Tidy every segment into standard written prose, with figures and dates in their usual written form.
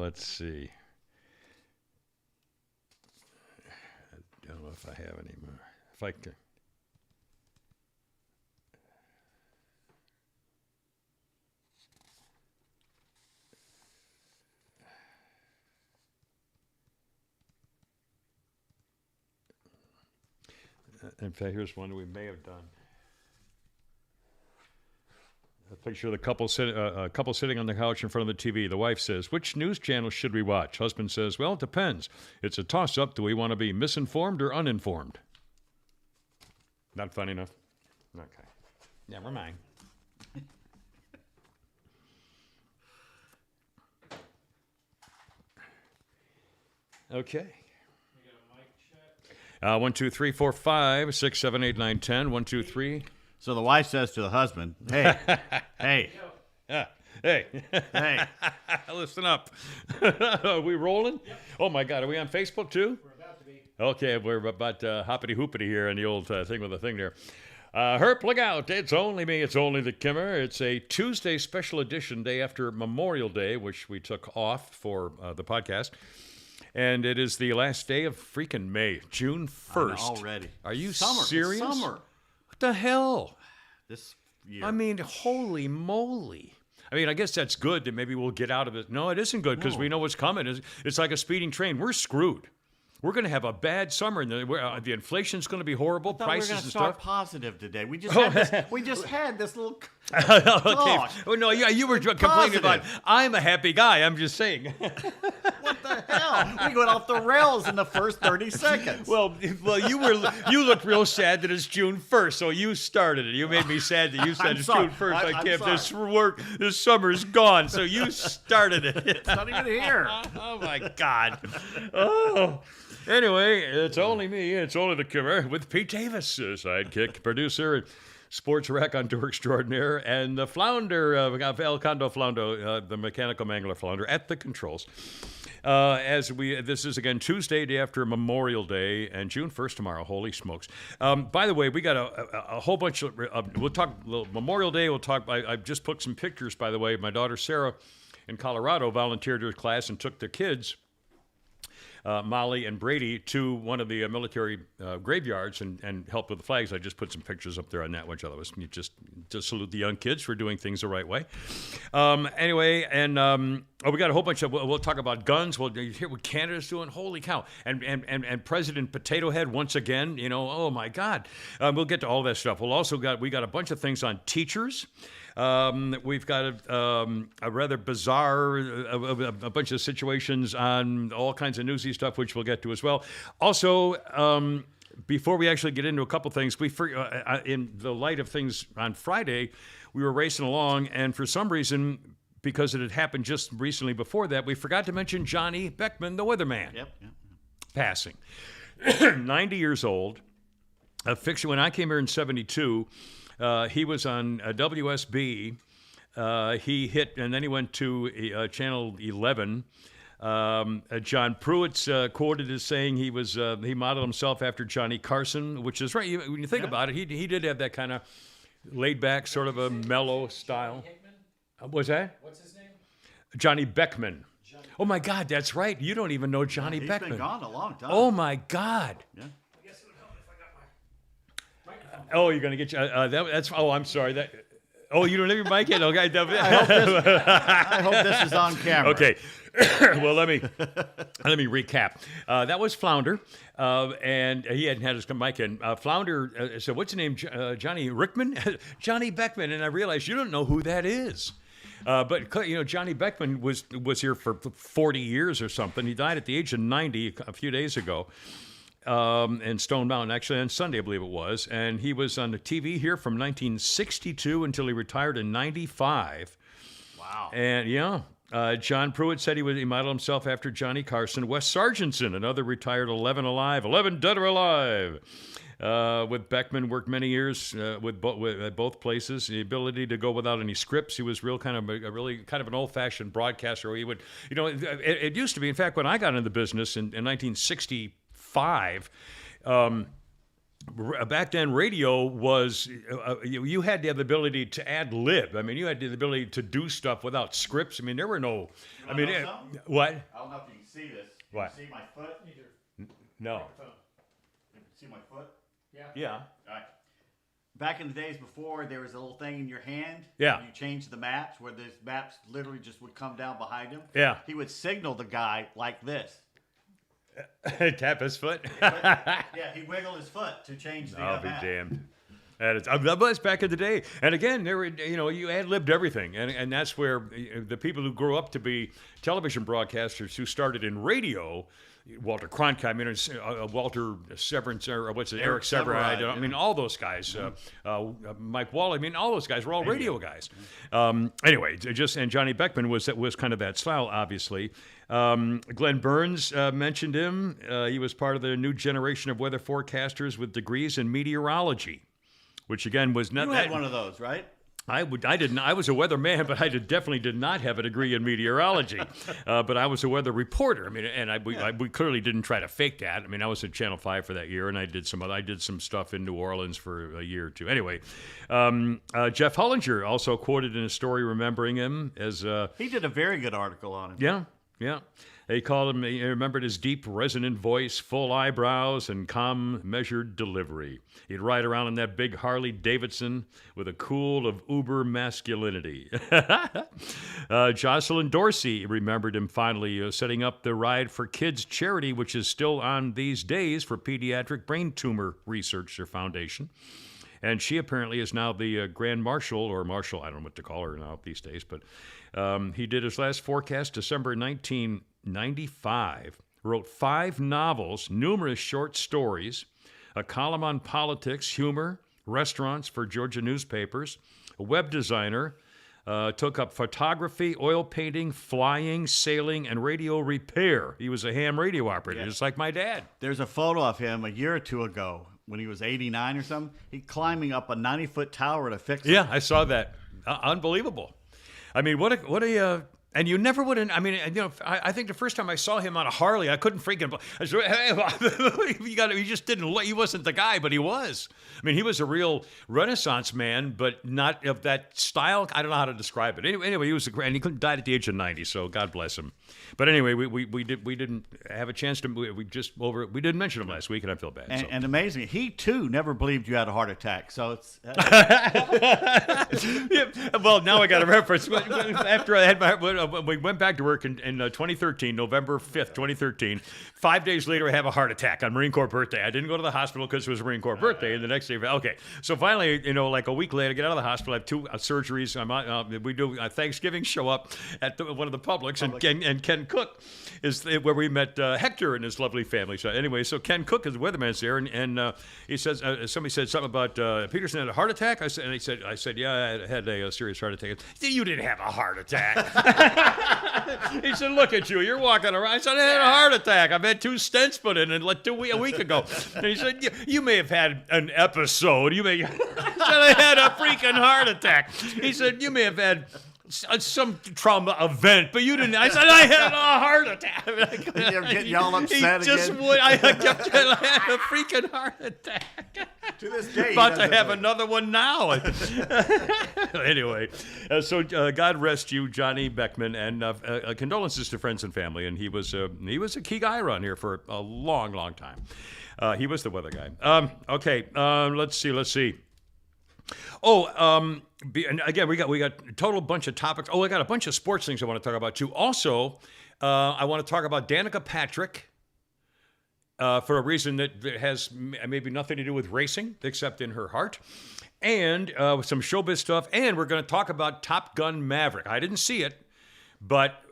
let's see. I don't know if I have any more. If I can. In fact, here's one we may have done. A picture of the couple, couple sitting on the couch in front of the TV. The wife says, "Which news channel should we watch?" Husband says, "Well, it depends. It's a toss-up. Do we want to be misinformed or uninformed?" Not funny enough? Okay. Never mind. Okay. 1, 2, 3, 4, 5, 6, 7, 8, 9, 10. 1, 2, 3. So the wife says to the husband, "Hey, hey, hey, hey, listen up." Are we rolling? Yep. Oh my God, are we on Facebook too? We're about to be. Okay, we're about hoppity hoopity here in the old thing with the thing there. Herp, look out! It's only me. It's only the Kimmer. It's a Tuesday special edition, day after Memorial Day, which we took off for the podcast. And it is the last day of freaking May, June 1st. Already. Are you Summer. serious? It's summer. What the hell? This year. I mean, holy moly. I mean, I guess that's good that maybe we'll get out of it. No, it isn't good because we know what's coming. It's like a speeding train. We're screwed. We're going to have a bad summer, and the inflation's going to be horrible. Prices we're going to and start stuff. Positive today. We just had this little Okay. talk. Oh no, yeah, you were complaining about. I'm a happy guy. I'm just saying. What the hell? We went off the rails in the first 30 seconds. Well, you looked real sad that it's June 1st, so you started it. You made me sad that you said it's sorry. June 1st. I'm I can't. sorry. This summer's gone, so you started it. It's not even here. Oh my God. Oh. Anyway, it's only me. It's only the Kimmer with Pete Davis, sidekick, producer, sports raconteur extraordinaire, and the flounder, El Condo Flounder, the mechanical mangler flounder at the controls. This is again Tuesday, day after Memorial Day, and June 1st tomorrow. Holy smokes! By the way, we got a whole bunch of. We'll talk Memorial Day. We'll talk. I just put some pictures. By the way, my daughter Sarah in Colorado volunteered her class and took the kids. Molly and Brady to one of the military graveyards and helped with the flags. I just put some pictures up there on that, which otherwise you just salute the young kids for doing things the right way. Anyway, and we got a whole bunch of. We'll talk about guns. We'll hear what Canada's doing. Holy cow! And President Potato Head once again. You know, oh my God. We'll get to all that stuff. We got a bunch of things on teachers. We've got a rather bizarre, a bunch of situations on all kinds of newsy stuff, which we'll get to as well. Also, before we actually get into a couple things, in the light of things on Friday, we were racing along, and for some reason, because it had happened just recently before that, we forgot to mention Johnny Beckman, the weatherman, passing. 90 years old. A fixture. When I came here in 72, he was on WSB. He hit, and then he went to Channel 11. John Pruitt's quoted as saying he modeled himself after Johnny Carson, which is right. When you think about it, he did have that kind of laid back, sort of a mellow style. Was that? What's his name? Johnny Beckman. Oh my God, that's right. You don't even know Johnny Beckman. He's been gone a long time. Oh my God. Yeah. I guess it would help if I got my microphone. Oh, you're gonna get that's. Oh, I'm sorry. You don't have your mic yet. Okay. I hope this is on camera. Okay. Well, let me recap. That was Flounder, and he hadn't had his mic in. Flounder said, "What's his name? Johnny Rickman, Johnny Beckman," and I realized you don't know who that is. But Johnny Beckman was here for 40 years or something. He died at the age of 90 a few days ago. In Stone Mountain, actually on Sunday, I believe it was. And he was on the TV here from 1962 until he retired in 95. Wow. And John Pruitt said he modeled himself after Johnny Carson. Wes Sargentson, another retired 11 dead or alive. With Beckman, worked many years at both places. The ability to go without any scripts. He was really kind of an old-fashioned broadcaster. Where he would, it used to be. In fact, when I got into the business in 1965, back then, radio was you had to have the ability to ad lib. I mean, you had the ability to do stuff without scripts. I mean, there were no. I mean, what? I don't know if you can see this. What? You see my foot? No. You see my foot? Yeah. All right. Back in the days before, there was a little thing in your hand. Yeah. You changed the maps where the maps literally just would come down behind him. Yeah. He would signal the guy like this. Tap his foot. Yeah, he'd wiggle his foot to change the I'll be map. damned. That was back in the day. And again, there were, you ad-libbed everything. And that's where the people who grew up to be television broadcasters who started in radio, Walter Cronkite, I mean, Walter Severance, or what's it, Eric Severide, I mean, all those guys, Mike Wall, I mean, all those guys were all radio guys. Anyway, and Johnny Beckman was kind of that style, obviously. Glenn Burns mentioned him. He was part of the new generation of weather forecasters with degrees in meteorology, which again was not. You had one of those, right? I didn't. I was a weatherman, but I definitely did not have a degree in meteorology. But I was a weather reporter. I mean, and we clearly didn't try to fake that. I mean, I was at Channel 5 for that year, and I did some stuff in New Orleans for a year or two. Anyway, Jeff Hullinger also quoted in a story remembering him as He did a very good article on him. yeah. They called him, he remembered his deep, resonant voice, full eyebrows, and calm, measured delivery. He'd ride around in that big Harley Davidson with a cool of uber masculinity. Jocelyn Dorsey remembered him fondly, setting up the Ride for Kids charity, which is still on these days for Pediatric Brain Tumor Research Foundation. And she apparently is now the Grand Marshal, or Marshal, I don't know what to call her now these days, but he did his last forecast December 1995, wrote 5 novels, numerous short stories, a column on politics, humor, restaurants for Georgia newspapers, a web designer, took up photography, oil painting, flying, sailing, and radio repair. He was a ham radio operator, just like my dad. There's a photo of him a year or two ago when he was 89 or something. He climbing up a 90-foot tower to fix it. Yeah, I saw that. Unbelievable. I mean, what a and you never would have. I mean, I think the first time I saw him on a Harley, I couldn't freaking. I said, hey, he just didn't. He wasn't the guy, but he was. I mean, he was a real Renaissance man, but not of that style. I don't know how to describe it. Anyway, he was and he died at the age of 90. So God bless him. But anyway, we didn't have a chance to. We didn't mention him last week, and I feel bad. And amazing, he too never believed you had a heart attack. So it's. Yeah, well, now I got a reference. After I had we went back to work in 2013, November 5th, 2013. 5 days later, I have a heart attack on Marine Corps birthday. I didn't go to the hospital because it was a Marine Corps birthday, and the next day, okay. So finally, like a week later, I get out of the hospital. I have 2 surgeries. We do a Thanksgiving show up at one of the Publix, and Ken Cook is where we met Hector and his lovely family. So anyway, so Ken Cook is the weatherman's there, and he says somebody said something about Peterson had a heart attack. I said, yeah, I had a serious heart attack. You didn't have a heart attack. He said, look at you, you're walking around. I said, I had a heart attack. I've had 2 stents put in a week ago. And he said, you may have had an episode. I said, I had a freaking heart attack. He said, you may have had some trauma event, but you didn't. I said, I had a heart attack. You're getting all upset again. I kept saying, I had a freaking heart attack. To this day, about to have another one now. Anyway, so God rest you, Johnny Beckman, and condolences to friends and family. And he was a key guy around here for a long, long time. He was the weather guy. Okay, let's see. And again, we got a total bunch of topics. I got a bunch of sports things I want to talk about too. Also, I want to talk about Danica Patrick. For a reason that has maybe nothing to do with racing, except in her heart, and some showbiz stuff. And we're going to talk about Top Gun Maverick. I didn't see it, but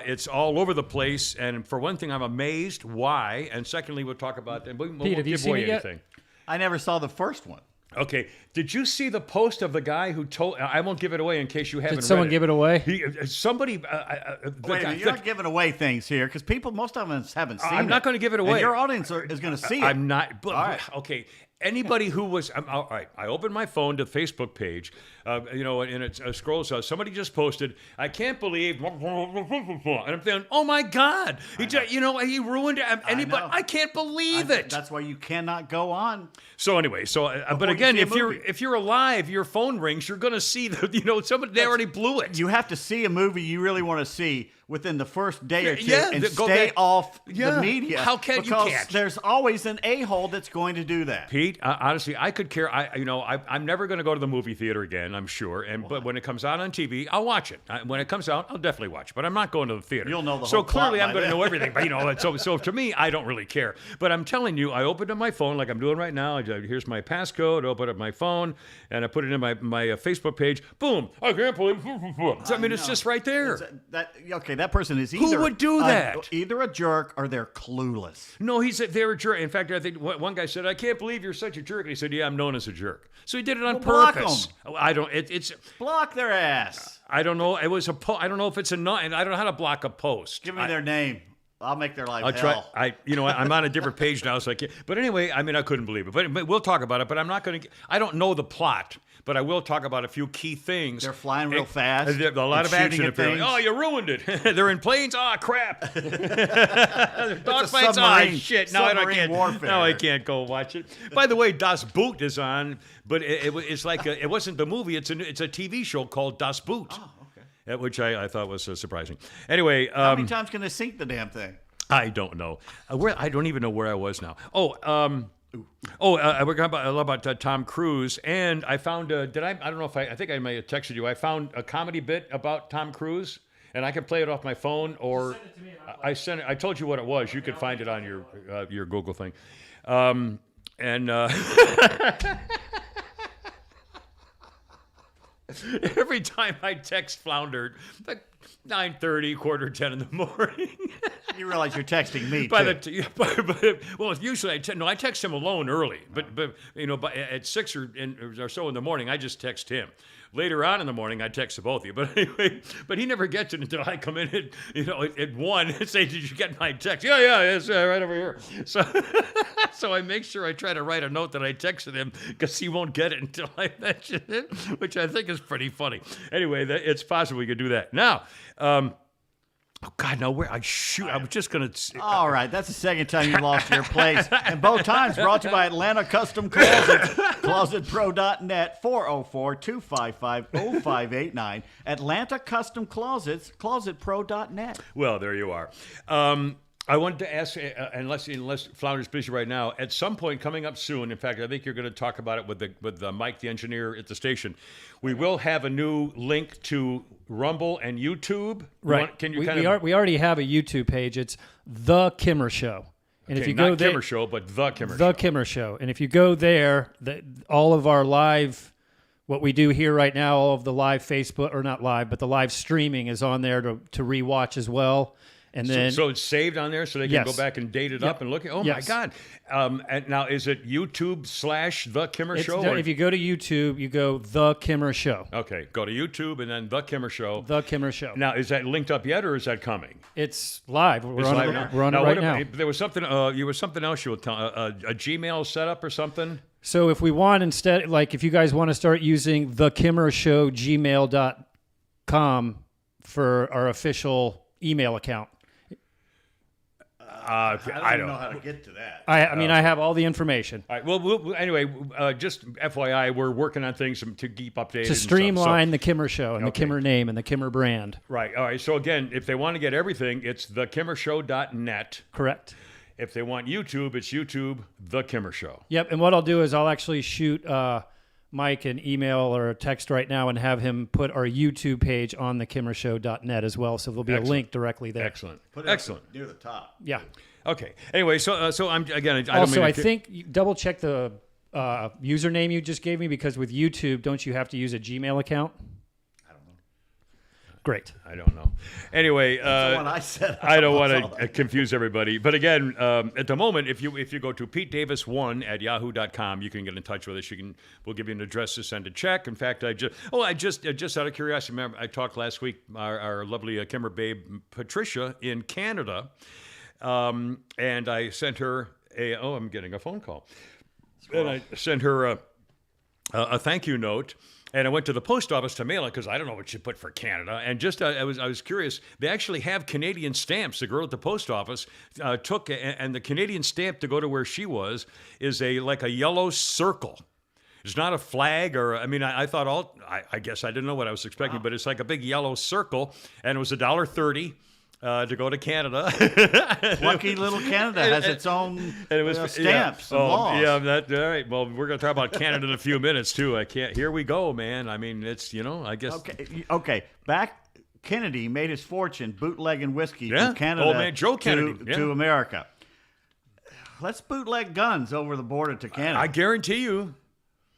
it's all over the place. And for one thing, I'm amazed why. And secondly, we'll talk about and we won't give away anything. I never saw the first one. Okay. Did you see the post of the guy who told? I won't give it away in case you haven't. Did someone give it away? Somebody. Wait a minute, you're not giving away things here because most of us haven't seen it. I'm not going to give it away. And your audience is going to see it. I'm not. But, All right. Okay. Anybody who was, all right, I opened my phone to the Facebook page, and it scrolls out. Somebody just posted, I can't believe, and I'm thinking, oh my God, he ruined anybody. I can't believe it. That's why you cannot go on. So anyway, but again, if you're alive, your phone rings, you're going to see somebody, they already blew it. You have to see a movie you really want to see within the first day or two and go stay back. off the media. How can you can't? Because there's always an a-hole that's going to do that. Pete, honestly, I could care. I'm never going to go to the movie theater again, I'm sure. But when it comes out on TV, I'll watch it. When it comes out, I'll definitely watch it. But I'm not going to the theater. You'll know the so whole plot clearly, I'm by going to then. know everything. But so to me, I don't really care. But I'm telling you, I opened up my phone like I'm doing right now. Here's my passcode. Open up my phone, and I put it in my Facebook page. Boom! I can't believe. It's just right there. That person is either Who would do that? Either a jerk or they're clueless. No, they're a jerk. In fact, I think one guy said, "I can't believe you're such a jerk." And he said, "Yeah, I'm known as a jerk." So he did it on block purpose. 'em. I don't. It's. Block their ass. I don't know. It was a. I don't know if it's and I don't know how to block a post. Give me their name. I'll make their life I'll hell. try. I'm on a different page now, so I can't. But anyway, I couldn't believe it. But we'll talk about it. But I'm not going to. I don't know the plot. But I will talk about a few key things. They're flying real fast. A lot of action. Apparently. Oh, you ruined it. They're in planes. Oh, crap. Dogfights. Oh, shit. No, I can't. Warfare. No, I can't go watch it. By the way, Das Boot is on, but it's like it wasn't the movie. It's a TV show called Das Boot. Oh, okay. Which I thought was surprising. Anyway, how many times can they sink the damn thing? I don't know. I don't even know where I was now. We're talking about Tom Cruise, and I found. I don't know if I think I may have texted you. I found a comedy bit about Tom Cruise, and I can play it off my phone, or Send it to me and I'll I sent it. I told you what it was. You could find it on your Google thing, every time I text Flounder, like 9:30, 9:45 in the morning. You realize you're texting me, too. Well, usually I text him alone early, but at 6 or so in the morning, I just text him. Later on in the morning, I text both of you. But anyway, he never gets it until I come in at 1 and say, "Did you get my text?" Yeah, it's right over here. So I make sure I try to write a note that I texted him because he won't get it until I mention it, which I think is pretty funny. Anyway, it's possible we could do that. Now, oh God, no! I was just gonna. All right, that's the second time you lost your place, and both times brought to you by Atlanta Custom Closets, ClosetPro.net, 404-255-0589. Atlanta Custom Closets, ClosetPro.net. Well, there you are. I wanted to ask, unless Flounder's busy right now, at some point coming up soon, in fact, I think you're going to talk about it with Mike, the engineer at the station, we will have a new link to Rumble and YouTube. Right. We already have a YouTube page. It's The Kimmer Show. And if you go there, Kimmer Show, but The Kimmer Show. The Kimmer Show. And if you go there, all of our live, what we do here right now, all of the live Facebook, or not live, but the live streaming is on there to rewatch as well. And then, so it's saved on there, so they can go back and date it up and look at. Oh my God! And now is it YouTube/The Kimmer Show? If you go to YouTube, you go The Kimmer Show. Okay, go to YouTube and then The Kimmer Show. The Kimmer Show. Now, is that linked up yet, or is that coming? It's live. We're It's on live it. now? We're on Now, it right now. There was something. Something else you were telling. A Gmail setup or something. So if we want instead, like if you guys want to start using the Kimmer Show gmail.com for our official email account. I don't know how to get to that. I mean, I have all the information. All right. Well, anyway, just FYI, we're working on things to keep updated. To streamline the Kimmer Show and the Kimmer name and the Kimmer brand. Right. All right. So again, if they want to get everything, it's thekimmershow.net. Correct. If they want YouTube, it's YouTube, The Kimmer Show. Yep. And what I'll do is I'll actually shoot Mike an email or a text right now and have him put our YouTube page on thekimmershow.net as well. So there'll be a link directly there. Excellent. Put it Excellent. near the top. Yeah. Okay. Anyway, so I'm again. I think you double check the username you just gave me, because with YouTube, don't you have to use a Gmail account? I don't know. Great. I don't know. Anyway, That's the one I said. I don't want to confuse everybody. But again, at the moment, if you go to PeteDavis1@yahoo.com, you can get in touch with us. We'll give you an address to send a check. In fact, I just out of curiosity, remember I talked last week, our lovely Kimmer babe Patricia in Canada, and I sent her I'm getting a phone call. And I sent her a thank you note. And I went to the post office to mail it because I don't know what you put for Canada. And just I was curious. They actually have Canadian stamps. The girl at the post office took, and the Canadian stamp to go to where she was is like a yellow circle. It's not a flag or, I mean, I thought I guess I didn't know what I was expecting, but it's like a big yellow circle, and it was $1.30. To go to Canada. Lucky little Canada has its own stamps and laws. Yeah, all right. Well, we're going to talk about Canada in a few minutes, too. Here we go, man. I mean, it's, I guess. Okay. Back, Kennedy made his fortune bootlegging whiskey Yeah. from Canada Old man Joe Kennedy. to America. Let's bootleg guns over the border to Canada. I guarantee you.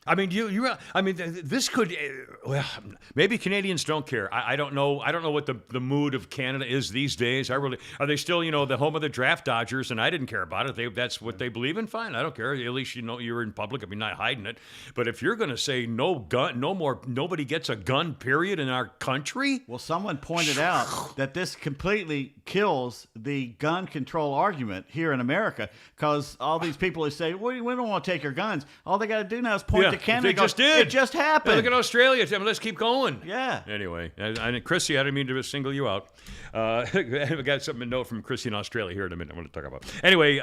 I mean, this could. Well, maybe Canadians don't care. I don't know. I don't know what the mood of Canada is these days. Are they still, the home of the draft dodgers? And I didn't care about it. That's what they believe in. Fine, I don't care. At least you're in public. I mean, not hiding it. But if you're going to say no gun, no more, nobody gets a gun, period, in our country. Well, someone pointed out that this completely kills the gun control argument here in America because all these people who say, well, we don't want to take your guns. All they got to do now is point to Canada. They just did. It just happened. Look at Australia. Let's keep going. Yeah. Anyway, Chrissy, I didn't mean to single you out. We got something to note from Chrissy in Australia here in a minute. I want to talk about. Anyway,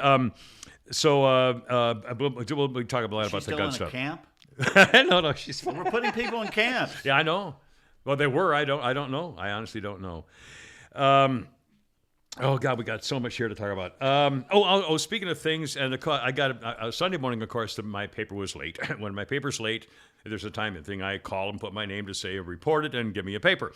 so we'll talk a lot about the gun stuff. Camp? No, she's fine. We're putting people in camps. Yeah, I know. Well, they were. I don't know. I honestly don't know. Oh God, we got so much here to talk about. Speaking of things, and I got a Sunday morning. Of course, my paper was late. When my paper's late, there's a timing thing. I call and put my name to say report it and give me a paper.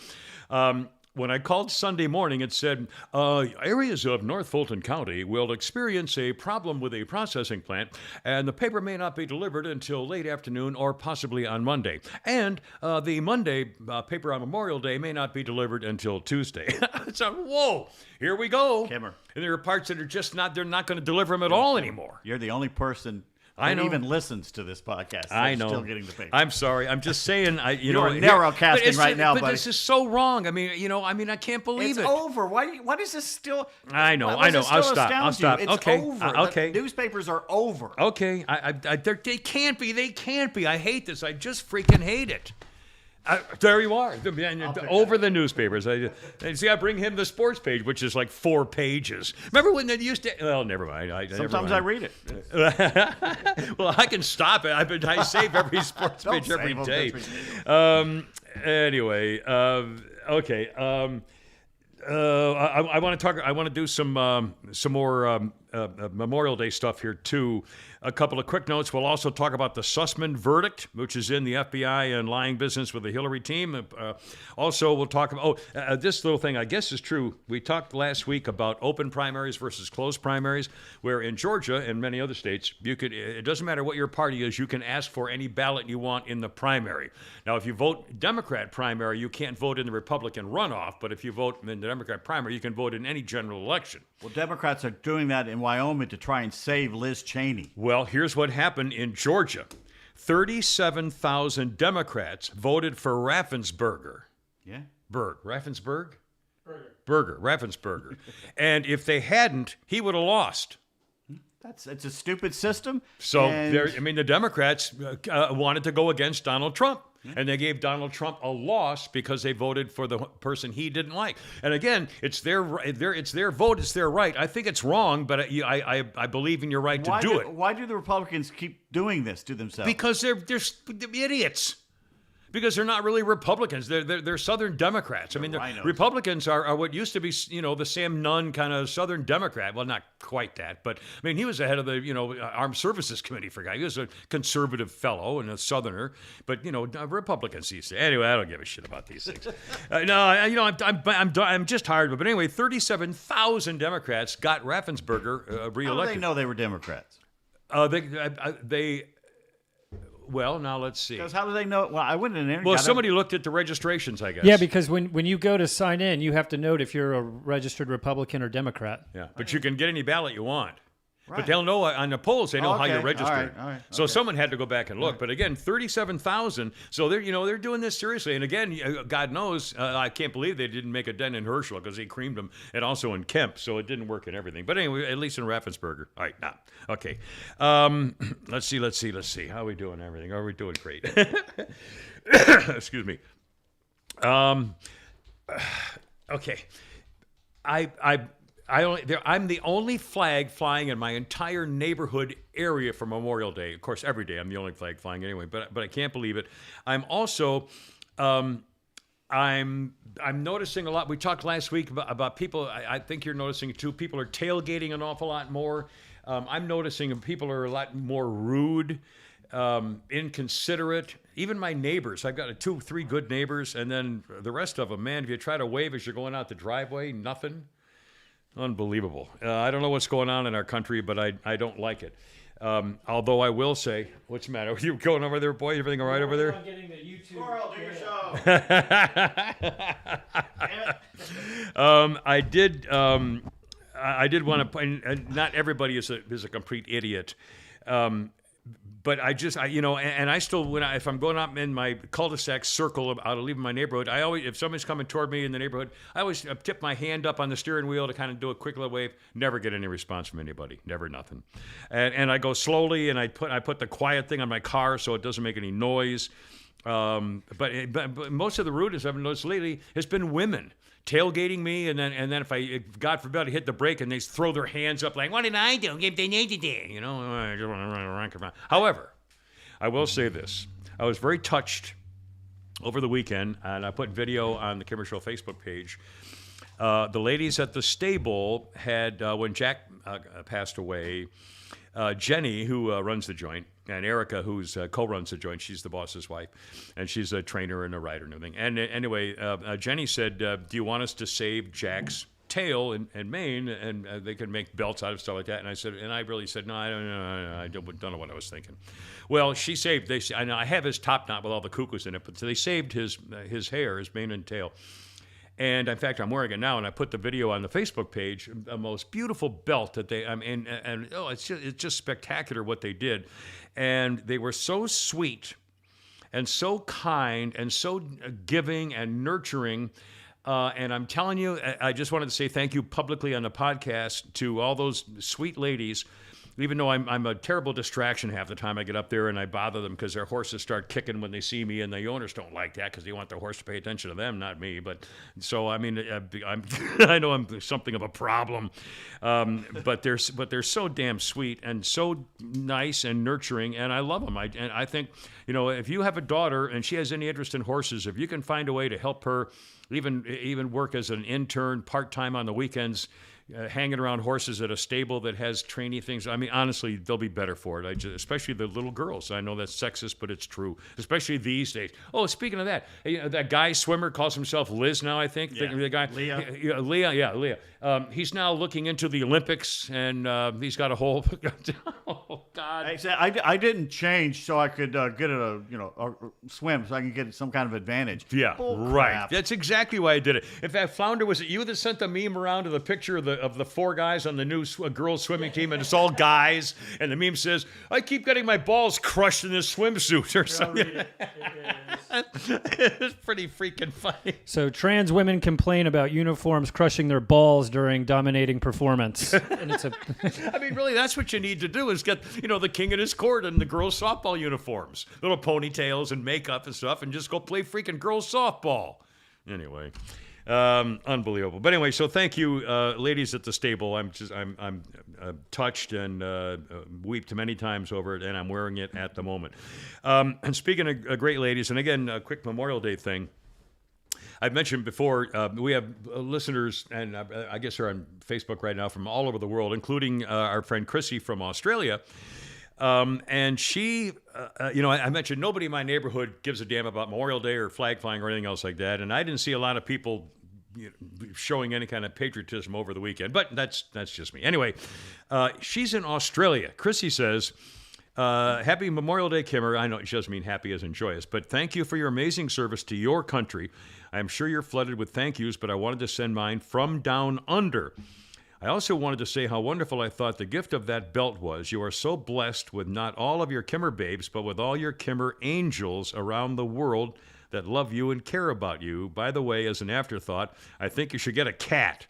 When I called Sunday morning, it said, areas of North Fulton County will experience a problem with a processing plant, and the paper may not be delivered until late afternoon or possibly on Monday. And the Monday paper on Memorial Day may not be delivered until Tuesday. So, whoa, here we go. Kimmer. And there are parts that are just they're not going to deliver them at all anymore. You're the only person I know. even listens to this podcast. So I know. Still getting the paper. I'm sorry. I'm just saying. You're narrowcasting right now, but buddy. this is so wrong. I mean, I can't believe It's it. over. Why is this still? I know. why does it I'll still stop. I'll astound stop. you? It's Okay. over. Okay. The newspapers are over. Okay. They can't be. They can't be. I hate this. I just freaking hate it. There you are. Over the newspapers. I bring him the sports page, which is like 4 pages. Remember when they used to? Well, never mind. Sometimes I read it. Well, I can stop it. I save every sports page every day. Anyway, okay. I want to talk. I want to do some more Memorial Day stuff here too. A couple of quick notes. We'll also talk about the Sussman verdict, which is in the FBI and lying business with the Hillary team. Also, we'll talk about this little thing. I guess is true. We talked last week about open primaries versus closed primaries, where in Georgia and many other states, you could. It doesn't matter what your party is. You can ask for any ballot you want in the primary. Now, if you vote Democrat primary, you can't vote in the Republican runoff. But if you vote in the Democrat primary, you can vote in any general election. Well, Democrats are doing that in Wyoming to try and save Liz Cheney. Well, here's what happened in Georgia. 37,000 Democrats voted for Raffensperger. Yeah. Raffensperger? Raffensperger. And if they hadn't, he would have lost. It's a stupid system. So, the Democrats wanted to go against Donald Trump. And they gave Donald Trump a loss because they voted for the person he didn't like. And again, it's their vote, it's their right. I think it's wrong, but I believe in your right to do it. Why do the Republicans keep doing this to themselves? Because they're idiots. Because they're not really Republicans. They're Southern Democrats. The Republicans are what used to be, the Sam Nunn kind of Southern Democrat. Well, not quite that, but he was the head of the, Armed Services Committee for a guy. He was a conservative fellow and a Southerner, but Republicans used to. Anyway, I don't give a shit about these things. I'm just tired. But anyway, 37,000 Democrats got Raffensperger reelected. How do they know they were Democrats? Well, now let's see. Because how do they know? Well, I went in there. Well, somebody looked at the registrations, I guess. Yeah, because when you go to sign in, you have to note if you're a registered Republican or Democrat. Yeah, but you can get any ballot you want. But they'll know on the polls. They know how you're Okay. registered. All right. So Okay. someone had to go back and look. But again, 37,000. So they're doing this seriously. And again, God knows, I can't believe they didn't make a dent in Herschel because he creamed him, and also in Kemp. So it didn't work in everything. But anyway, at least in Raffensperger. All right, now, okay. Let's see. How are we doing? Everything? Are we doing great? Excuse me. Okay. I'm the only flag flying in my entire neighborhood area for Memorial Day. Of course, every day I'm the only flag flying anyway, but I can't believe it. I'm also I'm noticing a lot. We talked last week about people. I think you're noticing it too. People are tailgating an awful lot more. I'm noticing people are a lot more rude, inconsiderate. Even my neighbors. I've got 2, 3 good neighbors, and then the rest of them, man, if you try to wave as you're going out the driveway, nothing. Unbelievable. I don't know what's going on in our country, but I don't like it. Although I will say, what's the matter? Are you going over there, boy? Everything all right over there? I'm getting the YouTube. Squirrel, do your show. I did want to point. Not everybody is a complete idiot. But I still, if I'm going out in my cul-de-sac circle out of leaving my neighborhood, I always, if somebody's coming toward me in the neighborhood, I always tip my hand up on the steering wheel to kind of do a quick little wave. Never get any response from anybody. Never nothing. And I go slowly, and I put the quiet thing on my car so it doesn't make any noise. But most of the rudeness I've noticed lately has been women tailgating me, and then if God forbid I hit the brake and they throw their hands up like, what did I do? If they needed it, you know. However, I will say this: I was very touched over the weekend, and I put video on the Kimmer Show Facebook page. The ladies at the stable had when Jack passed away. Jenny, who runs the joint, and Erica, who's co-runs the joint, she's the boss's wife, and she's a trainer and a rider and everything. And anyway, Jenny said, do you want us to save Jack's tail and mane, and they could make belts out of stuff like that? And I really said, no, I don't know. I don't know what I was thinking. Well, she saved. I have his top knot with all the cuckoos in it, but so they saved his hair, his mane and tail. And in fact, I'm wearing it now, and I put the video on the Facebook page. The most beautiful belt that it's just spectacular what they did, and they were so sweet, and so kind, and so giving and nurturing. And I'm telling you, I just wanted to say thank you publicly on the podcast to all those sweet ladies. Even though I'm a terrible distraction half the time I get up there and I bother them because their horses start kicking when they see me, and the owners don't like that because they want their horse to pay attention to them, not me. But so I mean, I know I'm something of a problem, but they're so damn sweet and so nice and nurturing, and I love them. And I think, you know, if you have a daughter and she has any interest in horses, if you can find a way to help her, even work as an intern part-time on the weekends, hanging around horses at a stable that has training things. I mean, honestly, they'll be better for it. Especially the little girls. I know that's sexist, but it's true. Especially these days. Oh, speaking of that, that guy swimmer calls himself Liz now, I think. Yeah. The guy, Leah. He's now looking into the Olympics, and he's got a whole. Oh God! I didn't change so I could get a swim so I can get some kind of advantage. Yeah, Bull right. crap. That's exactly why I did it. In fact, Flounder, was it you that sent the meme around of the picture of the 4 guys on the new girls swimming team, and it's all guys, and the meme says, "I keep getting my balls crushed in this swimsuit," or something. It's pretty freaking funny. So trans women complain about uniforms crushing their balls during dominating performance. And it's I mean, really, that's what you need to do is get, the king in his court in the girls' softball uniforms, little ponytails and makeup and stuff, and just go play freaking girls' softball. Anyway, unbelievable. But anyway, so thank you, ladies at the stable. I'm touched and wept many times over it, and I'm wearing it at the moment. And speaking of great ladies, and again, a quick Memorial Day thing. I've mentioned before, we have listeners, and I guess they're on Facebook right now from all over the world, including our friend Chrissy from Australia. And she, I mentioned nobody in my neighborhood gives a damn about Memorial Day or flag flying or anything else like that. And I didn't see a lot of people showing any kind of patriotism over the weekend, but that's just me. Anyway, she's in Australia. Chrissy says, happy Memorial Day, Kimmer. I know she doesn't mean happy as in joyous, but thank you for your amazing service to your country. I'm sure you're flooded with thank yous, but I wanted to send mine from down under. I also wanted to say how wonderful I thought the gift of that belt was. You are so blessed with not all of your Kimmer babes, but with all your Kimmer angels around the world that love you and care about you. By the way, as an afterthought, I think you should get a cat.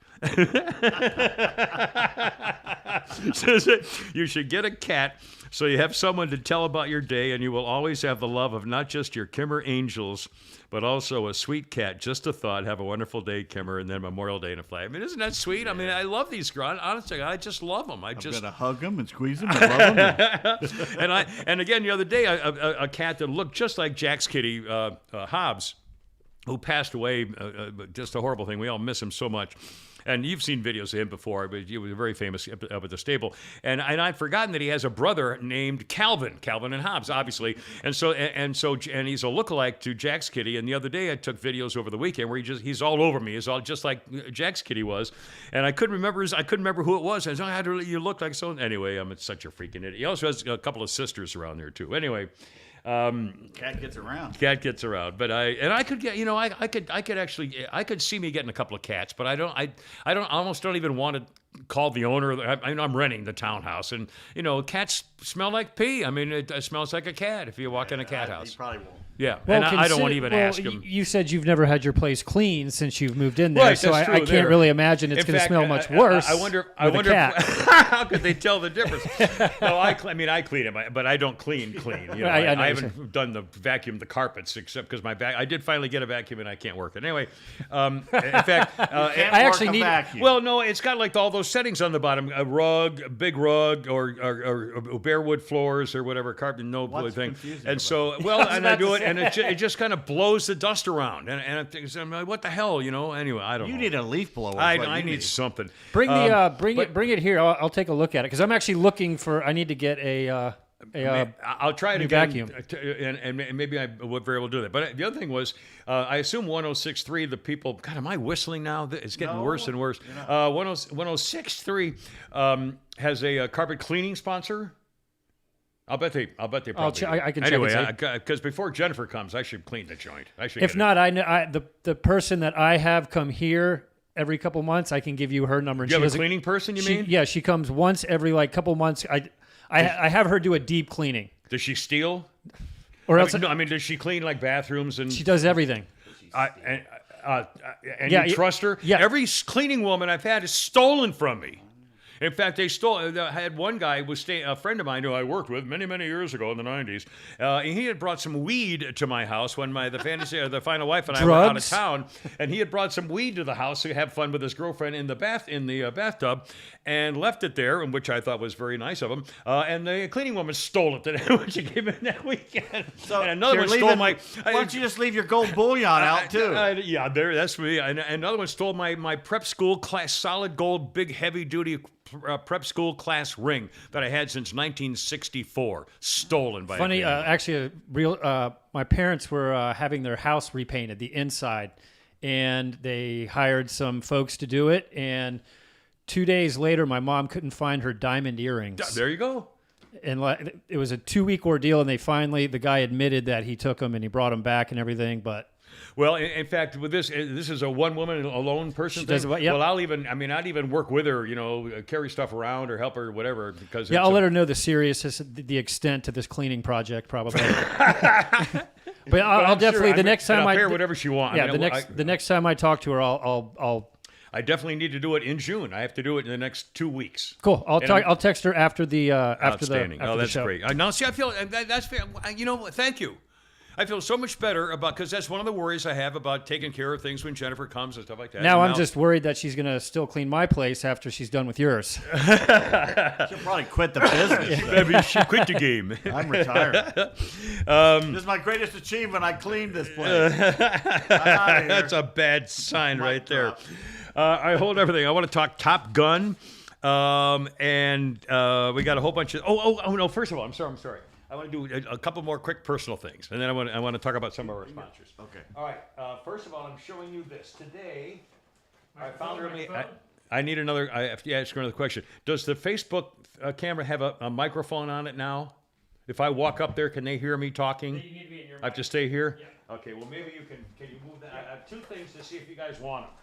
You should get a cat so you have someone to tell about your day, and you will always have the love of not just your Kimmer angels, but also a sweet cat. Just a thought. Have a wonderful day, Kimmer, and then Memorial Day and a flag. I mean, isn't that sweet? I mean, I love these girls. Honestly, I just love them. I'm gonna hug them and squeeze them and love them. and again, the other day, a cat that looked just like Jack's kitty, Hobbs, who passed away. Just a horrible thing. We all miss him so much. And you've seen videos of him before, but he was very famous up at the stable. And I'd forgotten that he has a brother named Calvin and Hobbs, obviously. And he's a lookalike to Jack's kitty. And the other day I took videos over the weekend where he's all over me. He's all just like Jack's kitty was. And I couldn't remember who it was. I said, how do you look like so? Anyway, I'm such a freaking idiot. He also has a couple of sisters around there too. Anyway. Cat gets around. But I could get, I could see me getting a couple of cats, but I almost don't even want to call the owner. I'm renting the townhouse, and cats smell like pee. I mean, it smells like a cat if you walk in a cat house. He probably won't. Yeah, Well, and I don't want to even ask him. You said you've never had your place clean since you've moved in there, Right, so that's I true, can't really imagine it's going to smell much worse. I wonder with a cat. how could they tell the difference? No, I clean it, but I don't clean. I haven't done the vacuum the carpets except because I did finally get a vacuum and I can't work it. Anyway, in fact, I actually need. vacuum. well, no, it's got like all those settings on the bottom: a rug, a big rug, or bare wood floors or whatever carpet, no What's thing. confusing And about so, well, and I do it, and it just kind of blows the dust around, and I'm like, what the hell, Anyway, I don't know. You need a leaf blower. I need something. Bring it here. I'll take a look at it because I'm actually looking for. I need to get a. I'll try it new again, vacuum. and maybe I would very well do that. But the other thing was, I assume 106.3, the people. God, am I whistling now? It's getting worse and worse. 106.3 has a carpet cleaning sponsor. I'll bet they probably. I can check anyway, because before Jennifer comes, I should clean the joint. If not, I know the person that I have come here every couple months. I can give you her number. And You she have a does cleaning person, you mean? Yeah, she comes once every couple months. I have her do a deep cleaning. Does she steal? Or else does she clean like bathrooms and? she does everything. And you trust her? Yeah. Every cleaning woman I've had is stolen from me. In fact, they stole. I had one guy a friend of mine who I worked with many, many years ago in the 90s. And he had brought some weed to my house when the final wife and I were out of town, and he had brought some weed to the house to have fun with his girlfriend in the bathtub, and left it there, which I thought was very nice of him. And the cleaning woman stole it when she came in that weekend. So and another one stole my. Why don't you just leave your gold bullion out too? Yeah, that's me. And another one stole my prep school class solid gold big heavy duty prep school class ring that I had since 1964, stolen by. Funny, actually, my parents were having their house repainted, the inside, and they hired some folks to do it. And 2 days later, my mom couldn't find her diamond earrings. There you go. And it was a 2-week ordeal, and the guy admitted that he took them and he brought them back and everything, but. Well, in fact, with this is a one-woman alone person thing. Yep. Well, I'd even work with her, carry stuff around or help her, whatever. Because I'll let her know the seriousness, the extent to this cleaning project, probably. But I'll definitely the next time I'll pay her whatever she wants. Yeah, the next time I talk to her, I'll. I definitely need to do it in June. I have to do it in the next 2 weeks. Cool. I'll text her after the outstanding. That's show. great. Now, see, I feel that's fair. Thank you. I feel so much better because that's one of the worries I have about taking care of things when Jennifer comes and stuff like that. Now I'm just worried that she's going to still clean my place after she's done with yours. She'll probably quit the business. Maybe she quit the game. I'm retired. This is my greatest achievement. I cleaned this place. That's a bad sign right there. I hold everything. I want to talk Top Gun, and we got a whole bunch of. Oh no! First of all, I'm sorry. I want to do a couple more quick personal things, and then I want to talk about some of our sponsors. Okay. All right. First of all, I'm showing you this today. I found her. I need another. I have to ask her another question. Does the Facebook camera have a microphone on it now? If I walk up there, can they hear me talking? You need to be in your I have to stay here. Yeah. Okay. Well, maybe you can. Can you move that? I have two things to see if you guys want them.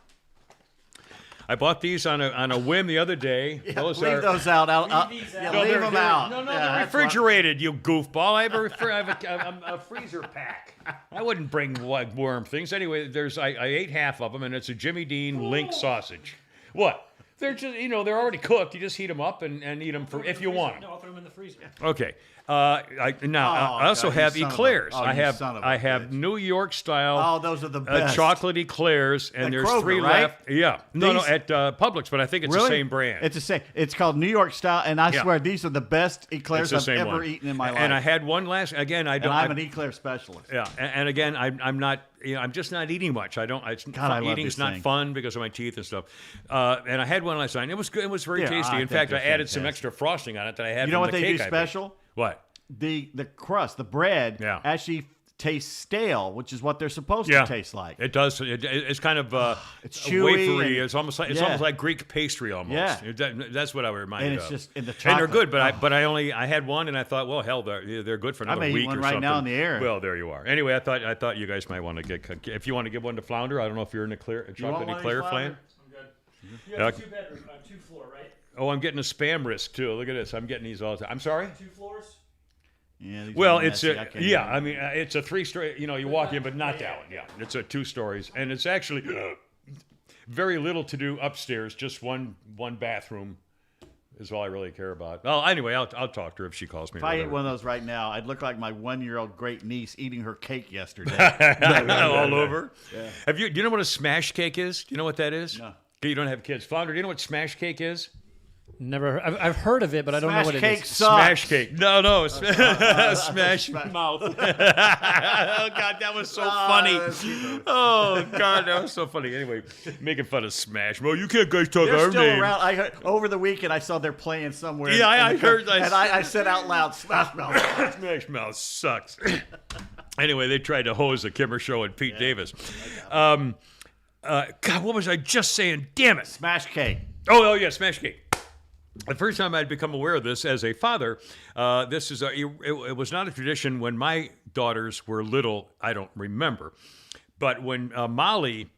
I bought these on a whim the other day. Leave those out. these Yeah, out. leave them out. No, Yeah, they're that's refrigerated, you goofball. I have a freezer pack. I wouldn't bring worm things. Anyway, I ate half of them, and it's a Jimmy Dean link sausage. What? They're just, they're already cooked. You just heat them up and eat them if you want them. No, I'll throw them in the freezer. Okay. I also God, you have son of a- eclairs. oh, I you have son of a I have bitch. New York style. Oh, those are the best. Chocolate eclairs, and At there's Kroger, 3 right? left. Yeah, no, These- at Publix, but I think it's the same brand. It's the same. It's called New York style, and I Yeah. swear these are the best eclairs It's the I've same ever one. eaten in my life. And I had one last. Again, I and don't. I'm an eclair specialist. Yeah, and again, I'm not. I'm just not eating much. I don't. I love Eating's this not thing. fun because of my teeth and stuff. And I had one last night. And it was good. It was very Yeah, tasty. I In think fact, I they're added some fantastic. extra frosting on it that I had. You know from what the they cake do I baked. special? What? The crust, the bread, Yeah. actually tastes stale, which is what they're supposed Yeah, to taste like. It does. It's kind of It's chewy wafery. and- It's almost like Yeah. Greek pastry almost. Yeah. That's what I would remind And you it's of. just in the And they're chocolate. good, but I had one and I thought, well, hell, they're good for another may eat week one or right something. now in the air. Well, there you are. Anyway, I thought you guys might want to get if you want to give one to Flounder. I don't know if you're in a chocolate one of these, eclair fan. Flounder? I'm good. You Yeah. have 2-bedroom, 2-floor, right? Oh, I'm getting a spam risk too. Look at this. I'm getting these all the time. I'm sorry. 2 floors. Yeah, these Well, are it's messy. a I can't yeah. even- I mean, it's a 3-story. You walk in, but not that one. Yeah, it's a 2 stories, and it's actually very little to do upstairs. Just one bathroom is all I really care about. Well, anyway, I'll talk to her if she calls me. If or I ate whatever. one of those right now, I'd look like my 1-year-old great niece eating her cake yesterday. all over. Yeah. Do you know what a smash cake is? Do you know what that is? No. You don't have kids. Flounder, do you know what smash cake is? Never. I've heard of it, but I don't know Smash what it cake is. sucks. Smash cake. No. Smash mouth. Oh, God, that was so funny. Oh, God, that was so funny. Anyway, making fun of Smash. Well, you can't guys talk They're our still name. around. I heard, over the weekend, I saw they're playing somewhere. Yeah, I in the heard country, that. And I said out loud, Smash Mouth. Smash Mouth sucks. Anyway, they tried to hose the Kimmer Show and Pete Davis. God, what was I just saying? Damn it. Smash cake. Oh, yeah, smash cake. The first time I'd become aware of this as a father, it was not a tradition when my daughters were little. I don't remember. But when Molly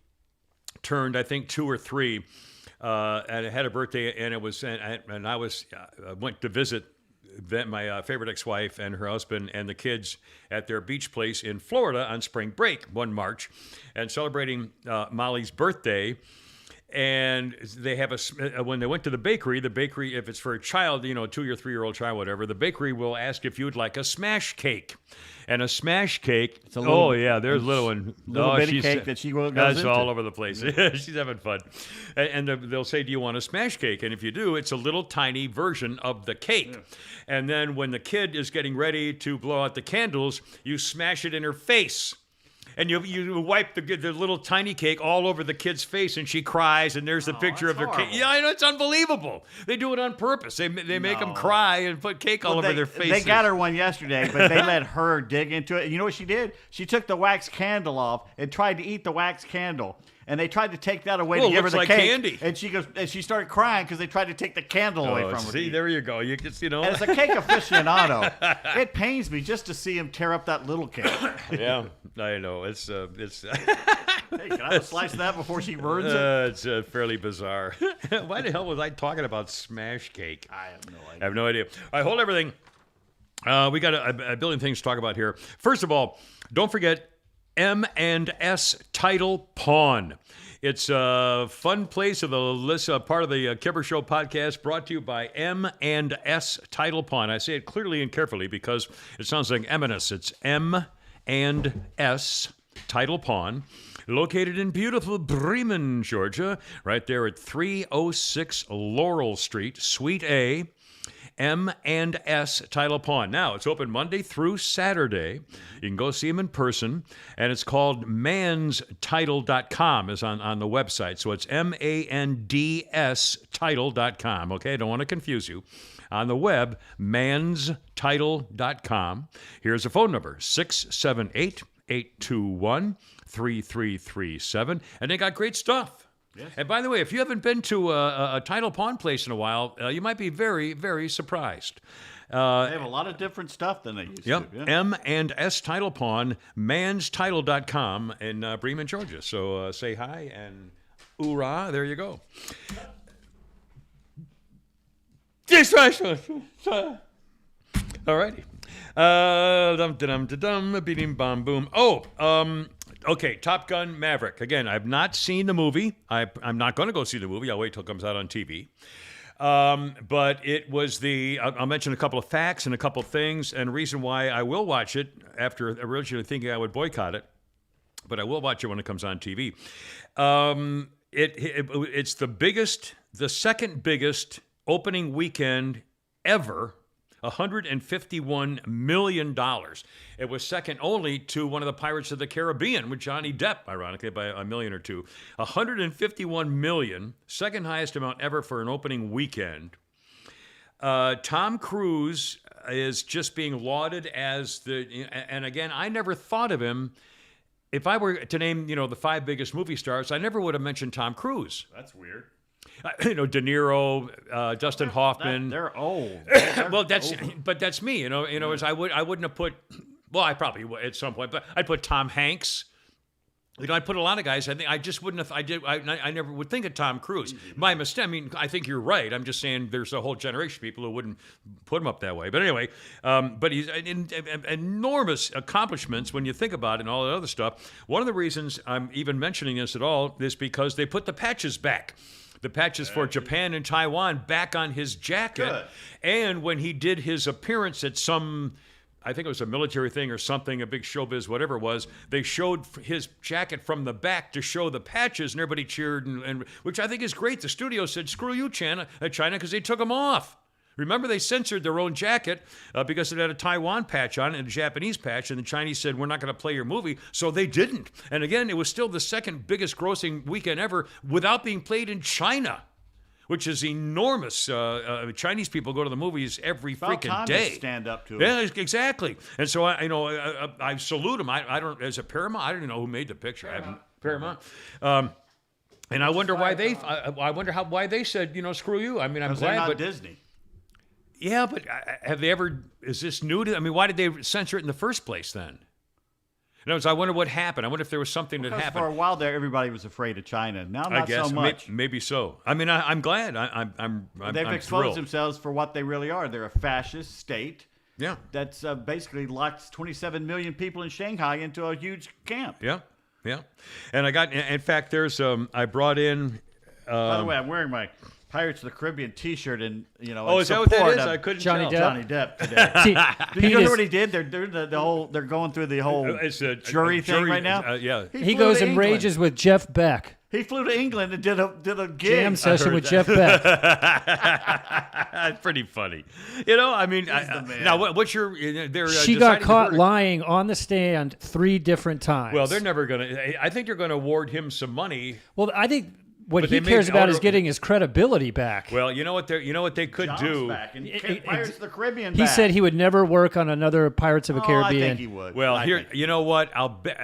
turned, I think, 2 or 3, and had a birthday, and it was, and I was went to visit my favorite ex-wife and her husband and the kids at their beach place in Florida on spring break one March, and celebrating Molly's birthday. And they have when they went to the bakery, if it's for a child, a 2 or 3 year old child, whatever, the bakery will ask if you'd like a smash cake. And a smash cake, there's a little one. Little bitty cake that she goes into. all over the place. She's having fun. And they'll say, do you want a smash cake? And if you do, it's a little tiny version of the cake. Yeah. And then when the kid is getting ready to blow out the candles, you smash it in her face. And you wipe the little tiny cake all over the kid's face, and she cries, and there's the picture of their cake. horrible. Yeah, I know, it's unbelievable. They do it on purpose. They make them cry and put cake all over their faces. They got her one yesterday, but they let her dig into it. And you know what she did? She took the wax candle off and tried to eat the wax candle. And they tried to take that away Well, to it give her looks the like cake. candy. And she started crying because they tried to take the candle away from her. See, there you go. You just, And as a cake aficionado, it pains me just to see him tear up that little cake. Yeah, I know. It's Hey, can I have a slice of that before she burns it? it's fairly bizarre. Why the hell was I talking about smash cake? I have no idea. I have no idea. All right, hold everything. We got a billion things to talk about here. First of all, don't forget M&S Title Pawn. It's a fun place of the list, part of the Kipper Show podcast, brought to you by M&S Title Pawn. I say it clearly and carefully because it sounds like M&S. It's M&S Title Pawn, located in beautiful Bremen, Georgia, right there at 306 Laurel Street, Suite A. M&S Title Pawn. Now, it's open Monday through Saturday. You can go see them in person, and it's called manstitle.com is on the website. So it's MANDS title.com, okay? Don't want to confuse you. On the web, manstitle.com. Here's a phone number, 678-821-3337, and they got great stuff. Yes. And by the way, if you haven't been to a title pawn place in a while, you might be very, very surprised. They have a lot of different stuff than they used to. Yeah. M&S Title Pawn, manstitle.com in Bremen, Georgia. So say hi and Hoorah. There you go. This right. All righty. Beating bomb boom. Okay, Top Gun Maverick. Again, I've not seen the movie. I'm not going to go see the movie. I'll wait till it comes out on TV. But it was I'll mention a couple of facts and a couple of things, and the reason why I will watch it after originally thinking I would boycott it, but I will watch it when it comes on TV. It's the second biggest opening weekend ever. $151 million. It was second only to one of the Pirates of the Caribbean with Johnny Depp, ironically, by a million or two. $151 million, second highest amount ever for an opening weekend. Tom Cruise is just being lauded as and again, I never thought of him. If I were to name, the 5 biggest movie stars, I never would have mentioned Tom Cruise. That's weird. De Niro, Dustin Hoffman. They're old. Well, that's me. As I wouldn't have put. Well, I probably would at some point, but I'd put Tom Hanks. I'd put a lot of guys. I just wouldn't have. I never would think of Tom Cruise. My mistake. I mean, I think you're right. I'm just saying there's a whole generation of people who wouldn't put him up that way. But anyway, but he's enormous accomplishments when you think about it and all that other stuff. One of the reasons I'm even mentioning this at all is because they put the patches back. The patches for Japan and Taiwan back on his jacket. Good. And when he did his appearance at some, I think it was a military thing or something, a big showbiz, whatever it was, they showed his jacket from the back to show the patches, and everybody cheered, and which I think is great. The studio said, screw you, China, because they took them off. Remember, they censored their own jacket because it had a Taiwan patch on it and a Japanese patch, and the Chinese said, we're not going to play your movie, so they didn't. And again, it was still the second biggest grossing weekend ever without being played in China, which is enormous. Chinese people go to the movies every freaking day. Stand up to it. Yeah, exactly. And so I salute them. I don't, as a Paramount, I don't even know who made the picture. Paramount. And I wonder why why they said, screw you. I mean, I'm glad, they're not but Disney. Yeah, but have they ever? Is this new to? I mean, why did they censor it in the first place then? In other words, I wonder what happened. I wonder if there was something that happened. For a while there, everybody was afraid of China. Now, not I guess so much. Maybe so. I mean, I'm glad. I'm They've exposed thrilled. themselves for what they really are. They're a fascist state. Yeah. That's basically locked 27 million people in Shanghai into a huge camp. Yeah. And I got. In fact, there's. I brought in. By the way, I'm wearing my Pirates of the Caribbean T-shirt, and is that what that is? I couldn't Johnny tell. Depp. Johnny Depp today. See, You know what he did? They're going through the whole It's a jury thing right now. Yeah. he flew goes to and England. rages with Jeff Beck. He flew to England and did a gig. Jam session heard with that. Jeff Beck. That's pretty funny. I mean, the man. now what's your? They're She deciding got the caught verdict. lying on the stand 3 different times. Well, they're never going to. I think they're going to award him some money. Well, I think what But he they cares made about is outer- getting his credibility back. Well, you know what they could John's do. back and It- Pirates of the Caribbean. He back. said he would never work on another Pirates of the I Caribbean. think he would. Well, I here, think. you know what? I'll bet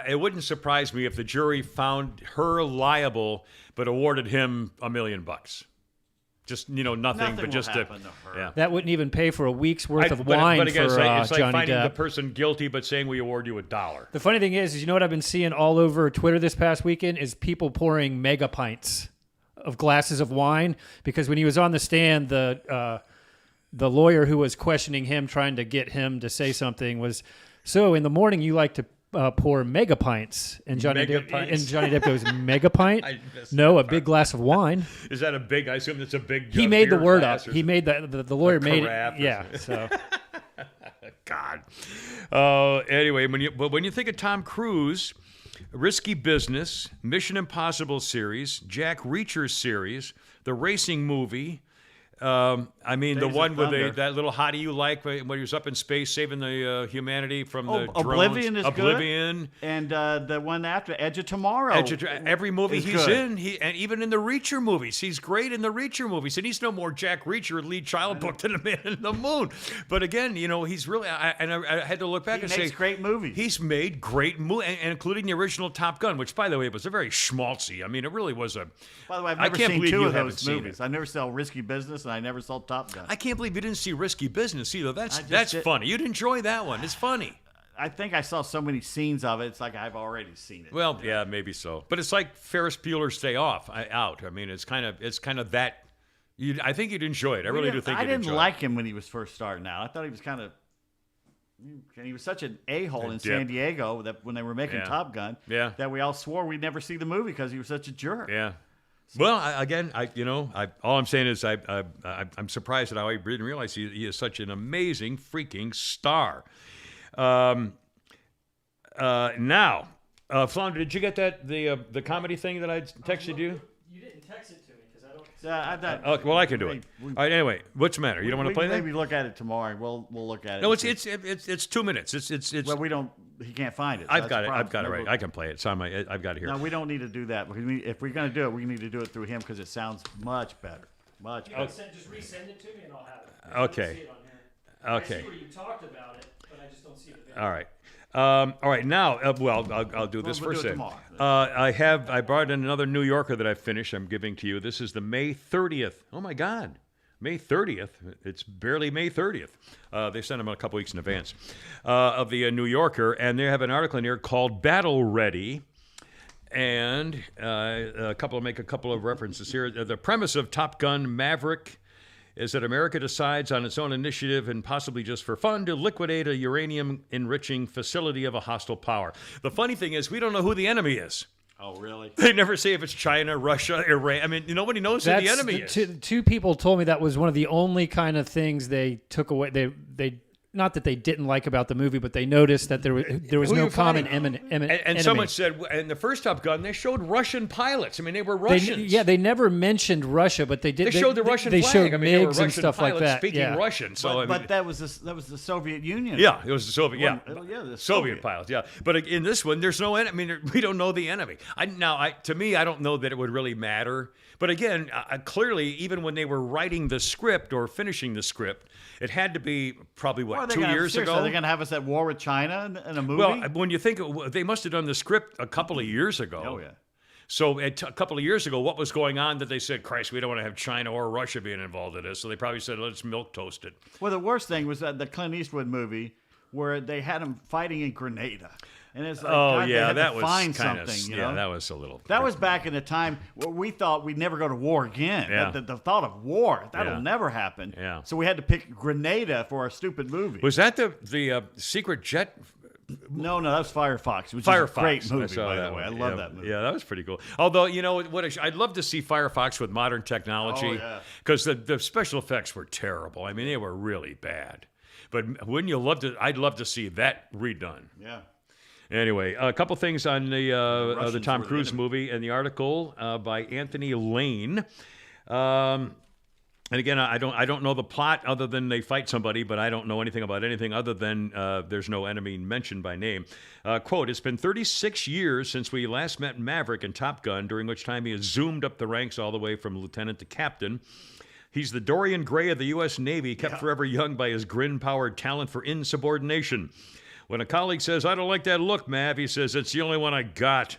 it wouldn't surprise me if the jury found her liable, but awarded him $1 million. Just nothing, Nothing but will just happen to her. yeah. That wouldn't even pay for a week's worth of But wine again, for it's like Johnny finding Depp. the person guilty, but saying we award you $1. The funny thing is you know what I've been seeing all over Twitter this past weekend is people pouring mega pints of glasses of wine, because when he was on the stand, the lawyer who was questioning him, trying to get him to say something, was, so in the morning you like to pour mega pints, and Johnny Depp goes, mega pint? I missed No, that a big glass of wine. Is that a big? I assume that's a big. He made the beer word glass up. or He made the lawyer made it. carafe or Yeah. something. So God. Anyway, when you think of Tom Cruise, Risky Business, Mission Impossible series, Jack Reacher series, the racing movie. I mean, the Days one of with Thunder. that little hottie you like when he was up in space saving the humanity from the drones. Oblivion is Oblivion. good. And the one after, Edge of Tomorrow. Every movie is he's good. in, and even in the Reacher movies, he's great in the Reacher movies, and he's no more Jack Reacher lead child book than a Man in the Moon. But again, he's really. I had to look back He and makes say great movies. he's made great movies, and including the original Top Gun, which, by the way, was a very schmaltzy. I mean, it really was a. By the way, I've I never can't seen believe 2 you of haven't those seen movies. it. I never saw Risky Business, and I never saw Top Gun. I can't believe you didn't see Risky Business either. I just That's did- funny. You'd enjoy that one. It's funny. I think I saw so many scenes of it. It's like I've already seen it. Well, yeah, maybe so. But it's like Ferris Bueller's Day Off. Out. I mean, it's kind of that. I think you'd enjoy it. I really do think you'd enjoy it. I didn't like him when he was first starting out. I thought he was kind of. And he was such an a-hole in San Diego that when they were making Top Gun, that we all swore we'd never see the movie because he was such a jerk. Yeah. Well, all I'm saying is I'm surprised at how I didn't realize he is such an amazing freaking star. Now, Flounder, did you get the comedy thing that I texted you? You didn't text it to me because I don't. Well, I can do it. All right. Anyway, what's the matter? You don't want to play that? Maybe look at it tomorrow. We'll look at it. No, it's 2 minutes. It's. Well, we don't. He can't find it. I've got it right. I can play it. It's on my. I've got it here. No, we don't need to do that. If we're going to do it, we need to do it through him because it sounds much better. Much better. Just resend it to me and I'll have it. Okay. I don't see it on here. Okay. I see where you talked about it, but I just don't see it. All right. All right. Now, I'll do this first. I brought in another New Yorker that I finished. I'm giving to you. This is the May 30th. Oh my God. May 30th. It's barely May 30th. They sent them a couple weeks in advance of the New Yorker, and they have an article in here called "Battle Ready." And make a couple of references here. The premise of Top Gun Maverick is that America decides on its own initiative and possibly just for fun to liquidate a uranium-enriching facility of a hostile power. The funny thing is we don't know who the enemy is. Oh, really? They never say if it's China, Russia, Iran. I mean, nobody knows who the enemy is. Two people told me that was one of the only kind of things they took away. They not that they didn't like about the movie, but they noticed that there was no common enemy. And someone said, in the first Top Gun, they showed Russian pilots. I mean, they were Russians. They never mentioned Russia, but they did. They showed the Russian flag. Showed I mean, they were MiGs and Russian stuff like pilots that. speaking Russian. So, but that was the Soviet Union. Yeah, it was the Soviet. Yeah, the Soviet pilots. Yeah, but in this one, there's no enemy. I mean, we don't know the enemy. To me, I don't know that it would really matter. But again, clearly, even when they were writing the script or finishing the script, it had to be probably, 2 years ago? Are they going to have us at war with China in a movie? Well, when you think, they must have done the script a couple of years ago. Oh, yeah. So a couple of years ago, what was going on that they said, Christ, we don't want to have China or Russia being involved in this. So they probably said, let's milquetoast it. Well, the worst thing was that the Clint Eastwood movie where they had him fighting in Grenada. And it's like, that was find kind of, something, you know? that was a little. That was back in the time where we thought we'd never go to war again. Yeah. The thought of war, that'll never happen. Yeah. So we had to pick Grenada for our stupid movie. Was that the secret jet? No, that was Firefox, which Firefox. is a great movie, by that the way. I one. love that movie. Yeah, that was pretty cool. Although, you know, I'd love to see Firefox with modern technology because the special effects were terrible. I mean, they were really bad. But wouldn't you love to? I'd love to see that redone. Yeah. Anyway, a couple things on the Tom Cruise movie and the article by Anthony Lane. And again, I don't know the plot other than they fight somebody, but I don't know anything about anything other than there's no enemy mentioned by name. Quote, it's been 36 years since we last met Maverick in Top Gun, during which time he has zoomed up the ranks all the way from lieutenant to captain. He's the Dorian Gray of the U.S. Navy, kept forever young by his grin-powered talent for insubordination. When a colleague says, I don't like that look, Mav, he says, it's the only one I got.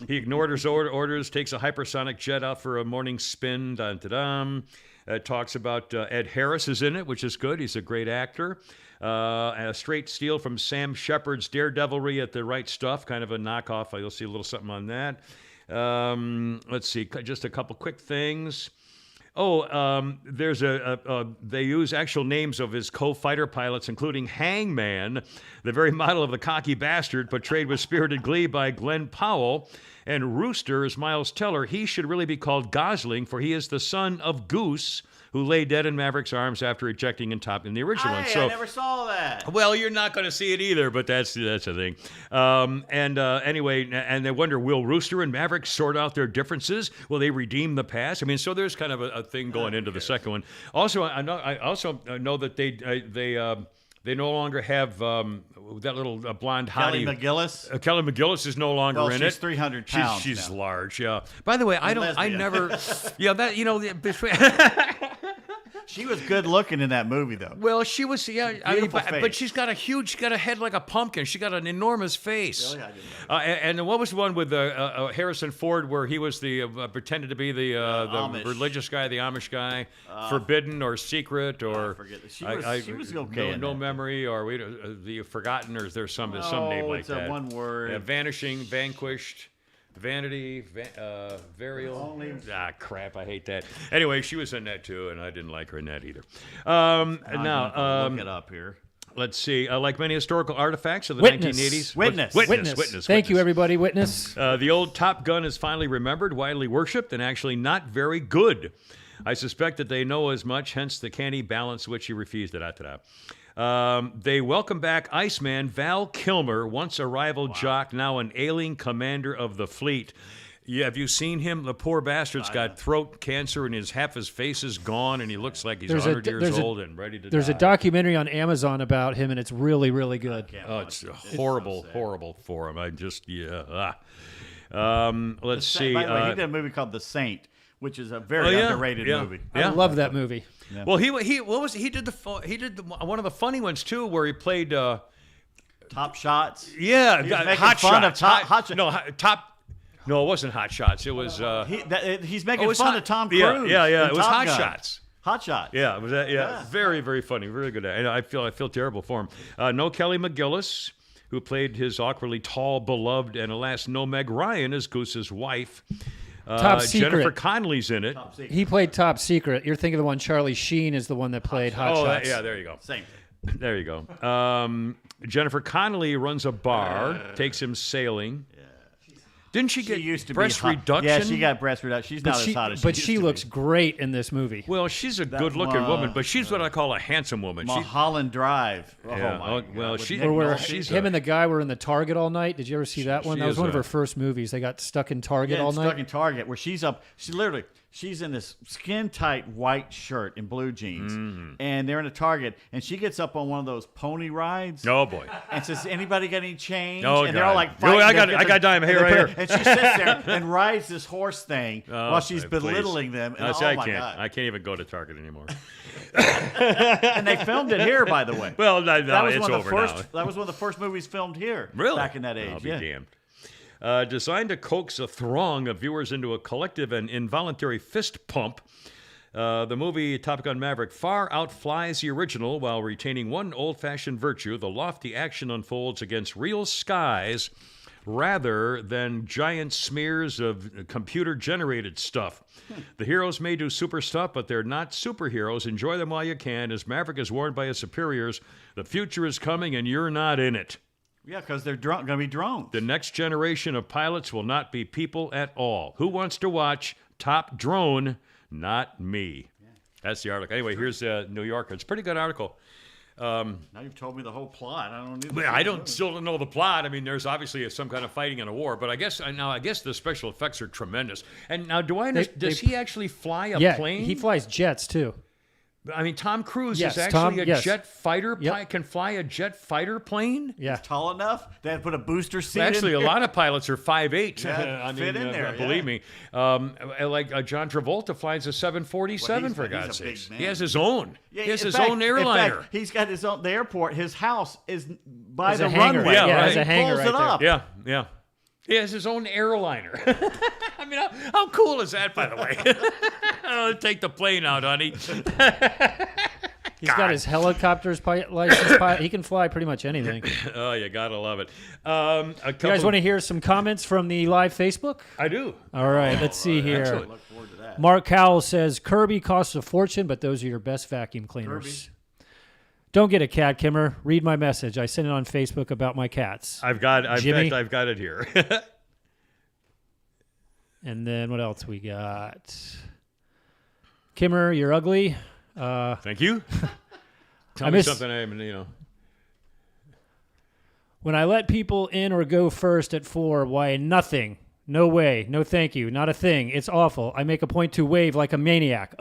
He ignored his orders, takes a hypersonic jet out for a morning spin. Dun-da-dum. Talks about Ed Harris is in it, which is good. He's a great actor. A straight steal from Sam Shepard's Daredevilry at The Right Stuff, kind of a knockoff. You'll see a little something on that. Let's see, just a couple quick things. There's they use actual names of his co-fighter pilots, including Hangman, the very model of the cocky bastard, portrayed with spirited glee by Glenn Powell, and Rooster is Miles Teller. He should really be called Gosling, for he is the son of Goose, who lay dead in Maverick's arms after ejecting in the original one. So, I never saw that. Well, you're not going to see it either, but that's the thing. Anyway, and they wonder, will Rooster and Maverick sort out their differences? Will they redeem the past? I mean, so there's kind of a thing going into the second one. Also, I also know that they no longer have that little blonde hottie. Kelly McGillis? Kelly McGillis is no longer in it. She's 300 pounds. She's now. large, yeah. By the way, I never, yeah, that, you know, She was good looking in that movie, though. Well, she was, yeah. I mean, Beautiful but face. she's got a head like a pumpkin. She got an enormous face. Oh, yeah, I didn't And what was the one with Harrison Ford where he was the pretended to be the Amish. religious guy, the Amish guy, forbidden or secret or I forget. She was okay in No that. memory or the forgotten or is there some name like it's that? one word. Vanishing, vanquished. Vanity, Varial. Crap! I hate that. Anyway, she was in that too, and I didn't like her in that either. Now, look it up here. let's see. Like many historical artifacts of the Witness. 1980s, Witness. Thank you, everybody. Witness. The old Top Gun is finally remembered, widely worshipped, and actually not very good. I suspect that they know as much, hence the canny balance which he refused. They welcome back Iceman Val Kilmer, once a rival jock, now an ailing commander of the fleet. Yeah, have you seen him? The poor bastard's got throat cancer and half his face is gone, and he looks like he's 100 years old and ready to There's die. a documentary on Amazon about him, and it's really, really good. Oh, it's horrible for him. Let's see. By the way, he did a movie called The Saint, which is a very underrated movie. I love that movie. Well, he did one of the funny ones too, where he played. Top Shots. Yeah, He was making Hot fun of Shots. Hot Shots. No, Top. No, it wasn't Hot Shots. It was. He's making it was fun Hot- of Tom yeah, Cruise. yeah. in It was Top Hot Gun. Shots. Hot Shots. Yeah, it was that. Yeah, very, very funny, really good. And I feel terrible for him. No Kelly McGillis, who played his awkwardly tall, beloved, and alas, no Meg Ryan as Goose's wife. Top Secret. Jennifer Connelly's in it. He played Top Secret. You're thinking of the one. Charlie Sheen is the one that played Hot Shots. Yeah, there you go. Same thing. There you go. Jennifer Connelly runs a bar, takes him sailing. Didn't she get used to breast be hot. reduction? Yeah, she got breast reduction. She's not as hot as she But used she to looks be. great in this movie. Well, she's a good-looking woman, but she's what I call a handsome woman. Mulholland Drive. Oh, Yeah. my Oh, God. well, With she- Nick Well, Where Nolte. she's him a- and the guy were in the Target all night. Did you ever see that one? she That was is one of a- her first movies. They got stuck in Target all stuck night. in Target, where she's up. She's in this skin tight white shirt and blue jeans, and they're in a Target, and she gets up on one of those pony rides. Oh boy. And says, "Anybody got any change?" Oh, and they're all God. like, Oh, fighting. I got They it. get I got dime here, and they right put- And she sits there and rides this horse thing while she's Please. belittling them. And, See, oh I my can't. God! I can't even go to Target anymore. And they filmed it here, by the way. Well, no, that was it's one of over the first. now. That was one of the first movies filmed here. Really? Back in that age. I'll be yeah. damned. Designed to coax a throng of viewers into a collective and involuntary fist pump, the movie Top Gun Maverick far outflies the original while retaining one old-fashioned virtue. The lofty action unfolds against real skies rather than giant smears of computer-generated stuff. The heroes may do super stuff, but they're not superheroes. Enjoy them while you can. As Maverick is warned by his superiors, the future is coming and you're not in it. Yeah, because they're going to be drones. The next generation of pilots will not be people at all. Who wants to watch Top Drone? Not me. That's the article. Anyway, here's New Yorker. It's a pretty good article. Now you've told me the whole plot. I don't need. Still don't know the plot. I mean, there's obviously some kind of fighting in a war, but I guess the special effects are tremendous. And now, do I understand? Does he actually fly a plane? He flies jets too. I mean, Tom Cruise Yes, is actually a yes. jet fighter. Yep. Can fly a jet fighter plane. Yeah. Tall enough? They had to put a booster seat Actually, in a there. lot of pilots are 5'8". Yeah, fit in there, Believe me. Like John Travolta flies a 747, Well, for he's God's a big sakes. man. He has his own. Yeah, he has in his fact- own in airliner. fact, he's got his own. The airport. His house is by There's the a hangar. runway. Yeah, Yeah, right. there's a He hangar pulls right it there. up. Yeah. He has his own airliner. I mean, how cool is that, by the way? Oh, take the plane out, honey. He's got his helicopter's license. He can fly pretty much anything. Oh, you gotta love it. You guys want to hear some comments from the live Facebook? I do. All right, let's see here. Excellent. Look forward to that. Mark Cowell says Kirby costs a fortune, but those are your best vacuum cleaners. Don't get a cat, Kimmer. Read my message. I sent it on Facebook about my cats. I've Jimmy? got it here. And then what else we got? Kimmer, you're ugly. Thank you. Tell I me miss- something I'm. When I let people in or go first at 4, why nothing? No way. No thank you. Not a thing. It's awful. I make a point to wave like a maniac.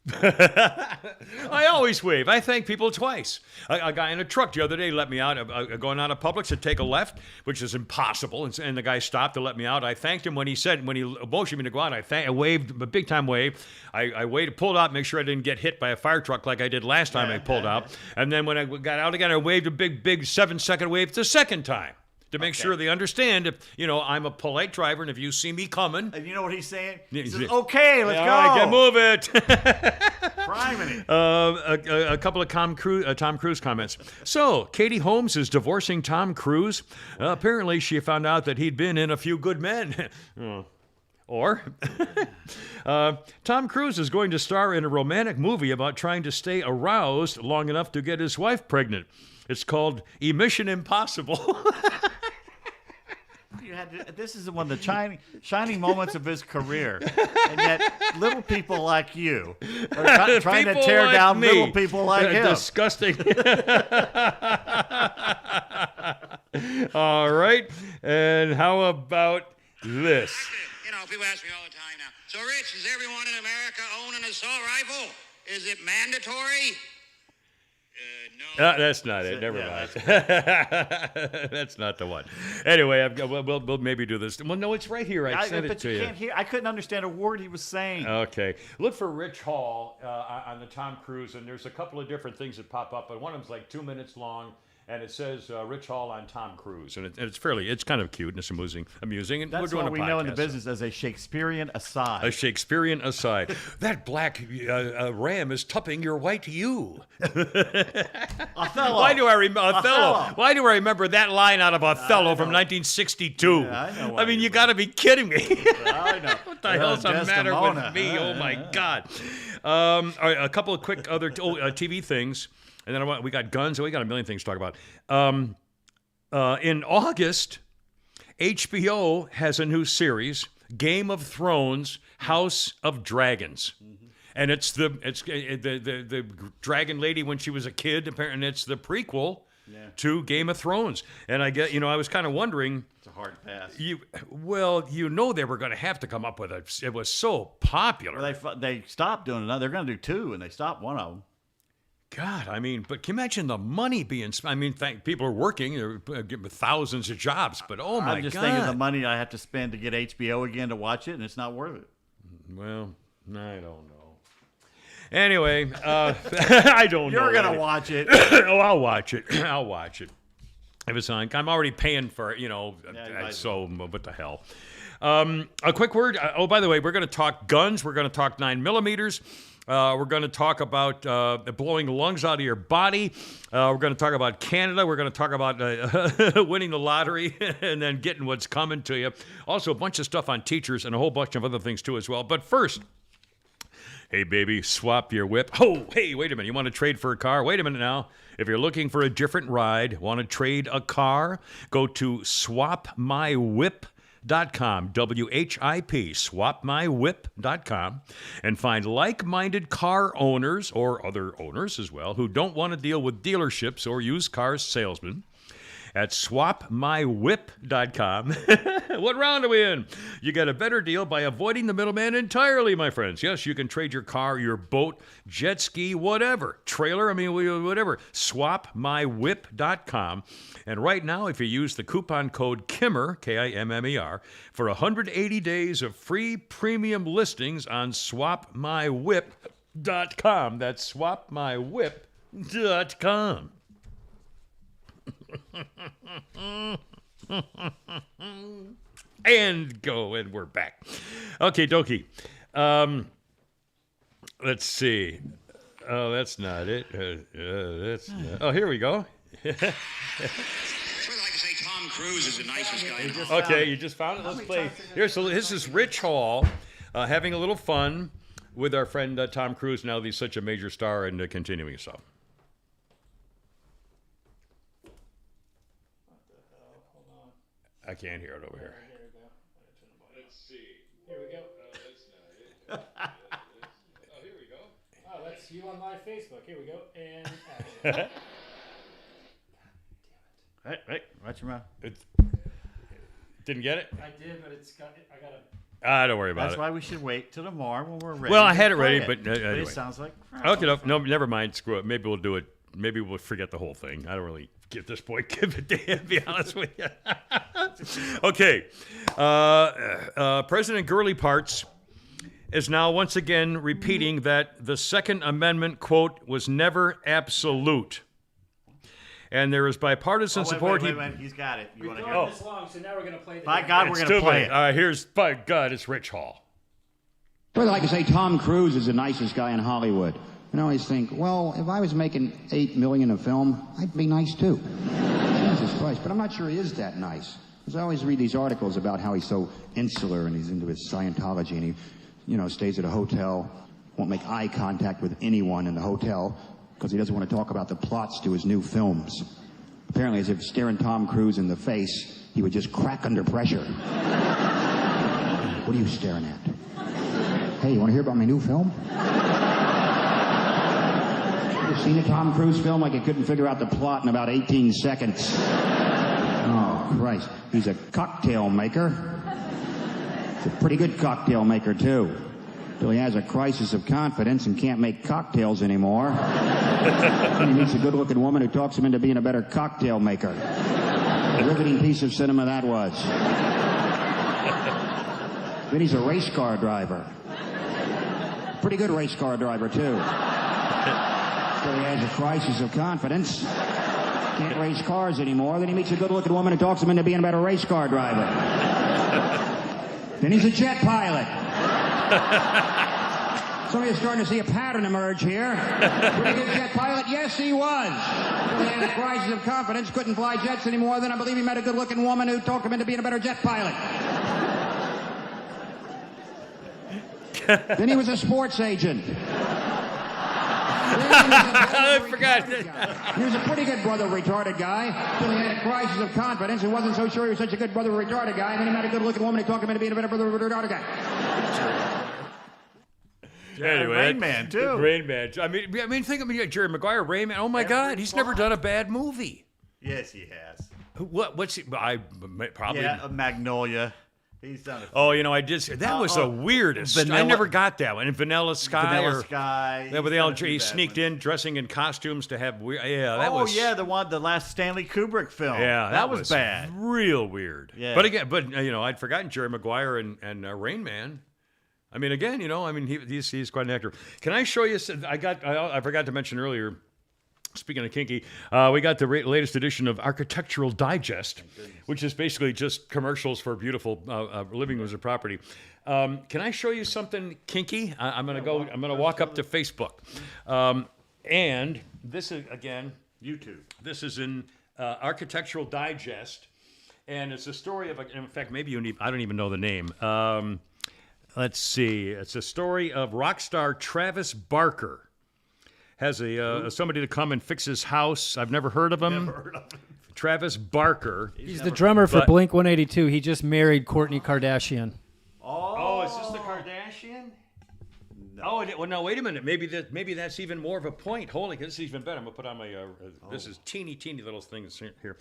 I always wave. I thank people twice. A guy in a truck the other day let me out, going out of Publix to take a left, which is impossible. And the guy stopped to let me out. I thanked him when he motioned me to go out. I waved, a big time wave. I waited, pulled out, make sure I didn't get hit by a fire truck like I did last time I pulled out. And then when I got out again, I waved a big 7-second wave the second time. To make sure they understand, if I'm a polite driver, and if you see me coming, and you know what he's saying? He says, "Okay, let's go. All right, move it." Priming. A couple of Tom Cruise comments. So, Katie Holmes is divorcing Tom Cruise. Apparently, she found out that he'd been in A Few Good Men. Or, Tom Cruise is going to star in a romantic movie about trying to stay aroused long enough to get his wife pregnant. It's called Mission Impossible. This is one of the shining moments of his career, and yet little people like you are trying to tear like down little people like him. Disgusting. All right, and how about this? People ask me all the time now. So, Rich, does everyone in America own an assault rifle? Is it mandatory? No. That's not it. Never mind. That's not the one. Anyway, we'll maybe do this. Well, no, it's right here. I sent it to you. Can't hear. I couldn't understand a word he was saying. Okay. Look for Rich Hall on the Tom Cruise, and there's a couple of different things that pop up, but one of them's like 2 minutes long, and it says Rich Hall on Tom Cruise, and it's kind of cute and it's amusing, and that's we're doing what we a podcast, know in the business as a Shakespearean aside. A Shakespearean aside. That black ram is tupping your white ewe. Othello. Why do I remember Othello? Why do I remember that line out of Othello from 1962? Yeah, I know. I mean, you got to be kidding me. I know. What the hell's the matter with me? Oh my God! All right, a couple of quick other TV things. And then we got guns. We got a million things to talk about. In August, HBO has a new series, Game of Thrones: House of Dragons, and it's the dragon lady when she was a kid. Apparently, it's the prequel to Game of Thrones. And I get, I was kind of wondering. It's a hard pass. They were going to have to come up with it. It was so popular. Well, they stopped doing it. They're going to do 2, and they stopped one of them. God, I mean, but can you imagine the money being spent? I mean, people are working, they're getting thousands of jobs, but oh my God. I'm just thinking of the money I have to spend to get HBO again to watch it, and it's not worth it. Well, I don't know. Anyway, I don't know. You're going to watch it. Oh, I'll watch it. I'll watch it. If it's on, I'm already paying for it, so what the hell. A quick word. By the way, we're going to talk guns. We're going to talk 9mm. We're going to talk about blowing the lungs out of your body. We're going to talk about Canada. We're going to talk about winning the lottery and then getting what's coming to you. Also, a bunch of stuff on teachers and a whole bunch of other things, too, as well. But first, hey, baby, swap your whip. Oh, hey, wait a minute. You want to trade for a car? Wait a minute now. If you're looking for a different ride, want to trade a car, go to swapmywhip.com. WHIP, swapmywhip.com, and find like-minded car owners or other owners as well who don't want to deal with dealerships or used car salesmen. At swapmywhip.com. What round are we in? You get a better deal by avoiding the middleman entirely, my friends. Yes, you can trade your car, your boat, jet ski, whatever. Trailer, whatever. Swapmywhip.com. And right now, if you use the coupon code KIMMER, KIMMER, for 180 days of free premium listings on swapmywhip.com. That's swapmywhip.com. And we're back. Okay, dokie. Let's see. Oh, that's not it. Oh, here we go. I'd like to say Tom Cruise is the nicest guy in Hollywood. Okay, you just found it. Let's play. This is Rich Hall having a little fun with our friend Tom Cruise. Now that he's such a major star and continuing so. I can't hear it over here. Let's see. Here we go. That's not it. Oh, here we go. Oh, that's you on my Facebook. Here we go. And action. Hey, watch your mouth. Didn't get it? I did, but I got a Don't worry about That's it. why we should wait till tomorrow when we're ready. Well, I to had it play ready, but anyway. it sounds like crap. Okay, no, never mind. Screw it. Maybe we'll do it. Maybe we'll forget the whole thing. I don't really, at this point, give a damn, to be honest with you. Okay. President Gurley Parts is now once again repeating that the Second Amendment, quote, was never absolute. And there is bipartisan support. Wait. He's got it. You We've want to gone hear it? this long, so now we're going to play the By God, we're It's going to play stupid. it. All right, here's, by God, it's Rich Hall. I'd like to say Tom Cruise is the nicest guy in Hollywood. And I always think, well, if I was making $8 million a film, I'd be nice too. Jesus Christ, but I'm not sure he is that nice. Because I always read these articles about how he's so insular and he's into his Scientology and he, stays at a hotel, won't make eye contact with anyone in the hotel because he doesn't want to talk about the plots to his new films. Apparently, as if staring Tom Cruise in the face, he would just crack under pressure. What are you staring at? Hey, you want to hear about my new film? You seen a Tom Cruise film like he couldn't figure out the plot in about 18 seconds? Oh, Christ. He's a cocktail maker. He's a pretty good cocktail maker, too. Till he has a crisis of confidence and can't make cocktails anymore. And he meets a good-looking woman who talks him into being a better cocktail maker. A riveting piece of cinema that was. Then he's a race car driver. Pretty good race car driver, too. So he has a crisis of confidence. Can't race cars anymore. Then he meets a good-looking woman who talks him into being a better race car driver. Then he's a jet pilot. So you're starting to see a pattern emerge here. Pretty good jet pilot? Yes, he was. So he had a crisis of confidence, couldn't fly jets anymore. Then I believe he met a good-looking woman who talked him into being a better jet pilot. Then he was a sports agent. I forgot. He was a pretty good brother retarded guy. Till he had a crisis of confidence and wasn't so sure he was such a good brother retarded guy. And then he met a good-looking woman who talked him into being a better brother retarded guy. Anyway, Rain Man, too. Rain Man. I mean, think of Jerry Maguire, Rain Man. Oh my God, he's never done a bad movie. Yes, he has. What's he? I probably. Yeah, Magnolia. He's done it. Oh, I did. That was the weirdest. I never got that one. And Vanilla Sky. Vanilla Sky. Yeah, but he sneaked in dressing in costumes to have weird. Yeah, that was. Oh yeah, the last Stanley Kubrick film. Yeah, that was bad. Real weird. Yeah. But again, I'd forgotten Jerry Maguire and Rain Man. I mean, again, he's quite an actor. Can I show you? I forgot to mention earlier. Speaking of kinky, we got the latest edition of Architectural Digest, which is basically just commercials for beautiful living rooms or property. Can I show you something kinky? I'm gonna walk up to Facebook, and this is again YouTube. This is in Architectural Digest, and it's a story of. In fact, maybe I don't even know the name. Let's see. It's a story of rock star Travis Barker. Has somebody to come and fix his house. I've never heard of him. Travis Barker. He's the drummer for Blink 182. He just married Kourtney Kardashian. Oh, is this the Kardashian? No. Oh, well, no, wait a minute. Maybe that's even more of a point. Holy, this is even better. I'm going to put on my, this is teeny little things here.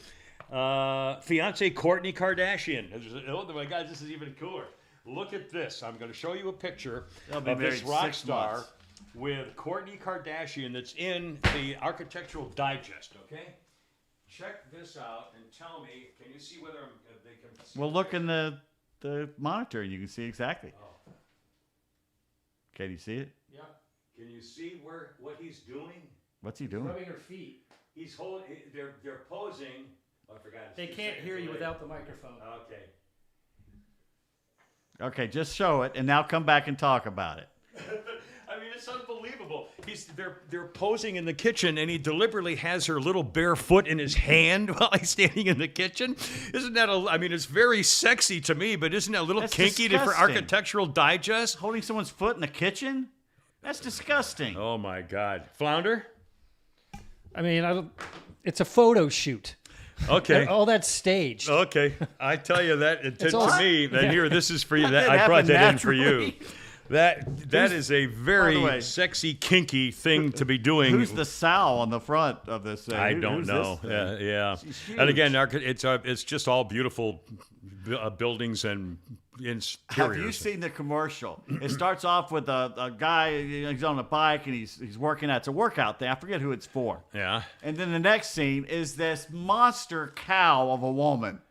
Fiance Kourtney Kardashian. Oh my God, this is even cooler. Look at this. I'm going to show you a picture of this rock star with Kourtney Kardashian that's in the Architectural Digest, okay? Check this out and tell me, can you see whether they can see? Well, look in the monitor and you can see exactly. Oh. Can you see it? Yeah. Can you see what he's doing? What's he doing? Rubbing her feet. He's holding, they're posing. Oh, I forgot. They can't hear you without the microphone. Okay. Okay, just show it and now come back and talk about it. I mean, it's unbelievable. They're posing in the kitchen, and he deliberately has her little bare foot in his hand while he's standing in the kitchen. Isn't that it's very sexy to me, but isn't that a little That's kinky for disgusting. Architectural Digest? Holding someone's foot in the kitchen? That's disgusting. Oh my God, Flounder. I mean, it's a photo shoot. Okay. All that's staged. Okay, I tell you that to all- me. That here, this is for you. That I brought happened that in for you. naturally. That is a By the very way, sexy, kinky thing to be doing. Who's the sow on the front of this? I don't who's know. this thing? Yeah. She's And again, huge. it's just all beautiful buildings and interiors. Have you seen the commercial? It starts off with a guy, he's on a bike and he's working out. It's a workout thing. I forget who it's for. Yeah. And then the next scene is this monster cow of a woman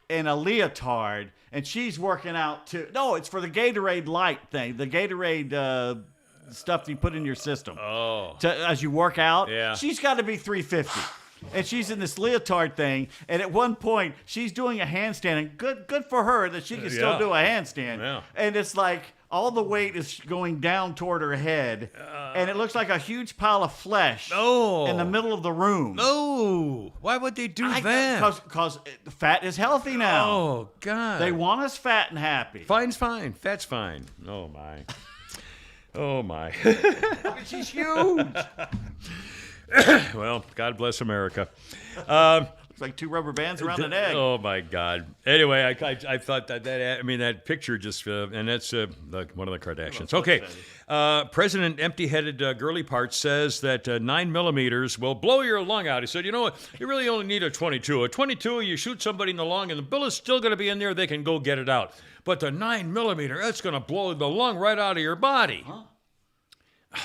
in a leotard, and she's working out too. No, it's for the Gatorade Light thing, the Gatorade stuff you put in your system. Oh. As you work out. Yeah. She's got to be 350. And she's in this leotard thing, and at one point she's doing a handstand, and good for her that she can still Yeah. do a handstand. Yeah. And it's like all the weight is going down toward her head, and it looks like a huge pile of flesh in the middle of the room. No. Why would they do that? Because fat is healthy now. Oh, God. They want us fat and happy. Fine's fine. Fat's fine. Oh, my. Oh, my. She's huge. Well, God bless America. Looks like 2 rubber bands around an egg. Oh my God! Anyway, I thought that picture just and that's one of the Kardashians. Okay, President Empty-Headed Girly Parts says that 9mm will blow your lung out. He said, you know what? You really only need a 22. A 22, you shoot somebody in the lung, and the bullet's still going to be in there. They can go get it out. But the 9mm, that's going to blow the lung right out of your body. Huh?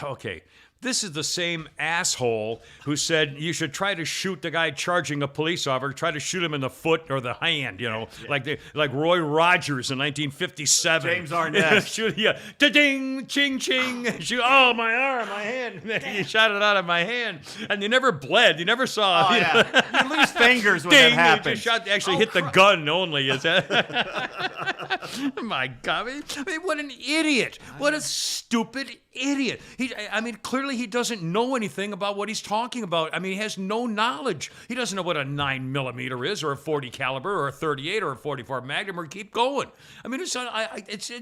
Okay. This is the same asshole who said you should try to shoot the guy charging a police officer, try to shoot him in the foot or the hand, like Roy Rogers in 1957. James Arnett. Shoot, yeah, da-ding, ching, ching. Shoot, oh, my arm, my hand. You shot it out of my hand. And you never bled. You never saw. Oh, yeah. You lose fingers when Ding, that happens. Actually hit the gun only. Is that? My God. I mean, what an idiot. What a stupid idiot. Clearly he doesn't know anything about what he's talking about. I mean, he has no knowledge. He doesn't know what a 9mm is, or a 40 caliber, or a 38, or a 44 Magnum, or keep going. I mean, it's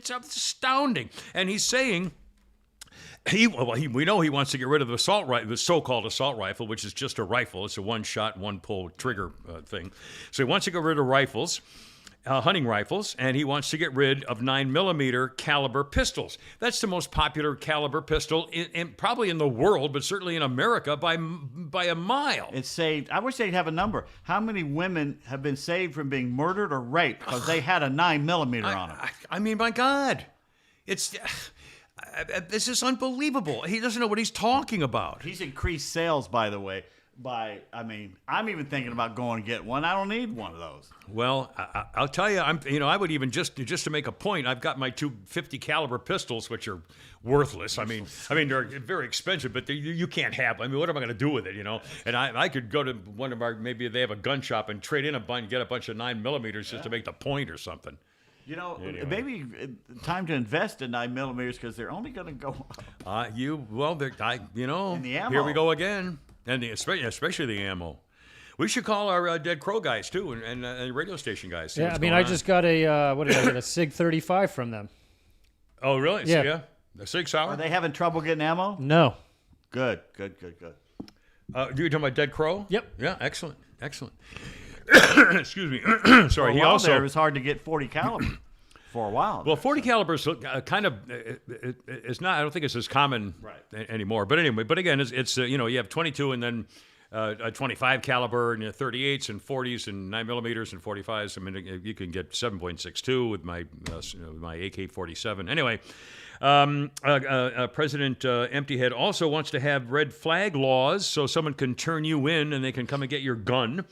astounding. And he's saying we know he wants to get rid of the so-called assault rifle, which is just a rifle. It's a one-shot, one-pull trigger thing. So he wants to get rid of rifles. Hunting rifles, and he wants to get rid of 9mm caliber pistols. That's the most popular caliber pistol probably in the world, but certainly in America by a mile. It's saved. I wish they'd have a number. How many women have been saved from being murdered or raped because they had a 9mm on them? I mean, my God, this is unbelievable. He doesn't know what he's talking about. He's increased sales, by the way. I'm even thinking about going to get one. I don't need one of those. Well, I'll tell you, I would even just to make a point. I've got my 250 caliber pistols, which are worthless. I mean, they're very expensive, but you can't have. I mean, what am I going to do with it? And I could go to one of our, maybe they have a gun shop and trade in get a bunch of 9mm just to make the point or something. Anyway. Maybe time to invest in 9mm because they're only going to go up. And the ammo. Here we go again. And especially the ammo. We should call our Dead Crow guys too, and radio station guys. Yeah, I just got a Sig 35 from them. Oh, really? Yeah. So, yeah. The Sig Sauer. Are they having trouble getting ammo? No. Good. You talking about Dead Crow? Yep. Yeah. Excellent. Excuse me. Sorry. He also. It was hard to get 40 caliber. For a while. Well, 40 caliber is kind of it's not. I don't think it's as common anymore. But anyway, again, it's you have 22 and then a 25 caliber and 38s and 40s and 9mm and 45s. I mean, you can get 7.62 with my AK-47. Anyway, President Emptyhead also wants to have red flag laws so someone can turn you in and they can come and get your gun.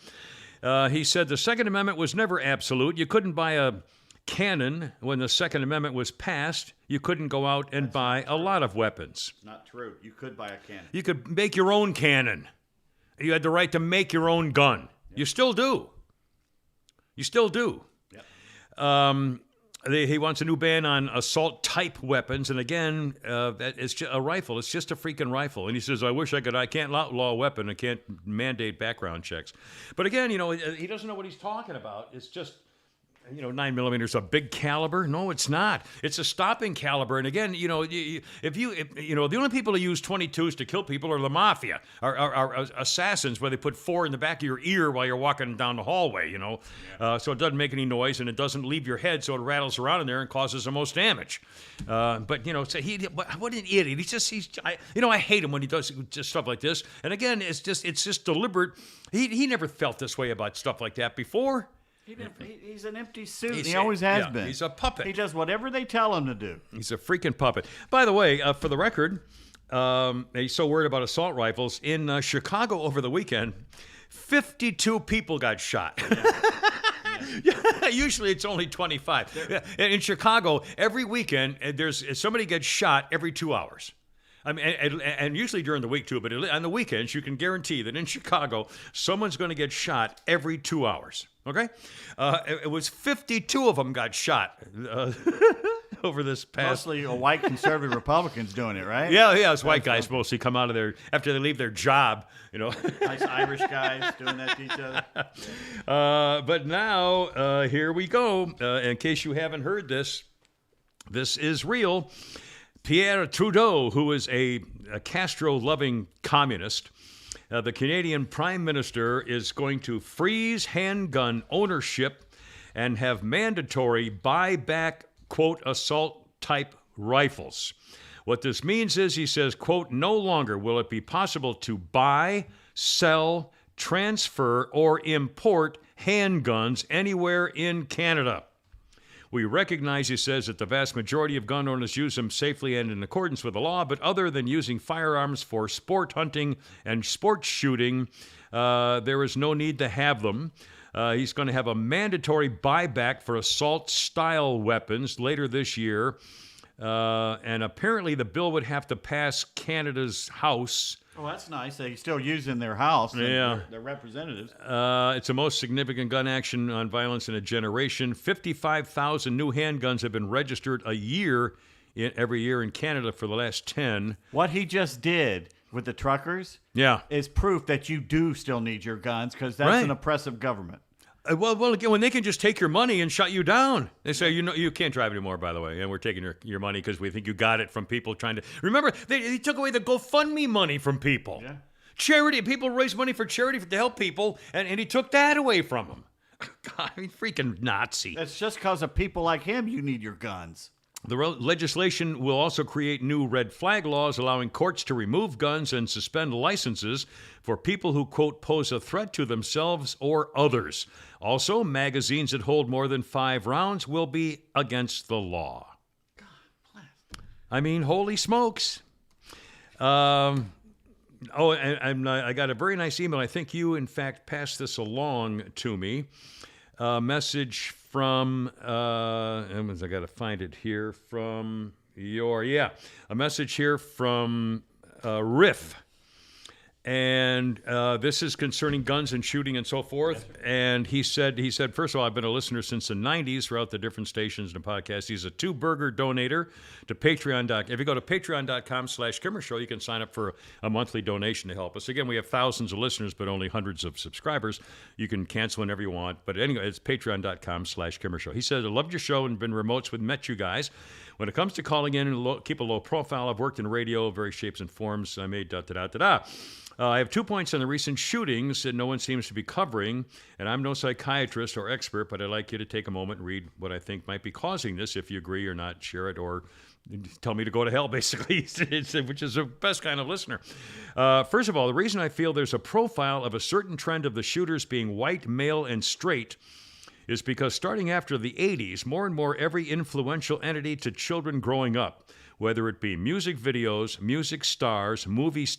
He said the Second Amendment was never absolute. You couldn't buy a cannon when the Second Amendment was passed. You couldn't go out and buy a lot of weapons. Not true. You could buy a cannon. You could make your own cannon. You had the right to make your own gun. Yep. You still do. Yep. He wants a new ban on assault-type weapons, and again, it's just a rifle. It's just a freaking rifle. And he says, I can't outlaw a weapon. I can't mandate background checks. But again, he doesn't know what he's talking about. It's just 9mm is a big caliber. No, it's not. It's a stopping caliber. And again, the only people who use 22s to kill people are the mafia, are assassins, where they put 4 in the back of your ear while you're walking down the hallway. So it doesn't make any noise and it doesn't leave your head, so it rattles around in there and causes the most damage. But what an idiot. I hate him when he does just stuff like this. And again, it's just deliberate. He never felt this way about stuff like that before. He's an empty suit. He's- He always has yeah, been. he's a puppet. He does whatever they tell him to do. He's a freaking puppet. By the way, for the record, he's so worried about assault rifles. In Chicago over the weekend, 52 people got shot. Usually it's only 25. In Chicago, every weekend, somebody gets shot every 2 hours. I mean, and usually during the week too, but on the weekends, you can guarantee that in Chicago, someone's going to get shot every 2 hours. Okay? It was 52 of them got shot over this past. Mostly white conservative Republicans doing it, right? Yeah, it's white guys mostly come out of there after they leave their job, you know. Nice Irish guys doing that to each other. But now, here we go. In case you haven't heard this is real. Pierre Trudeau, who is a Castro-loving communist, the Canadian Prime Minister is going to freeze handgun ownership and have mandatory buyback, quote, assault-type rifles. What this means is, he says, quote, no longer will it be possible to buy, sell, transfer, or import handguns anywhere in Canada. We recognize, he says, that the vast majority of gun owners use them safely and in accordance with the law, but other than using firearms for sport hunting and sport shooting, there is no need to have them. He's going to have a mandatory buyback for assault-style weapons later this year, and apparently the bill would have to pass Canada's House. Well, that's nice. They're still using their house. Yeah. Their representatives. It's the most significant gun action on violence in a generation. 55,000 new handguns have been registered every year in Canada for the last 10. What he just did with the truckers is proof that you do still need your guns, because that's Right. an oppressive government. Well, again, when they can just take your money and shut you down. They say, you can't drive anymore, by the way, and we're taking your money because we think you got it from people trying to... Remember, they took away the GoFundMe money from people. Yeah. Charity. People raise money for charity to help people, and he took that away from them. God, I mean, freaking Nazi. It's just because of people like him you need your guns. The legislation will also create new red flag laws allowing courts to remove guns and suspend licenses for people who, quote, pose a threat to themselves or others. Also, magazines that hold more than 5 rounds will be against the law. God bless. I mean, holy smokes. And I got a very nice email. I think you, in fact, passed this along to me. A message from, I got to find it here, from a message here from Riff. And this is concerning guns and shooting and so forth. And he said, first of all, I've been a listener since the 90s throughout the different stations and the podcast. He's a 2-burger donator to Patreon. If you go to patreon.com/KimmerShow, you can sign up for a monthly donation to help us. Again, we have thousands of listeners, but only hundreds of subscribers. You can cancel whenever you want. But anyway, it's patreon.com/KimmerShow. He said, I loved your show and been remotes with met you guys. When it comes to calling in and keep a low profile, I've worked in radio, various shapes and forms. I made da-da-da-da-da. I have 2 points on the recent shootings that no one seems to be covering, and I'm no psychiatrist or expert, but I'd like you to take a moment and read what I think might be causing this. If you agree or not, share it, or tell me to go to hell, basically, which is the best kind of listener. First of all, the reason I feel there's a profile of a certain trend of the shooters being white, male, and straight is because starting after the 80s, more and more every influential entity to children growing up, whether it be music videos, music stars, movies,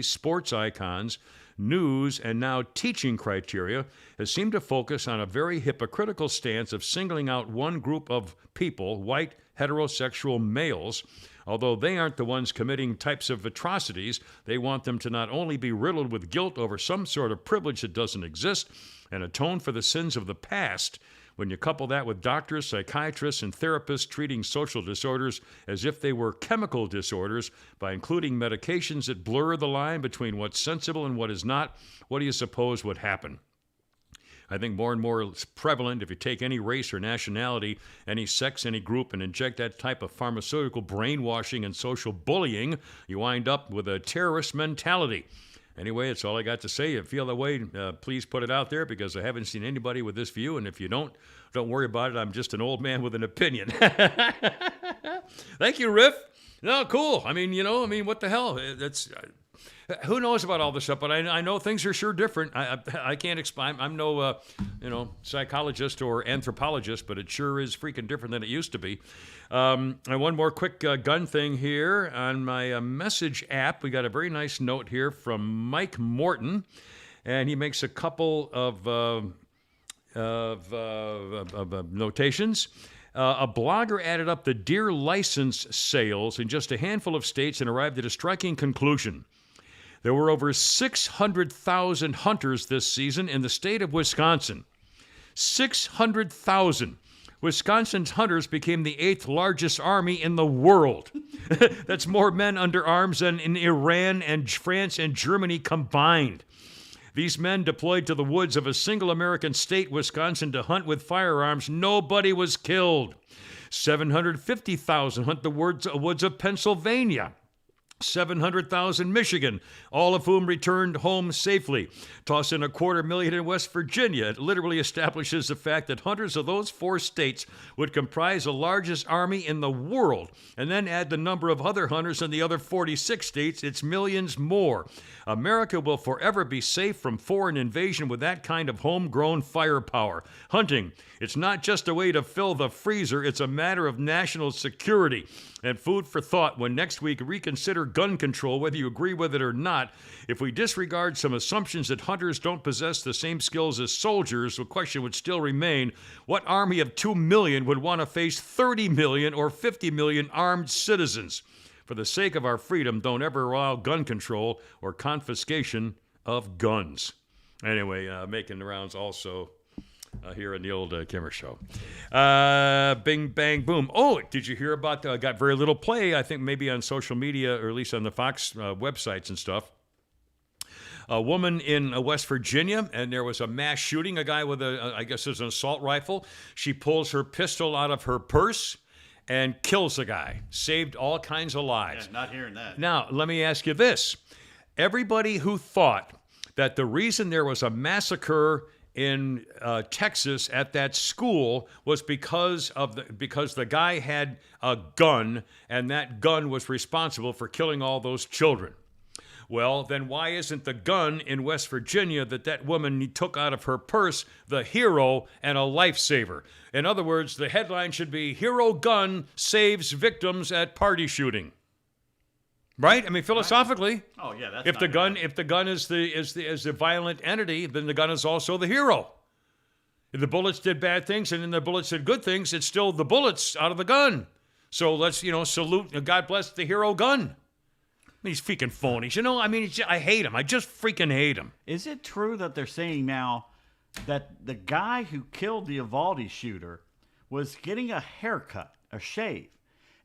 sports icons, news, and now teaching criteria, has seemed to focus on a very hypocritical stance of singling out one group of people, white, heterosexual males. Although they aren't the ones committing types of atrocities, they want them to not only be riddled with guilt over some sort of privilege that doesn't exist and atone for the sins of the past. When you couple that with doctors, psychiatrists, and therapists treating social disorders as if they were chemical disorders by including medications that blur the line between what's sensible and what is not, what do you suppose would happen? I think more and more it's prevalent if you take any race or nationality, any sex, any group, and inject that type of pharmaceutical brainwashing and social bullying, you wind up with a terrorist mentality. Anyway, that's all I got to say. If you feel that way, please put it out there, because I haven't seen anybody with this view, and if you don't worry about it. I'm just an old man with an opinion. Thank you, Riff. No, cool. I mean, what the hell? Who knows about all this stuff? But I know things are sure different. I can't explain. I'm no psychologist or anthropologist, but it sure is freaking different than it used to be. And one more quick gun thing here on my message app. We got a very nice note here from Mike Morton, and he makes a couple of notations. A blogger added up the deer license sales in just a handful of states and arrived at a striking conclusion. There were over 600,000 hunters this season in the state of Wisconsin. 600,000. Wisconsin's hunters became the 8th largest army in the world. That's more men under arms than in Iran and France and Germany combined. These men deployed to the woods of a single American state, Wisconsin, to hunt with firearms. Nobody was killed. 750,000 hunt the woods of Pennsylvania. 700,000 Michigan, all of whom returned home safely. Toss in 250,000 in West Virginia. It literally establishes the fact that hunters of those 4 states would comprise the largest army in the world. And then add the number of other hunters in the other 46 states, it's millions more. America will forever be safe from foreign invasion with that kind of homegrown firepower. Hunting, it's not just a way to fill the freezer, it's a matter of national security. And food for thought when next week reconsider gun control, whether you agree with it or not. If we disregard some assumptions that hunters don't possess the same skills as soldiers, the question would still remain, what army of 2 million would want to face 30 million or 50 million armed citizens? For the sake of our freedom, don't ever allow gun control or confiscation of guns. Anyway, making the rounds also here in the old Kimmer Show. Bing, bang, boom. Oh, did you hear about, got very little play, I think maybe on social media, or at least on the Fox websites and stuff. A woman in West Virginia, and there was a mass shooting, a guy with I guess it's an assault rifle. She pulls her pistol out of her purse and kills the guy. Saved all kinds of lives. Yeah, not hearing that. Now, let me ask you this. Everybody who thought that the reason there was a massacre in Texas at that school was because the guy had a gun, and that gun was responsible for killing all those children. Well, then why isn't the gun in West Virginia that woman took out of her purse the hero and a lifesaver? In other words, the headline should be, Hero Gun Saves Victims at Party Shooting. Right? I mean, philosophically. Oh yeah, that's If the gun is the violent entity, then the gun is also the hero. If the bullets did bad things and then the bullets did good things, it's still the bullets out of the gun. So let's salute. God bless the hero gun. These freaking phonies. I mean, I hate them. I just freaking hate them. Is it true that they're saying now that the guy who killed the Uvalde shooter was getting a haircut, a shave?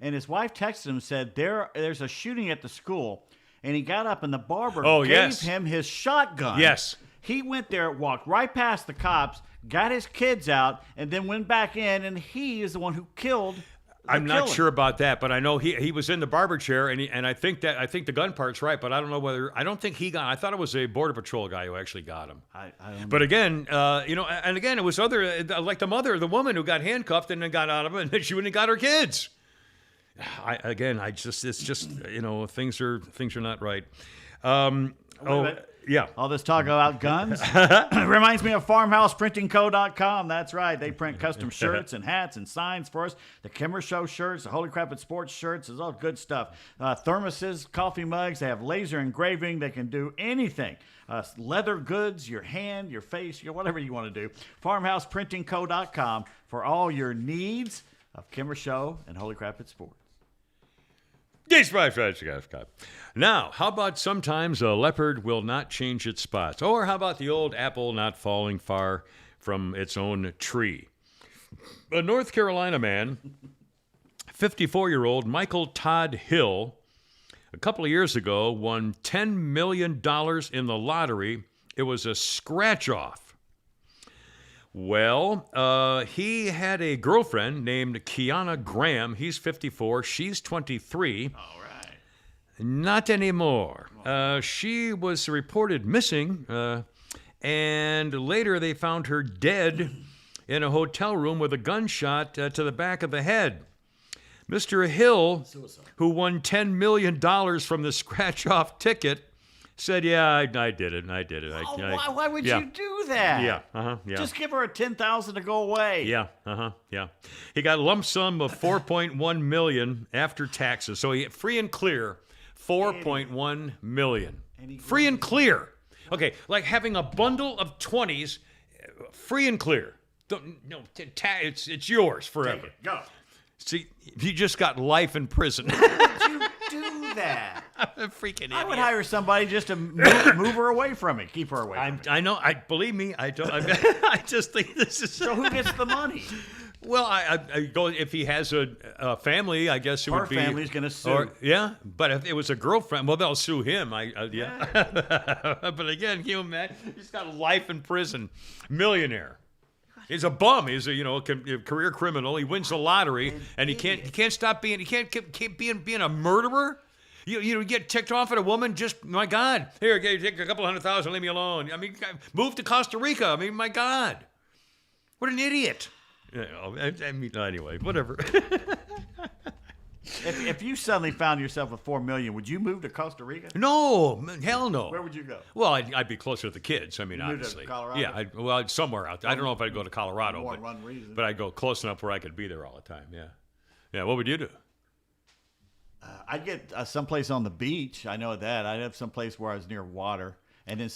And his wife texted him and said, there's a shooting at the school. And he got up and the barber gave him his shotgun. Yes. He went there, walked right past the cops, got his kids out, and then went back in, and he is the one who killed I'm not sure about that, but I know he was in the barber chair, and I think the gun part's right, but I don't know I don't think he got. I thought it was a Border Patrol guy who actually got him. I don't but again, and again, it was other like the woman who got handcuffed and then got out of it, and then she went and got her kids. It's just things are not right. Yeah. All this talk about guns reminds me of FarmhousePrintingCo.com. That's right. They print custom shirts and hats and signs for us. The Kimmer Show shirts, the Holy Crap at Sports shirts. It's all good stuff. Thermoses, coffee mugs. They have laser engraving. They can do anything. Leather goods, your hand, your face, whatever you want to do. FarmhousePrintingCo.com for all your needs of Kimmer Show and Holy Crap at Sports. Now, how about sometimes a leopard will not change its spots? Or how about the old apple not falling far from its own tree? A North Carolina man, 54-year-old Michael Todd Hill, a couple of years ago won $10 million in the lottery. It was a scratch-off. Well, he had a girlfriend named Kiana Graham. He's 54. She's 23. All right. Not anymore. She was reported missing, and later they found her dead in a hotel room with a gunshot to the back of the head. Mr. Hill, who won $10 million from the scratch-off ticket, Said, yeah, I did it. I did it. Why would yeah. you do that? Yeah, yeah. Just give her a $10,000 to go away. Yeah, yeah. He got a lump sum of $4.1 million after taxes. So he free and clear, $4.1 million. Free and clear. Okay, like having a bundle of 20s, free and clear. It's yours forever. Take it. Go. See, you just got life in prison. You do that. I'm a freaking idiot. I would hire somebody just to move her away from it, keep her away from it. I know. Believe me. I just think this is. So who gets the money? Well, I go if he has a family. I guess it Her would be. family's gonna sue. Yeah, but if it was a girlfriend, well, they'll sue him. Yeah. But again, can you imagine? He's got life in prison. Millionaire. He's a bum. He's a career criminal. He wins the lottery, and he can't stop being. He can't keep being a murderer. You get ticked off at a woman. Just my God, here, take a couple $100,000. Leave me alone. I mean, move to Costa Rica. I mean, my God, what an idiot. I mean, anyway, whatever. If you suddenly found yourself with $4 million, would you move to Costa Rica? No, hell no. Where would you go? Well, I'd be closer to the kids. I mean, Move to obviously. Colorado? Yeah, somewhere out there. I don't know if I'd go to Colorado, More one reason. but I'd go close enough where I could be there all the time. Yeah. Yeah. What would you do? I'd get someplace on the beach. I know that. I'd have someplace where I was near water, and then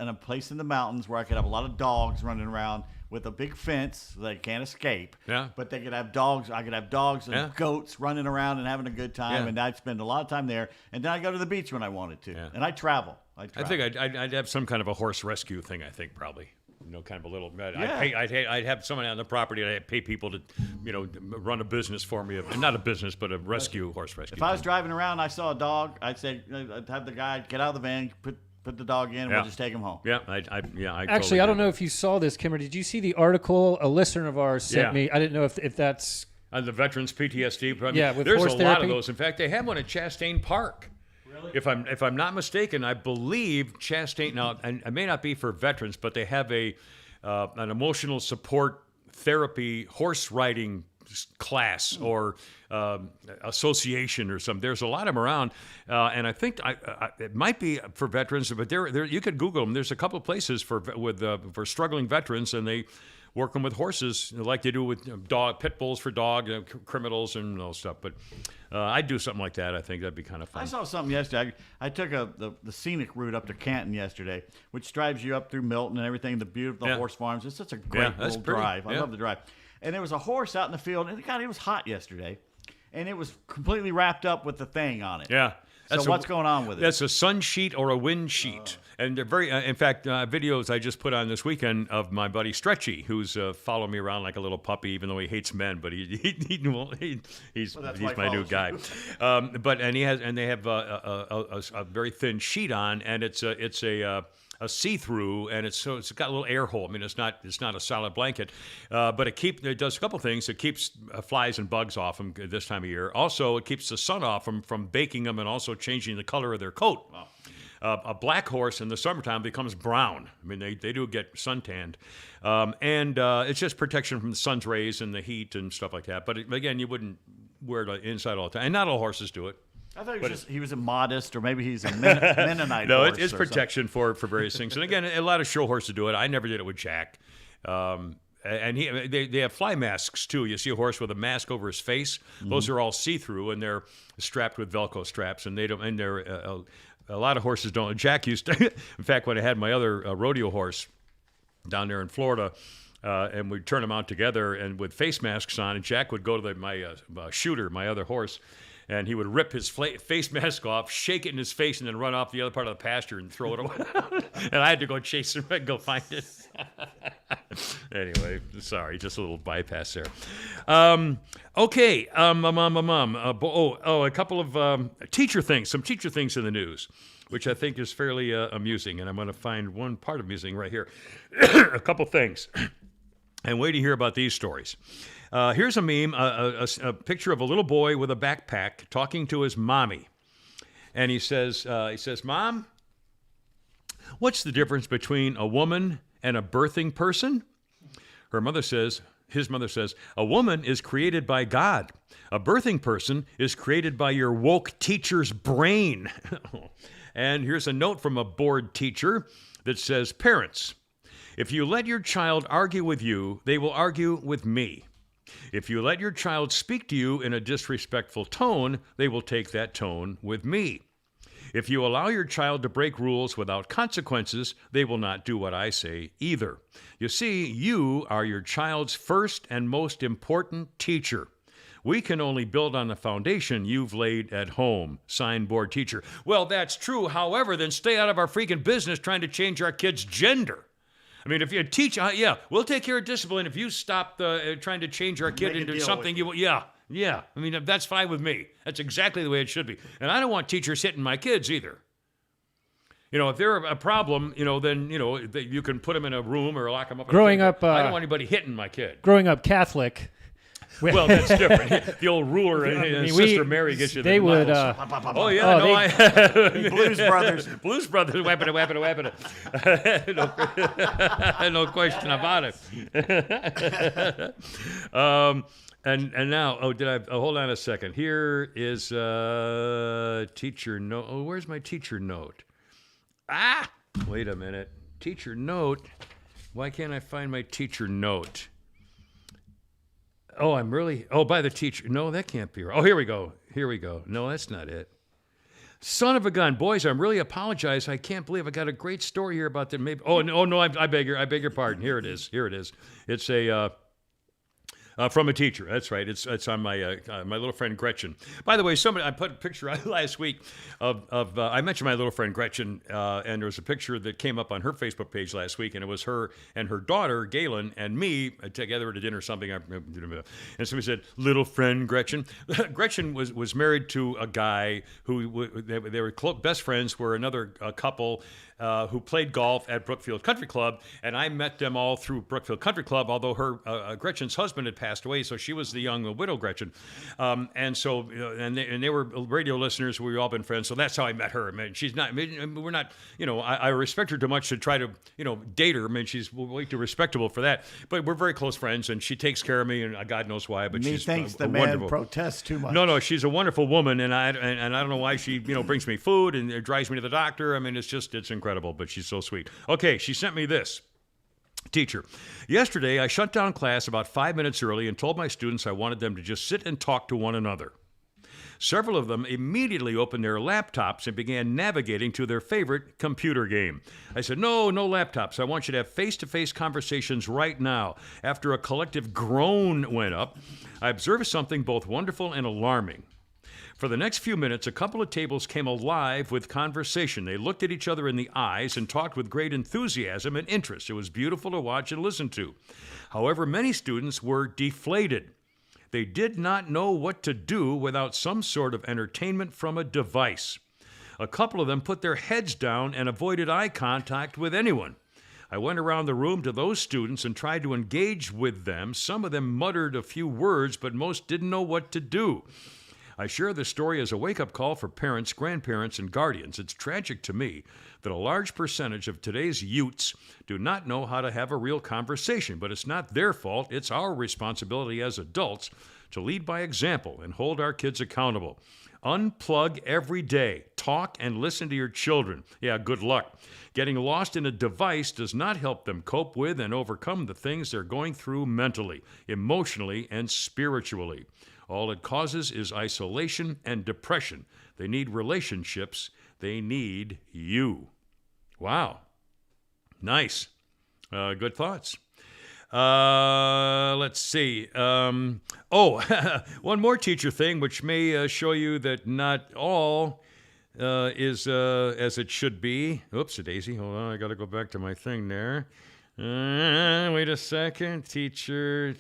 a place in the mountains where I could have a lot of dogs running around with a big fence so they can't escape. Yeah. But they could have dogs. I could have dogs and goats running around and having a good time, Yeah. and I'd spend a lot of time there. And then I'd go to the beach when I wanted to, Yeah. and I'd travel. I think I'd have some kind of a horse rescue thing. I think probably. Kind of a little. I'd have someone on the property. I'd pay people to, run a business for me. Not a business, but a horse rescue. If I was driving around, and I saw a dog. I'd say, I'd have the guy get out of the van, put the dog in, and we'll just take him home. Yeah, Actually, I don't know if you saw this, Kimmer. Did you see the article a listener of ours sent me? I didn't know if that's on the veterans PTSD. I mean, with there's horse a lot therapy. of those. In fact, they have one at Chastain Park. Really? If I'm not mistaken, I believe Chastain. Now, and it may not be for veterans, but they have an emotional support therapy horse riding class or association or something. There's a lot of them around, and I think it might be for veterans, but there you could Google them. There's a couple of places for struggling veterans, and they work them with horses like they do with pit bulls for dog criminals and all stuff. But I'd do something like that. I think that'd be kind of fun. I saw something yesterday. I took the scenic route up to Canton yesterday, which drives you up through Milton and everything, the beautiful horse farms. It's such a great little drive. I love the drive. And there was a horse out in the field, and God, it was hot yesterday, and it was completely wrapped up with the thing on it. Yeah. So what's going on with it? That's a sun sheet or a wind sheet. And they're very, in fact, videos I just put on this weekend of my buddy Stretchy, who's following me around like a little puppy, even though he hates men, but he's my new guy. They have a very thin sheet on, and it's a see-through, and it's got a little air hole. I mean, it's not a solid blanket, but it does a couple things. It keeps flies and bugs off them this time of year. Also, it keeps the sun off them from baking them and also changing the color of their coat. Wow. A black horse in the summertime becomes brown. I mean, they do get suntanned, and it's just protection from the sun's rays and the heat and stuff like that. But again, you wouldn't wear it inside all the time, and not all horses do it. I thought he was immodest, or maybe he's a Mennonite. No, horse it's or protection for various things. And again, a lot of show horses do it. I never did it with Jack. And they have fly masks too. You see a horse with a mask over his face; those are all see-through, and they're strapped with Velcro straps. And a lot of horses don't. Jack used to. In fact, when I had my other rodeo horse down there in Florida, and we'd turn them out together and with face masks on, and Jack would go to my shooter, my other horse. And he would rip his face mask off, shake it in his face, and then run off the other part of the pasture and throw it away. And I had to go chase him and go find it. Anyway, sorry, just a little bypass there. Okay, a couple of teacher things, some teacher things in the news, which I think is fairly amusing. And I'm going to find one part amusing right here. A couple things. And wait to hear about these stories. Here's a meme, a picture of a little boy with a backpack talking to his mommy. And he says, Mom, what's the difference between a woman and a birthing person? His mother says, a woman is created by God. A birthing person is created by your woke teacher's brain. And here's a note from a bored teacher that says, parents, if you let your child argue with you, they will argue with me. If you let your child speak to you in a disrespectful tone, they will take that tone with me. If you allow your child to break rules without consequences, they will not do what I say either. You see, you are your child's first and most important teacher. We can only build on the foundation you've laid at home. Signed, board teacher. Well, that's true. However, then stay out of our freaking business trying to change our kids' gender. I mean, if you teach, yeah, we'll take care of discipline if you stop trying to change our kid into something you, yeah. I mean, that's fine with me. That's exactly the way it should be. And I don't want teachers hitting my kids either. You know, if they're a problem, then, you can put them in a room or lock them up. Growing up, I don't want anybody hitting my kid. Growing up Catholic. Well, that's different. The old ruler and Sister Mary gets you. They would. Oh yeah, Blues Brothers. Blues Brothers, weapon. No question about it. And now, hold on a second. Here is teacher note. Oh, where's my teacher note? Wait a minute. Teacher note. Why can't I find my teacher note? By the teacher. No, that can't be right. Oh, here we go. No, that's not it. Son of a gun. Boys, I'm really apologize. I can't believe I got a great story here about that. Maybe. Oh, no, I beg your pardon. Here it is. It's a, from a teacher. That's right. It's on my my little friend Gretchen. By the way, I put a picture out last week of I mentioned my little friend Gretchen, and there was a picture that came up on her Facebook page last week, and it was her and her daughter Galen and me together at a dinner or something. And somebody said, "Little friend Gretchen." Gretchen was married to a guy who they were best friends. Were another couple. Who played golf at Brookfield Country Club, and I met them all through Brookfield Country Club, although her Gretchen's husband had passed away, so she was the young widow Gretchen. And they were radio listeners. We've all been friends, so that's how I met her. I mean, she's not, we're not, I respect her too much to try to, date her. I mean, she's way too respectable for that, but we're very close friends, and she takes care of me, and God knows why, but she's thinks the wonderful. man protests too much. No, she's a wonderful woman, and I don't know why she, brings me food and drives me to the doctor. I mean, it's incredible. But she's so sweet. Okay, she sent me this. Teacher, yesterday I shut down class about 5 minutes early and told my students I wanted them to just sit and talk to one another. Several of them immediately opened their laptops and began navigating to their favorite computer game. I said, no laptops. I want you to have face-to-face conversations right now. After a collective groan went up, I observed something both wonderful and alarming. For the next few minutes, a couple of tables came alive with conversation. They looked at each other in the eyes and talked with great enthusiasm and interest. It was beautiful to watch and listen to. However, many students were deflated. They did not know what to do without some sort of entertainment from a device. A couple of them put their heads down and avoided eye contact with anyone. I went around the room to those students and tried to engage with them. Some of them muttered a few words, but most didn't know what to do. I share this story as a wake-up call for parents, grandparents, and guardians. It's tragic to me that a large percentage of today's youths do not know how to have a real conversation, but it's not their fault. It's our responsibility as adults to lead by example and hold our kids accountable. Unplug every day. Talk and listen to your children. Yeah, good luck. Getting lost in a device does not help them cope with and overcome the things they're going through mentally, emotionally, and spiritually. All it causes is isolation and depression. They need relationships. They need you. Wow. Nice. Good thoughts. Let's see. One more teacher thing, which may show you that not all is as it should be. Oops, a daisy. Hold on. I got to go back to my thing there. Wait a second. Teacher.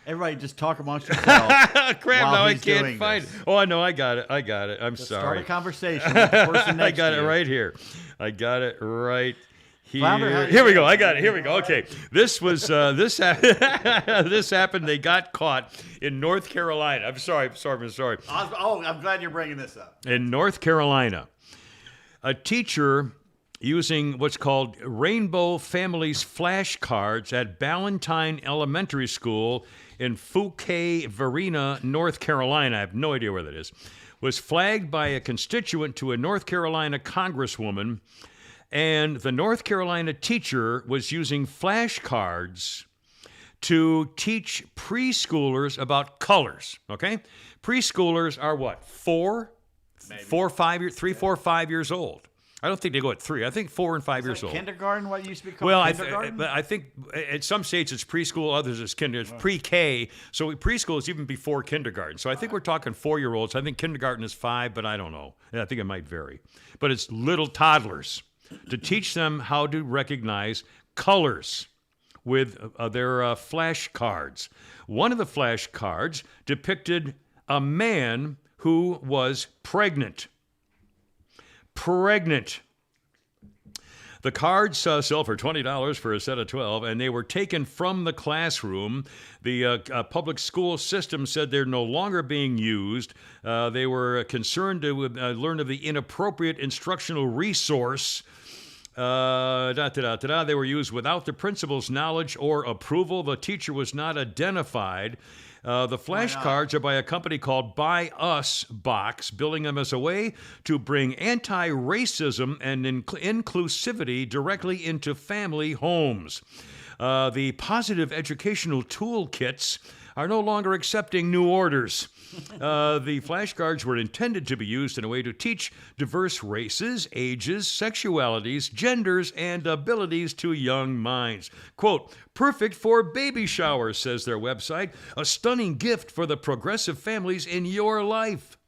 Everybody just talk amongst yourselves. Crap, now I can't find it. Oh, I know. I got it. I'm sorry. Start a conversation with the person next I got to it you. right here. I got it right here. Flounder, Here we go. I got it. Here we go. Okay. This was this happened. They got caught in North Carolina. I'm sorry. I'm glad you're bringing this up. In North Carolina, a teacher using what's called Rainbow Families flashcards at Ballantine Elementary School in Fouquet-Varina, North Carolina. I have no idea where that is. was flagged by a constituent to a North Carolina congresswoman, and the North Carolina teacher was using flashcards to teach preschoolers about colors, okay? Preschoolers are what, 4, 4, 5 years old. I don't think they go at 3. I think 4 and 5 years old. Kindergarten, what used to be called Well, kindergarten? I think at some states it's preschool, others it's it's pre-K. So preschool is even before kindergarten. So I think we're talking 4-year-olds. I think kindergarten is 5, but I don't know. I think it might vary. But it's little toddlers to teach them how to recognize colors with their flashcards. One of the flashcards depicted a man who was pregnant. The cards sell for $20 for a set of 12, and they were taken from the classroom. The public school system said they're no longer being used. They were concerned to learn of the inappropriate instructional resource. They were used without the principal's knowledge or approval. The teacher was not identified. The flashcards are by a company called Buy Us Box, billing them as a way to bring anti-racism and inclusivity directly into family homes. The positive educational toolkits are no longer accepting new orders. The flashcards were intended to be used in a way to teach diverse races, ages, sexualities, genders, and abilities to young minds. Quote, perfect for baby showers, says their website. A stunning gift for the progressive families in your life.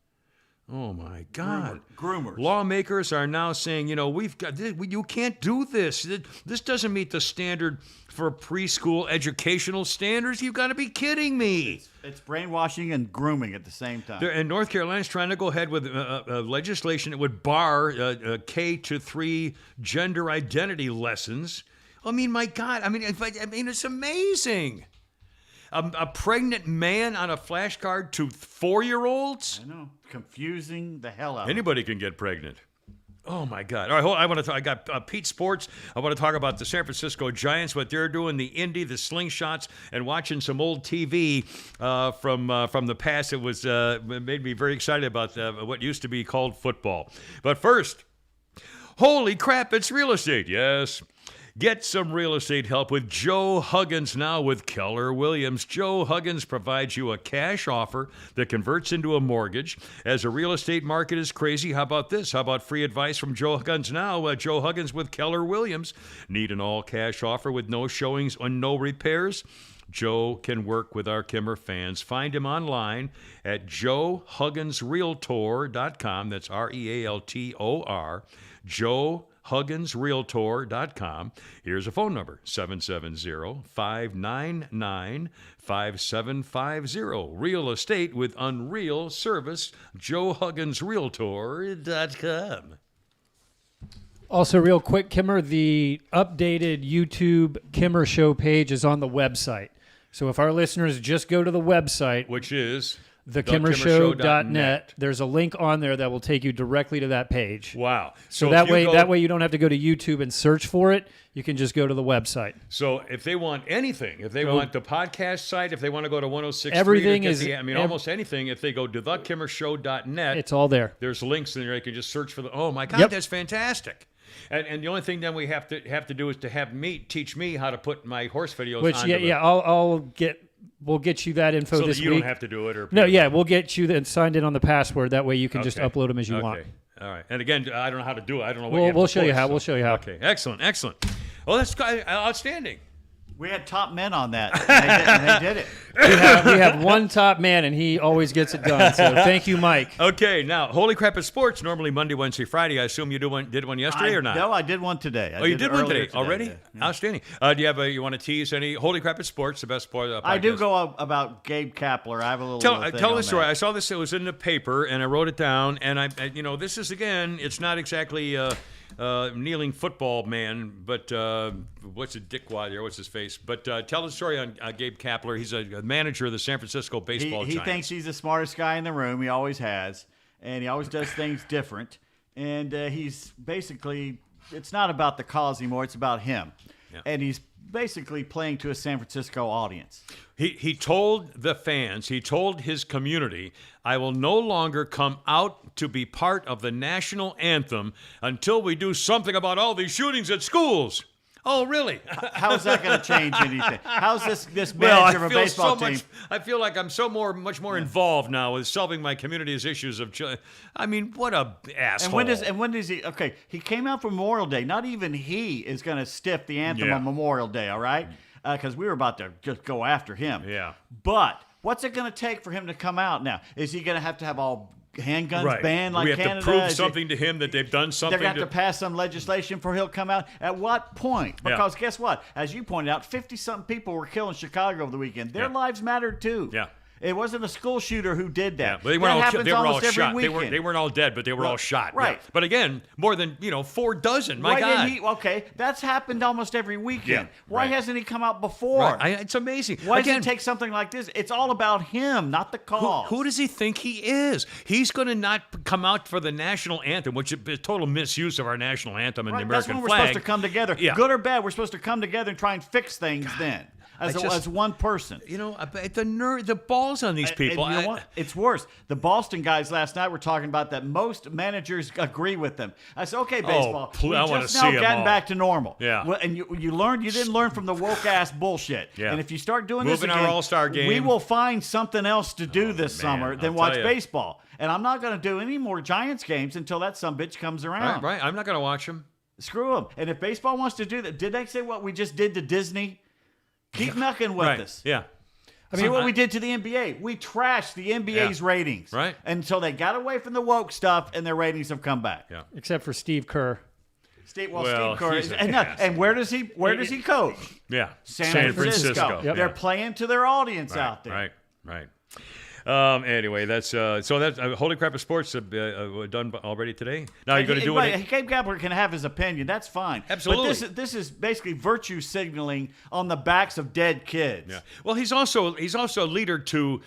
Oh, my God. Groomers. Lawmakers are now saying, we've got this, you can't do this. This doesn't meet the standard for preschool educational standards. You've got to be kidding me. It's brainwashing and grooming at the same time. And North Carolina's trying to go ahead with legislation that would bar K-3 gender identity lessons. I mean, my God. I mean, it's amazing. A pregnant man on a flashcard to 4-year-olds? I know. Confusing the hell out of Anybody can get pregnant. Oh, my God. All right, I got Pete Sports. I want to talk about the San Francisco Giants, what they're doing, the Indy, the slingshots, and watching some old TV from the past. It was made me very excited about what used to be called football. But first, holy crap, it's real estate. Yes. Get some real estate help with Joe Huggins now with Keller Williams. Joe Huggins provides you a cash offer that converts into a mortgage. As the real estate market is crazy, how about this? How about free advice from Joe Huggins now? Joe Huggins with Keller Williams. Need an all-cash offer with no showings or no repairs? Joe can work with our Kimmer fans. Find him online at joehugginsrealtor.com. That's REALTOR. joehugginsrealtor.com. Here's a phone number, 770-599-5750. Real estate with unreal service, joehugginsrealtor.com. Also, real quick, Kimmer, the updated YouTube Kimmer Show page is on the website. So if our listeners just go to the website, Which is thekimmershow.net, there's a link on there that will take you directly to that page. Wow. So that way you don't have to go to YouTube and search for it. You can just go to the website. So if they want anything, if they want the podcast site, if they want to go to 106.3, everything is, almost anything, if they go to thekimmershow.net, it's all there. There's links in there. You can just search for oh my God, That's fantastic. And the only thing then we have to do is to have teach me how to put my horse videos on. We'll get you that info so this that you week. Don't have to do it. We'll get you signed in on the password. That way you can just upload them as you want. All right. And again, I don't know how to do it. I don't know what we'll show you how. We'll show you how. Okay. Excellent. Well, that's outstanding. We had top men on that, and they did it. We have one top man, and he always gets it done. So thank you, Mike. Okay, now, Holy Crap at Sports, normally Monday, Wednesday, Friday. I assume you did one yesterday or not? No, I did one today. You did one today today already? Yeah. Outstanding. Do you want to tease any Holy Crap at Sports, the best part of the podcast? I do go about Gabe Kapler. I have a little Tell thing the on story. that. I saw this. It was in the paper, and I wrote it down. And this is, again, it's not exactly kneeling football man, but what's a dickwad there? What's his face? But tell the story on Gabe Kapler. He's a manager of the San Francisco baseball He Giants. thinks he's the smartest guy in the room. He always has. And he always does things different. And he's basically, it's not about the cause anymore. It's about him. Yeah. And he's basically playing to a San Francisco audience. He told the fans, he told his community, I will no longer come out to be part of the national anthem until we do something about all these shootings at schools. Oh, really? How's that going to change anything? How's this Well, manager of a baseball team? I feel like I'm much more involved now with solving my community's issues of. I mean, what a asshole! And when does he? Okay, he came out for Memorial Day. Not even he is going to stiff the anthem Yeah. on Memorial Day. All right, because we were about to just go after him. Yeah. But what's it going to take for him to come out now? Is he going to have all handguns Right. banned like we have Canada? to prove Is it- something to him that they've done something. They're going to have to pass some legislation for he'll come out. At what point? Yeah. Because guess what? As you pointed out, 50-something people were killed in Chicago over the weekend. Their Yeah. lives mattered too. Yeah. It wasn't a school shooter who did that. Yeah, but they That weren't all happens They were all almost every shot. weekend. They weren't all dead, but they were all shot. yeah. right. But again, more than 4 dozen. My Why God. didn't he? Okay, that's happened almost every weekend. Yeah, Why right. hasn't he come out before? Right. It's amazing. Why again, does it take something like this? It's all about him, not the cause. Who does he think he is? He's going to not come out for the national anthem, which is a total misuse of our national anthem and Right, the American that's when we're flag. supposed to come together. Yeah. Good or bad, we're supposed to come together and try and fix things then. As one person. The balls on these people. And you know what? It's worse. The Boston guys last night were talking about that most managers agree with them. I said, okay, baseball, I we wanna just see now 'em gotten all. back to normal. Yeah. Well, and you didn't learn from the woke ass bullshit. Yeah. And if you start doing Moving this our again, All-Star game. we will find something else to do this summer than I'll watch tell ya. baseball. And I'm not going to do any more Giants games until that sumbitch comes around. Right. I'm not going to watch him. Screw them. And if baseball wants to do that, did they say what we just did to Disney? Keep knucking with Right. us. Yeah. See what we did to the NBA. We trashed the NBA's ratings. Right. Until they got away from the woke stuff and their ratings have come back. Yeah. Except for Steve Kerr. Steve Well, Kerr. he's a And ass. where does he coach? Yeah. San Francisco. Yep. They're playing to their audience out there. Right. Anyway, that's Holy Crap of Sports done already today. Now you're going to do it. Gabe Gabler can have his opinion. That's fine. Absolutely. But this is basically virtue signaling on the backs of dead kids. Yeah. Well, he's also a leader to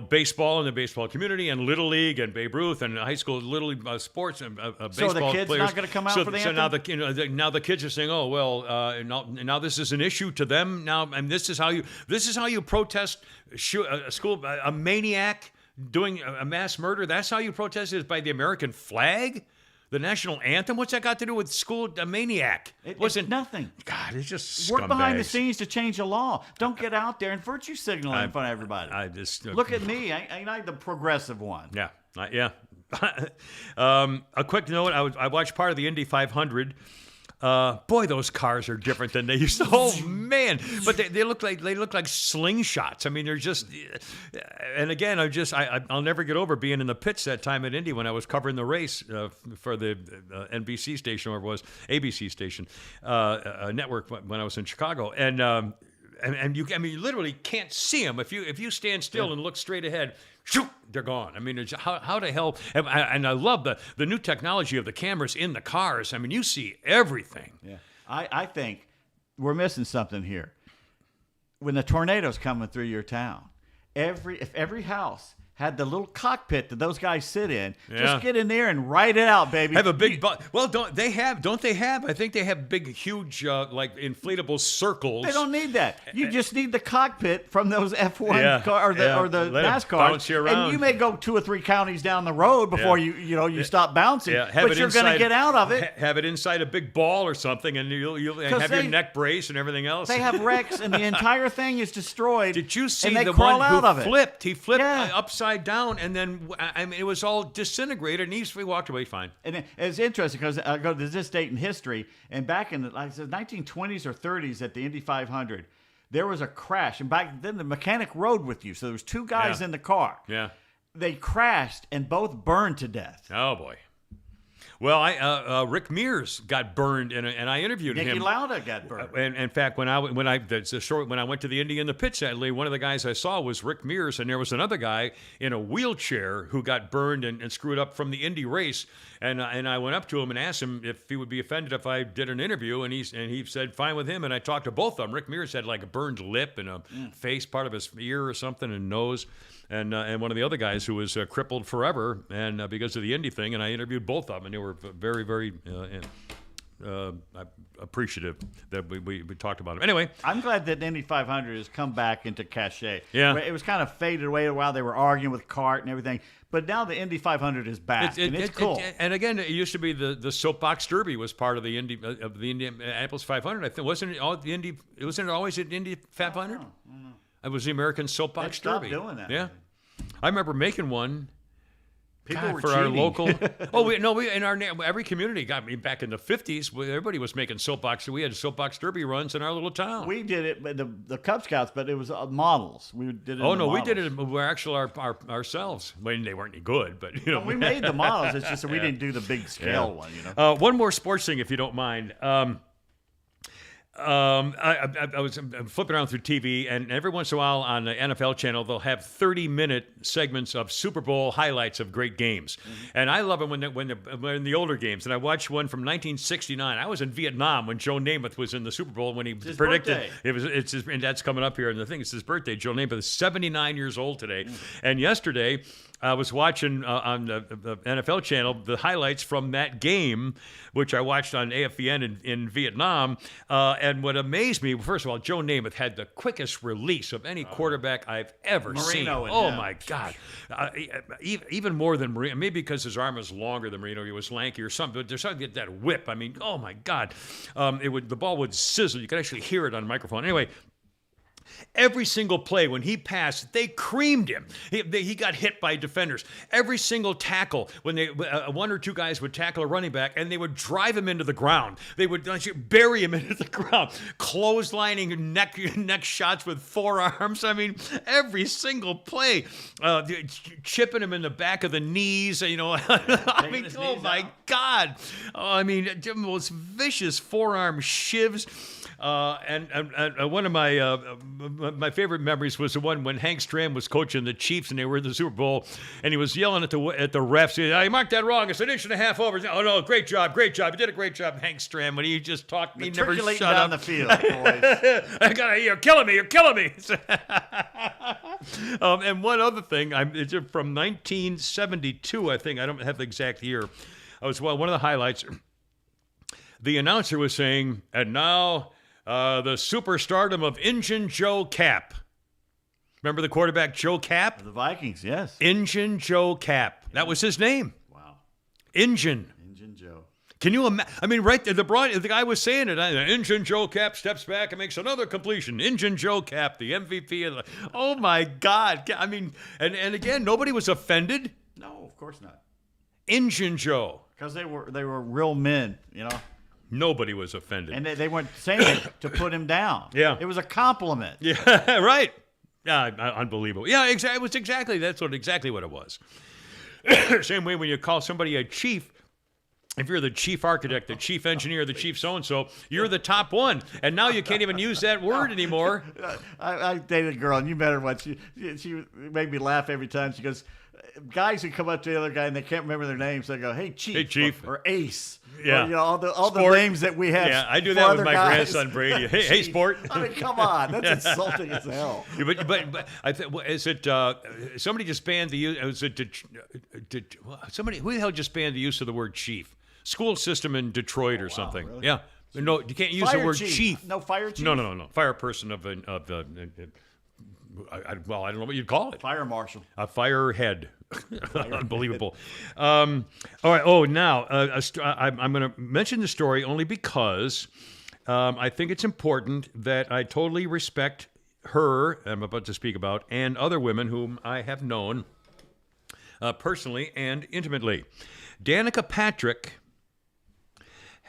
baseball and the baseball community and Little League and Babe Ruth and high school Little League sports and baseball the kids players. not going to come out for the So anthem? now the kids are saying, oh well, now this is an issue to them now, and this is how you protest a maniac doing a mass murder. That's how you protest it, is by the American flag. The national anthem? What's that got to do with a maniac? It's nothing. God, it's just Work behind the scumbags. sceene to change the law. Don't get out there and virtue signal in front of everybody. I just Look at me. Ain't I the progressive one? Yeah, yeah. A quick note: I watched part of the Indy 500. Boy, those cars are different than they used to. Oh man! But they look like slingshots. I mean, they're just. And again, I'll never get over being in the pits that time at Indy when I was covering the race for the NBC station, or it was ABC station network when I was in Chicago, and you literally can't see them if you stand still and look straight ahead. Shoot, they're gone. I mean, how the hell? And I love the new technology of the cameras in the cars. I mean, you see everything. Yeah. I think we're missing something here. When the tornado's coming through your town, if every house had the little cockpit that those guys sit in, just get in there and write it out, baby. Have a big well, don't they have? I think they have big, huge, like inflatable circles. They don't need that. You just need the cockpit from those F1 car or the Let 'em NASCAR. bounce you around. And you may go 2 or 3 counties down the road before you stop bouncing. Yeah, but you're going to get out of it. Have it inside a big ball or something, and you'll have your neck brace and everything else. They have wrecks, and the entire thing is destroyed. Did you see and they the crawl one out who of it. flipped? He flipped Yeah. upside down, and then it was all disintegrated, and he walked away fine. And it's interesting because I go to this date in history, and back in the 1920s or 30s at the Indy 500, there was a crash, and back then the mechanic rode with you, so there was 2 guys in the car. Yeah. They crashed and both burned to death. Oh boy. Well, Rick Mears got burned, and I interviewed Nicky him. Lauda got burned. And in fact, when I went to the Indy in the pits that day, one of the guys I saw was Rick Mears, and there was another guy in a wheelchair who got burned and screwed up from the Indy race. And I went up to him and asked him if he would be offended if I did an interview, and he said fine with him. And I talked to both of them. Rick Mears had like a burned lip and a face, part of his ear or something, and nose. And one of the other guys who was crippled forever and because of the Indy thing, and I interviewed both of them, and they were very, very appreciative that we talked about him. Anyway, I'm glad that Indy 500 has come back into cachet. Yeah. It was kind of faded away while they were arguing with Cart and everything. But now the Indy 500 is back, and it's cool. And again, it used to be the soapbox derby was part of the Indianapolis 500. I think wasn't it all the Indy? Wasn't it always at Indy 500? It was the American soapbox They stopped derby. doing that. Yeah, I remember making one. People were for our cheating. local. We in our every community got me back in the 50s. Everybody was making soapbox. We had soapbox derby runs in our little town. We did it, but the Cub Scouts, but it was models. We did it. Oh in no, the we did models. it. We're actually ourselves. I mean, they weren't any good, but you know, We made the models. It's just that we didn't do the big scale one. You know. One more sports thing, if you don't mind. I was flipping around through TV, and every once in a while on the NFL channel, they'll have 30-minute segments of Super Bowl highlights of great games. And I love them when they're in the older games. And I watched one from 1969. I was in Vietnam when Joe Namath was in the Super Bowl when he his predicted birthday. and that's coming up here. And the thing, it's his birthday. Joe Namath is 79 years old today. And yesterday, I was watching on the NFL channel the highlights from that game, which I watched on AFVN in Vietnam. And what amazed me, first of all, Joe Namath had the quickest release of any quarterback I've ever seen. Marino and Oh, him. my God. Even more than Marino. Maybe because his arm was longer than Marino. He was lanky or something. But there's something to get that whip. I mean, oh, my God. The ball would sizzle. You could actually hear it on a microphone. Anyway, every single play, when he passed, they creamed him. He got hit by defenders. Every single tackle, when one or two guys would tackle a running back, and they would drive him into the ground. They would bury him into the ground, clotheslining neck shots with forearms. I mean, every single play, chipping him in the back of the knees. You know, I mean, his oh knees my out. God. I mean, the most vicious forearm shivs. And one of my favorite memories was the one when Hank Stram was coaching the Chiefs and they were in the Super Bowl, and he was yelling at the refs. He said, "You marked that wrong. It's an inch and a half over." Oh no, great job. You did a great job, Hank Stram. When he just talked, he never Matriculating shut down up. the field, boys. You're killing me. And one other thing, it's from 1972, I think. I don't have the exact year. I was one of the highlights. The announcer was saying, "And now the superstardom of Injun Joe Cap." Remember the quarterback Joe Cap? The Vikings, yes. Injun Joe Cap. That was his name. Wow. Injun. Injun Joe. Can you imagine? I mean, right there, the guy was saying it. Injun Joe Cap steps back and makes another completion. Injun Joe Cap, the MVP of the. Oh my God! I mean, and again, nobody was offended. No, of course not. Injun Joe. Because they were real men, you know. Nobody was offended. And they weren't saying it to put him down. Yeah. It was a compliment. Yeah, right. Yeah, unbelievable. Yeah, exactly. It was exactly what it was. Same way when you call somebody a chief. If you're the chief architect, the chief engineer, the chief so-and-so, you're the top one. And now you can't even use that word anymore. I dated a girl, and you met her once. She made me laugh every time. She goes, guys who come up to the other guy and they can't remember their names, they go, "Hey, chief," Hey, chief. or Ace. Yeah. Or, you know, all the Sport. names that we have. Yeah, I do for that with other my guys. grandson Brady. Hey, Chief. sport. I mean, come on, that's insulting as hell. Yeah, but I is it somebody just banned the use? Was it somebody? Who the hell just banned the use of the word chief? School system in Detroit or something. really? Yeah. No, you can't use Fire the word chief. chief. No, fire chief? No. Fire person of the. I don't know what you'd call it. Fire marshal. A fire head. Unbelievable. All right. Oh, now I'm going to mention the story only because I think it's important that I totally respect her, I'm about to speak about, and other women whom I have known personally and intimately. Danica Patrick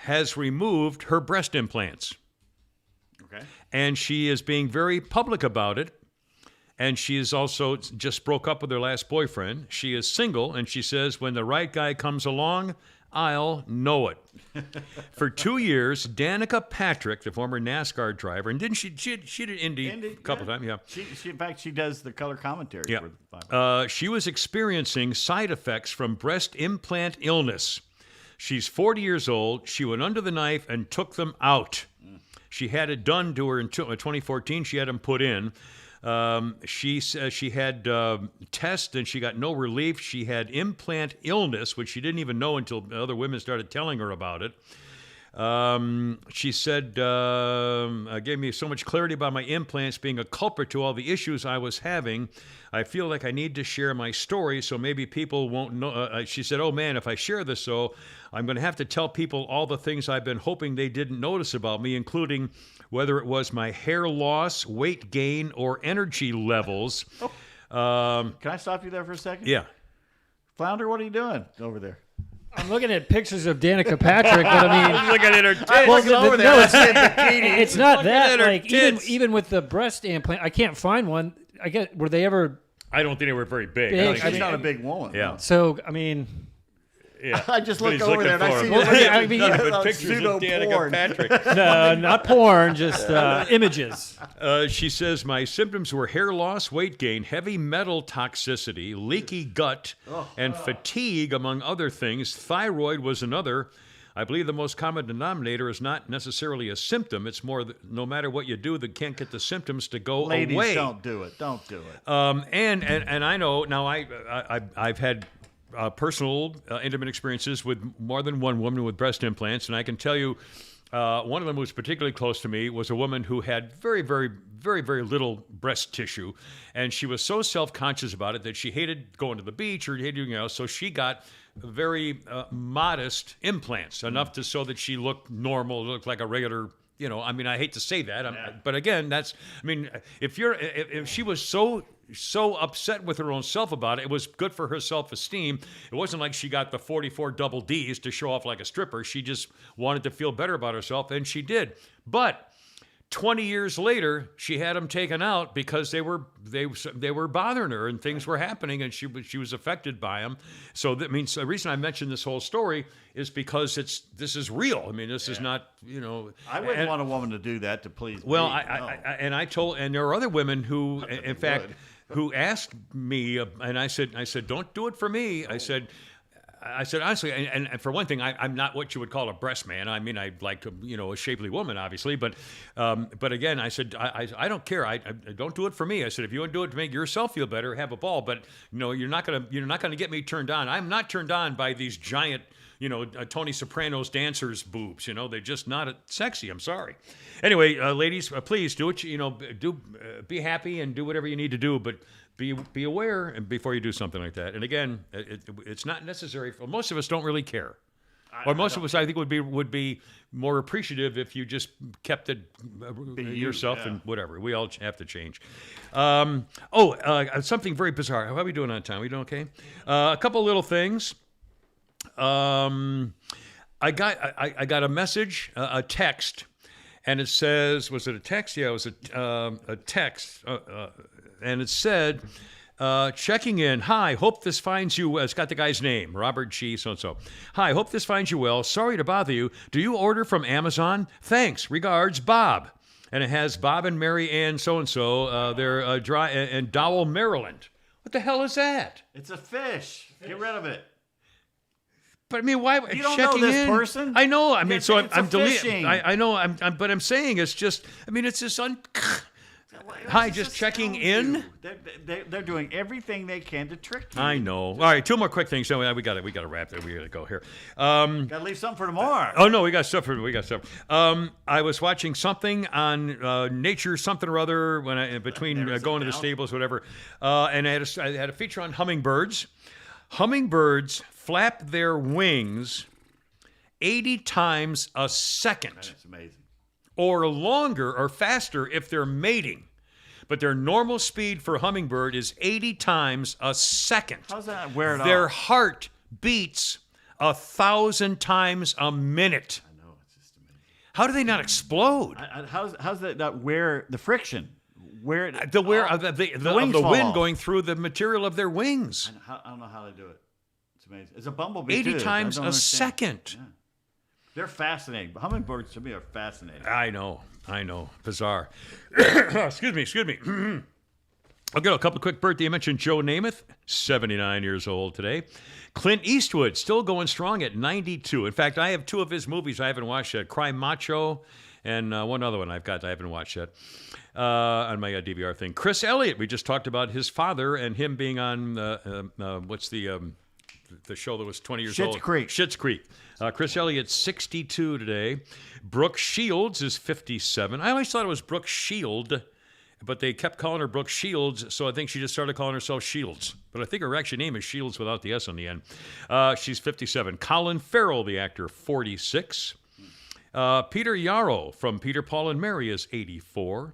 has removed her breast implants. Okay. And she is being very public about it. And she is also just broke up with her last boyfriend. She is single, and she says, when the right guy comes along, I'll know it. For 2 years, Danica Patrick, the former NASCAR driver, and didn't she did Indy a couple times, yeah. She, in fact, she does the color commentary. Yeah. For the 500. She was experiencing side effects from breast implant illness. She's 40 years old. She went under the knife and took them out. She had it done to her in 2014. She had them put in. She says she had tests and she got no relief. She had implant illness, which she didn't even know until other women started telling her about it. She said, gave me so much clarity about my implants being a culprit to all the issues I was having. I feel like I need to share my story so maybe people won't know. She said, oh man, if I share this, so I'm going to have to tell people all the things I've been hoping they didn't notice about me, including whether it was my hair loss, weight gain, or energy levels. Can I stop you there for a second? Yeah. Flounder, what are you doing over there? I'm looking at pictures of Danica Patrick, but I mean, Looking at her tits. it's not that. at her Like tits. even with the breast implant, I can't find one. I get were they ever? I don't think they were very big. Big. I think She's they- not a big woman. Yeah. So I mean, Yeah. I just But looked he's over there looking and I for see him. you. Well, I mean, But pictures of Danica Pseudo-porn. Patrick. no, not porn, just images. She says, my symptoms were hair loss, weight gain, heavy metal toxicity, leaky gut, and fatigue, among other things. Thyroid was another. I believe the most common denominator is not necessarily a symptom. It's more that no matter what you do, they can't get the symptoms to go Ladies, away. don't do it. Don't do it. And I know now I've had personal intimate experiences with more than one woman with breast implants, and I can tell you one of them who was particularly close to me was a woman who had very, very, very, very little breast tissue, and she was so self-conscious about it that she hated going to the beach or hated anything else, so she got very modest implants, enough to so that she looked normal, looked like a regular. You know, I mean, I hate to say that, but again, that's. I mean, if she was so upset with her own self about it, it was good for her self-esteem. It wasn't like she got the 44 double Ds to show off like a stripper. She just wanted to feel better about herself, and she did. But 20 years later, she had them taken out because they were bothering her and things were happening, and she was affected by them. So that means the reason I mentioned this whole story is because this is real. I mean, this is not, you know. I wouldn't want a woman to do that to please Well, me. and there are other women who, in fact, who asked me, and I said, don't do it for me. I said honestly, and for one thing, I'm not what you would call a breast man. I mean, I like a shapely woman, obviously, but again, I said I don't care. I don't do it for me. I said if you want to do it to make yourself feel better, have a ball. But you're not gonna get me turned on. I'm not turned on by these giant Tony Soprano's dancers' boobs. They're just not sexy. I'm sorry. Anyway, ladies, please do what be happy and do whatever you need to do, but be aware and before you do something like that. And again, it's not necessary. Most of us don't really care, or most of us, I think, would be more appreciative if you just kept it yourself and whatever. We all have to change. Something very bizarre. How are we doing on time? We doing okay? A couple little things. I got a message, a text, and it says, was it a text? Yeah, it was a text, and it said, checking in. Hi, hope this finds you. It's got the guy's name, Robert G. So-and-so. Hi, hope this finds you well. Sorry to bother you. Do you order from Amazon? Thanks. Regards, Bob. And it has Bob and Mary Ann so-and-so. They're dry in Dowell, Maryland. What the hell is that? It's a fish. Get rid of it. But I mean, why? You don't checking know this in? person? I know. I mean, It's so a I'm deleting. phishing. I know. But I'm saying it's just. I mean, it's just Hi, just checking in. They're doing everything they can to trick you. I know. All right, two more quick things. So we got to wrap it. We got to go here. Gotta leave something for tomorrow. Oh no, we got stuff. I was watching something on Nature something or other when between going to the stables, whatever, and I had a feature on hummingbirds. Hummingbirds flap their wings 80 times a second. That's amazing. Or longer or faster if they're mating. But their normal speed for a hummingbird is 80 times a second. How's that wear it Their off? heart beats 1,000 times a minute. I know, it's just amazing. How do they not explode? How's that not wear the friction? Where it, The wear oh, of the wings fall wind off. going through the material of their wings. I don't know how they do it. It's amazing. It's a bumblebee 80 too. times I a don't understand. second. Yeah. They're fascinating. Hummingbirds to me are fascinating. I know. Bizarre. Excuse me. I'll get a couple of quick birthday. I mentioned Joe Namath, 79 years old today. Clint Eastwood, still going strong at 92. In fact, I have two of his movies I haven't watched yet, Cry Macho and one other one I haven't watched yet on my DVR thing. Chris Elliott, we just talked about his father and him being on, the show that was 20 years Schitt's old. Creek. Schitt's Creek. Chris Elliott's 62 today. Brooke Shields is 57. I always thought it was Brooke Shield, but they kept calling her Brooke Shields, so I think she just started calling herself Shields. But I think her actual name is Shields without the S on the end. She's 57. Colin Farrell, the actor, 46. Peter Yarrow from Peter, Paul, and Mary is 84.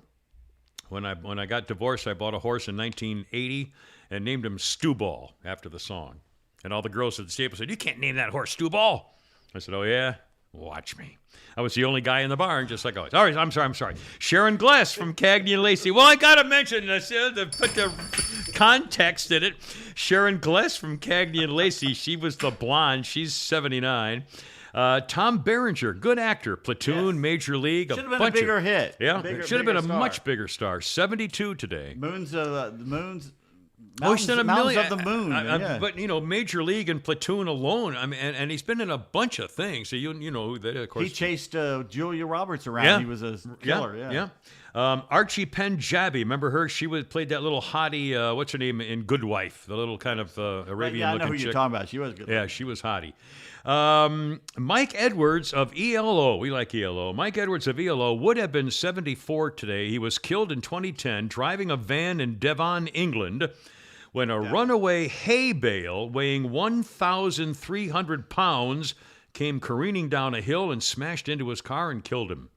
When I got divorced, I bought a horse in 1980 and named him Stewball after the song. And all the girls at the stable said, "You can't name that horse Stewball." I said, "Oh, yeah? Watch me." I was the only guy in the barn, just like always. All right, I'm sorry. Sharon Gless from Cagney and Lacey. Well, I got to mention this, to put the context in it. Sharon Gless from Cagney and Lacey. She was the blonde. She's 79. Tom Berenger, good actor. Platoon, Yes. Major League. Should have been a bigger hit. Yeah, should have been a star. much bigger star. 72 today. Moons. Oh, he's done a Mountains million. of the Moon. Yeah. But Major League and Platoon alone. I mean, and he's been in a bunch of things. So you know who that, of course. He chased Julia Roberts around. Yeah. He was a killer. Yeah. Archie Panjabi, remember her? She played that little hottie. What's her name in Good Wife? The little kind of Arabian Yeah, I know looking who chick. you're talking about. She was good. Yeah, she was hottie. Mike Edwards of ELO. We like ELO. Mike Edwards of ELO would have been 74 today. He was killed in 2010 driving a van in Devon, England, when a runaway hay bale weighing 1,300 pounds came careening down a hill and smashed into his car and killed him.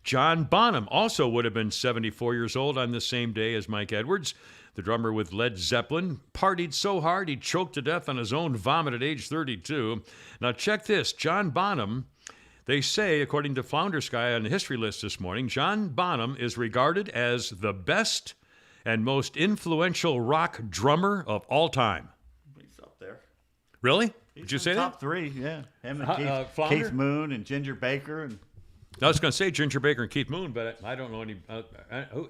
John Bonham also would have been 74 years old on the same day as Mike Edwards. The drummer with Led Zeppelin partied so hard he choked to death on his own vomit at age 32. Now check this. John Bonham, they say, according to Flounder Sky on the history list this morning, John Bonham is regarded as the best and most influential rock drummer of all time. He's up there. Really? Did you He's say in that? top three, yeah. Him and Flounder? Keith Moon and Ginger Baker. And I was going to say Ginger Baker and Keith Moon, but I don't know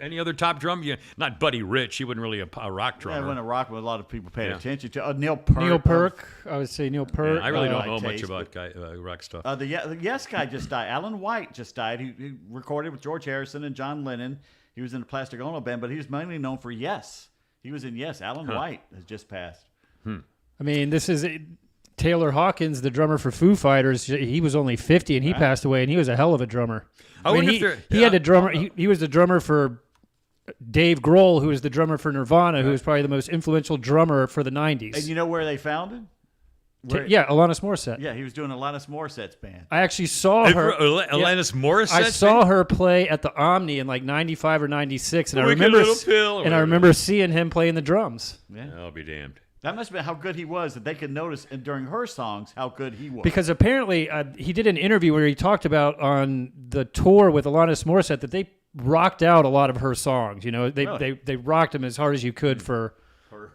any other top drum. Yeah, not Buddy Rich. He wasn't really a rock drummer. yeah, when a rock, a lot of people paid Yeah. attention to. Neil Peart. Neil Peart. I would say Neil Peart. I really don't like know much taste, about rock stuff. The Yes guy just died. Alan White just died. He recorded with George Harrison and John Lennon. He was in the Plastic Ono band, but he was mainly known for Yes. He was in Yes. Alan White has just passed. I mean, this is Taylor Hawkins, the drummer for Foo Fighters. He was only 50 and he passed away, and he was a hell of a drummer. I mean, wonder if he had a drummer. He was the drummer for Dave Grohl, who was the drummer for Nirvana, who was probably the most influential drummer for the 90s. And you know where they found him? Yeah, Alanis Morissette. Yeah, he was doing Alanis Morissette's band. I actually saw her. Alanis Morissette. I saw her play at the Omni in like 95 or 96, and I Wicked remember Little Pill, or and I whatever. remember seeing him playing the drums. Yeah. I'll be damned. That must have been how good he was that they could notice during her songs how good he was. Because apparently he did an interview where he talked about on the tour with Alanis Morissette that they rocked out a lot of her songs. You know, they rocked them as hard as you could for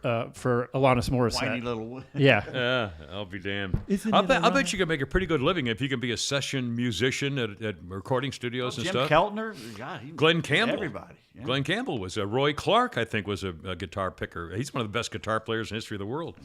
Alanis Morissette. whiny little. Yeah. I'll be damned. I'll bet you can make a pretty good living if you can be a session musician at recording studios and Jim stuff. Keltner, God, Glenn Campbell. everybody. Yeah. Glenn Campbell was Roy Clark, I think, was a guitar picker. He's one of the best guitar players in the history of the world.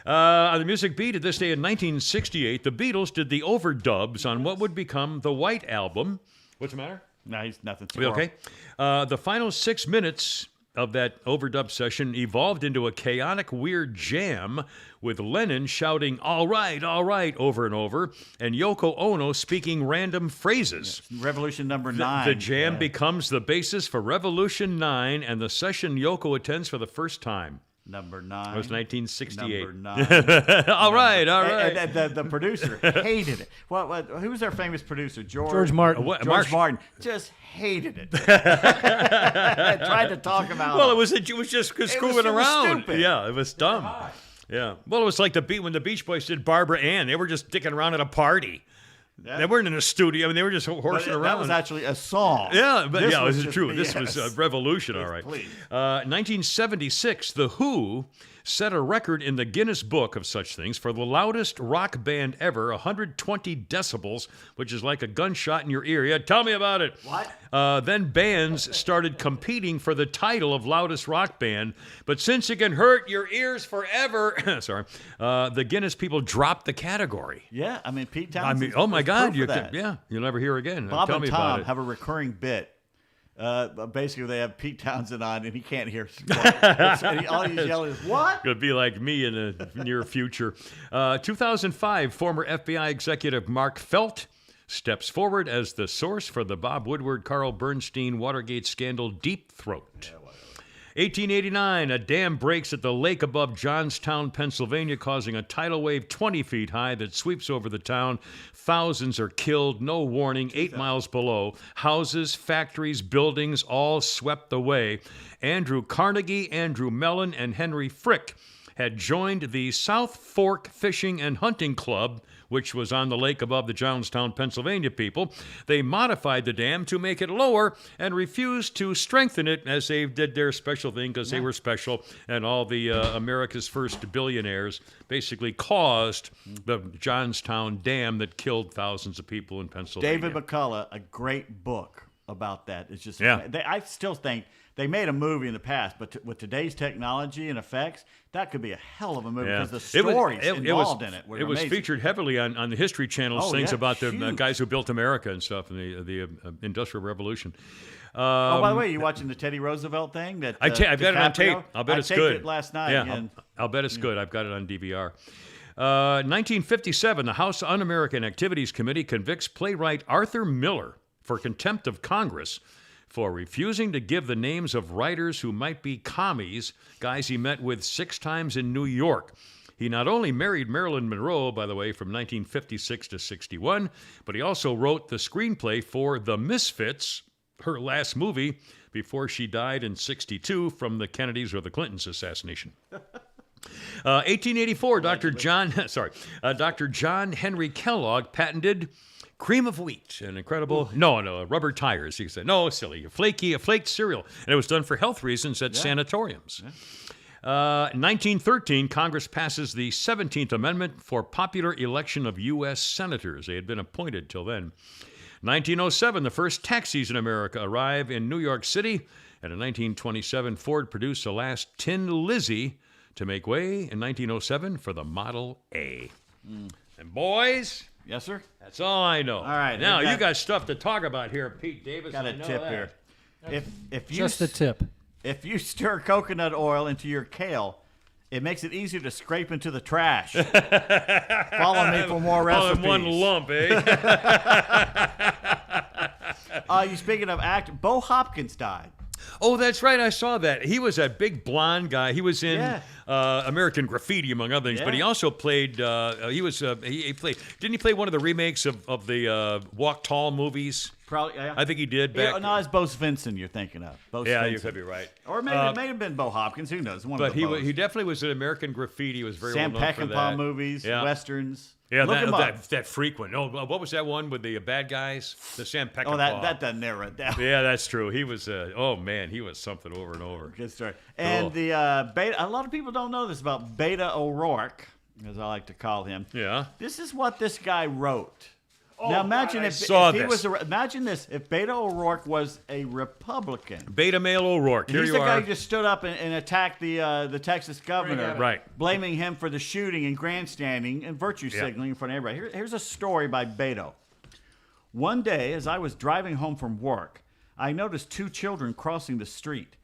On the music beat, at this day in 1968, the Beatles did the overdubs on what would become the White Album. What's the matter? No, he's nothing. We okay? The final 6 minutes of that overdub session evolved into a chaotic, weird jam with Lennon shouting, all right, over and over, and Yoko Ono speaking random phrases. Revolution number 9. The jam becomes the basis for Revolution 9, and the session Yoko attends for the first time. Number 9. It was 1968. Number 9. all right. And the producer hated it. Well, who was our famous producer? George Martin. George Martin just hated it. Tried to talk him out. Well, it was just screwing around. stupid. Yeah, it was dumb. Yeah. Well, it was like when the Beach Boys did Barbara Ann. They were just dicking around at a party. Yeah. They weren't in a studio. I mean, they were just horsing around. That was actually a song. Yeah, but This it was was just true. BS. This was a revolution, all right. Please. 1976, The Who set a record in the Guinness Book of such things for the loudest rock band ever, 120 decibels, which is like a gunshot in your ear. Yeah, tell me about it. What? Then bands started competing for the title of loudest rock band, but since it can hurt your ears forever, the Guinness people dropped the category. Yeah, I mean, Pete I Townsend. mean, oh my was God, proof you of that. could, yeah, you'll never hear again. Bob Tell and me Tom about it. have a recurring bit Basically, they have Pete Townsend on, and he can't hear. All he's yelling is, "What?" It'll be like me in the near future. 2005, former FBI executive Mark Felt steps forward as the source for the Bob Woodward, Carl Bernstein Watergate scandal Deep Throat. 1889, a dam breaks at the lake above Johnstown, Pennsylvania, causing a tidal wave 20 feet high that sweeps over the town. Thousands are killed, no warning, 8 miles below. Houses, factories, buildings, all swept away. Andrew Carnegie, Andrew Mellon, and Henry Frick had joined the South Fork Fishing and Hunting Club, which was on the lake above the Johnstown, Pennsylvania people. They modified the dam to make it lower and refused to strengthen it as they did their special thing because they were special, and all the America's first billionaires basically caused the Johnstown Dam that killed thousands of people in Pennsylvania. David McCullough, a great book about that. It's just, Yeah. I still think they made a movie in the past, but with today's technology and effects, that could be a hell of a movie because the stories involved in it were It was amazing. featured heavily on the History Channel's things about the huge. guys who built America and stuff in the Industrial Revolution. Oh, by the way, you watching the Teddy Roosevelt thing? That I've got it on tape. DiCaprio? I'll bet it's I good. taped it last night. Yeah, and I'll bet it's good. I've got it on DVR. 1957, the House Un-American Activities Committee convicts playwright Arthur Miller for contempt of Congress for refusing to give the names of writers who might be commies, guys he met with 6 times in New York. He not only married Marilyn Monroe, by the way, from 1956 to 61, but he also wrote the screenplay for The Misfits, her last movie, before she died in 62 from the Kennedys or the Clintons assassination. 1884, Dr. John Henry Kellogg patented cream of wheat, an incredible, rubber tires. He said, no, silly, a flaked cereal. And it was done for health reasons at sanatoriums. 1913, Congress passes the 17th Amendment for popular election of U.S. senators. They had been appointed till then. 1907, the first taxis in America arrive in New York City. And in 1927, Ford produced the last Tin Lizzie to make way in 1907 for the Model A. And boys, yes, sir. that's all I know. All right, now we got- you got stuff to talk about here, Pete Davis. Got I a know tip that. here. If you Just a tip. If you stir coconut oil into your kale, it makes it easier to scrape into the trash. Follow me for more All recipes. in one lump, eh? You speaking of Bo Hopkins died. Oh, that's right. I saw that. He was a big blonde guy. He was in American Graffiti, among other things. But he also played. He played. Didn't he play one of the remakes of the Walk Tall movies? Probably. Yeah. I think he did. Back. No, it's Bo Svensson you're thinking of. Bo Yeah, Svensson. you could be right. Or maybe it may have been Bo Hopkins. Who knows? One But of the Bo's. he definitely was in American Graffiti. He was very Sam well known for Peckinpah that. movies, Yeah. westerns. Yeah, Look him up. that frequent. Oh, what was that one with the bad guys? The Sam Peckinpah. Oh, that doesn't narrow it down. Yeah, that's true. He was. Oh man, he was something over and over. Good story. And the Beta. A lot of people don't know this about Beto O'Rourke, as I like to call him. Yeah. This is what this guy wrote. Now imagine if saw he this. was imagine this if Beto O'Rourke was a Republican. Beta male O'Rourke. Here He's you the guy are. who just stood up and attacked the Texas governor, Right. blaming him for the shooting and grandstanding and virtue signaling in front of everybody. Here's a story by Beto. One day, as I was driving home from work, I noticed 2 children crossing the street.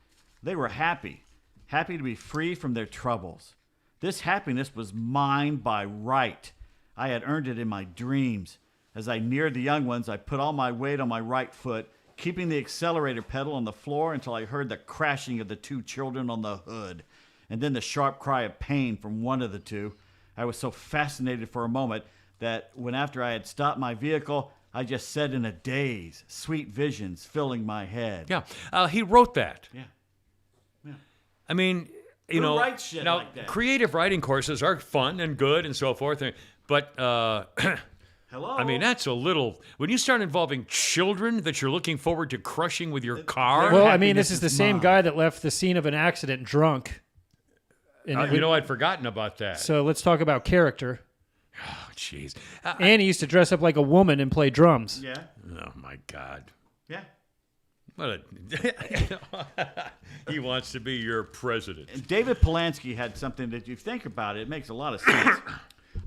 They were happy to be free from their troubles. This happiness was mine by right. I had earned it in my dreams. As I neared the young ones, I put all my weight on my right foot, keeping the accelerator pedal on the floor until I heard the crashing of the 2 children on the hood, and then the sharp cry of pain from one of the 2. I was so fascinated for a moment that when after I had stopped my vehicle, I just said in a daze, sweet visions filling my head. Yeah, he wrote that. Yeah. I mean, Who writes shit now like that? creative writing courses are fun and good and so forth, but Hello? I mean that's a little. When you start involving children that you're looking forward to crushing with your car, Well, I mean, happiness this is is the same mine. guy that left the scene of an accident drunk. And it you know would- I'd forgotten about that. so let's talk about character. Oh, jeez. And he used to dress up like a woman and play drums. Yeah. Oh my God. Yeah. What a he wants to be your president. David Polanski had something that if you think about it, it makes a lot of sense.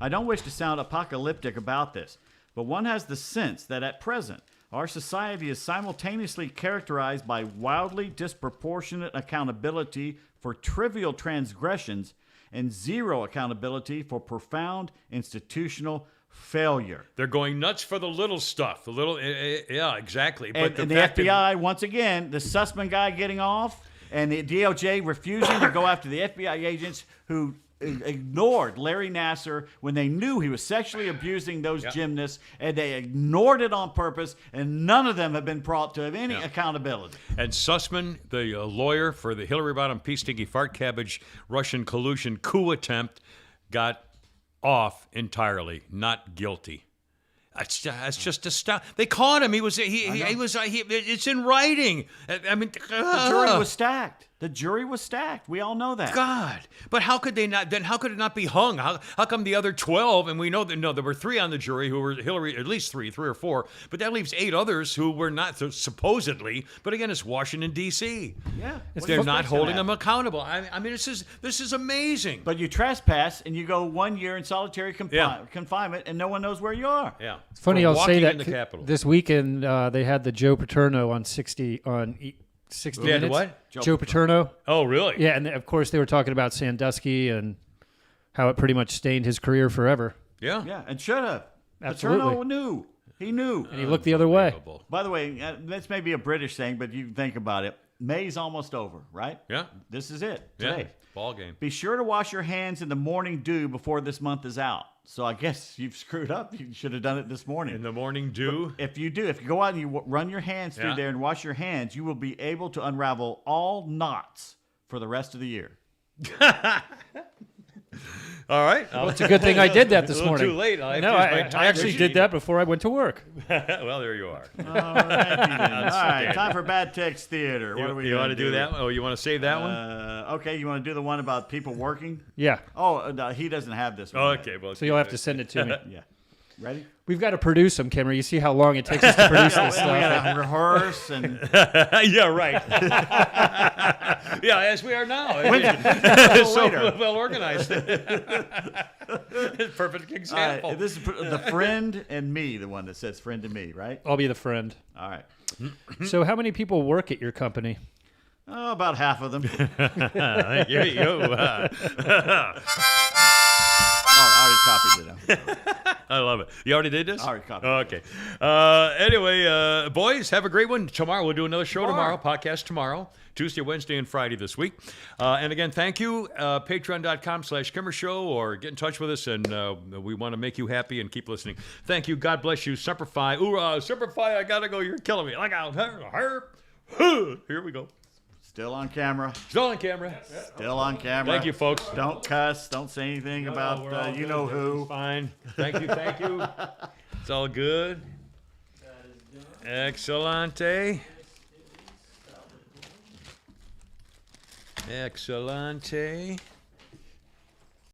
I don't wish to sound apocalyptic about this, but one has the sense that at present, Our society is simultaneously characterized by wildly disproportionate accountability for trivial transgressions and zero accountability for profound institutional failure. They're going nuts for the little stuff. The little, yeah, exactly. But And the fact that- FBI, once again, the Sussman guy getting off, and the DOJ refusing to go after the FBI agents who ignored Larry Nassar when they knew he was sexually abusing those gymnasts, and they ignored it on purpose, and none of them have been brought to any accountability. And Sussman, the lawyer for the Hillary Rodham Pea Stinky Fart Cabbage Russian collusion coup attempt, got off entirely, not guilty. That's just astounding. They caught him. He was. It's in writing. I mean, The jury was stacked. The jury was stacked. We all know that. God. But how could they not? Then how could it not be hung? How come the other 12? And we know that there were 3 on the jury who were Hillary, at least 3 or 4. But that leaves 8 others who were not supposedly. But again, it's Washington D.C. Yeah. They're not holding them accountable. I mean, this is amazing. But you trespass and you go 1 year in solitary Yeah. confinement, and no one knows where you are. Yeah. It's funny, For I'll say walking that in the Capitol. this weekend they had the Joe Paterno on 60 Yeah, the Minutes. what? Joe Paterno. Oh, really? Yeah, and of course they were talking about Sandusky and how it pretty much stained his career forever. Yeah. Yeah, and should have. Absolutely. Paterno knew. He knew. And he looked the other way. Unbelievable. By the way, this may be a British thing, but you think about it. May's almost over, right? Yeah. This is it Yeah. today. Ball game. Be sure to wash your hands in the morning dew before this month is out. So I guess you've screwed up. You should have done it this morning. In the morning dew. If you go out and you run your hands through Yeah. there and wash your hands, you will be able to unravel all knots for the rest of the year. All right. Well, it's a good thing I did that this A little morning. too late. No, used I my time actually machine. did that before I went to work. Well, there you are. All right, time for Bad Text Theater. What are we You gonna want to do that one? Oh, you want to save that one? Okay, you want to do the one about people working? Yeah. Oh, no, he doesn't have this one. Okay. Well, So you'll have to send it to me. Yeah. Ready? We've got to produce them, Kimmer. You see how long it takes us to produce this We stuff. gotta rehearse and yeah, right. Yeah, as we are now. So later. well organized. Perfect example. All right, this is the friend and me, the one that says friend and me, right? I'll be the friend. All right. So how many people work at your company? Oh, about half of them. Thank you. Oh, I already copied it. I love it. You already did this? I already copied Okay. Anyway, boys, have a great one. Tomorrow, we'll do another show tomorrow, podcast tomorrow, Tuesday, Wednesday, and Friday this week. And again, thank you. Patreon.com/Kimmer Show, or get in touch with us, and we want to make you happy and keep listening. Thank you. God bless you. Semper Fi. Hoorah. Semper Fi. I got to go. You're killing me. Look out. Here we go. Still on camera. Still on camera. Still on camera. Thank you, folks. Don't cuss. Don't say anything about you know who. Fine. Thank you. Thank you. It's all good. Excellente. Excellente.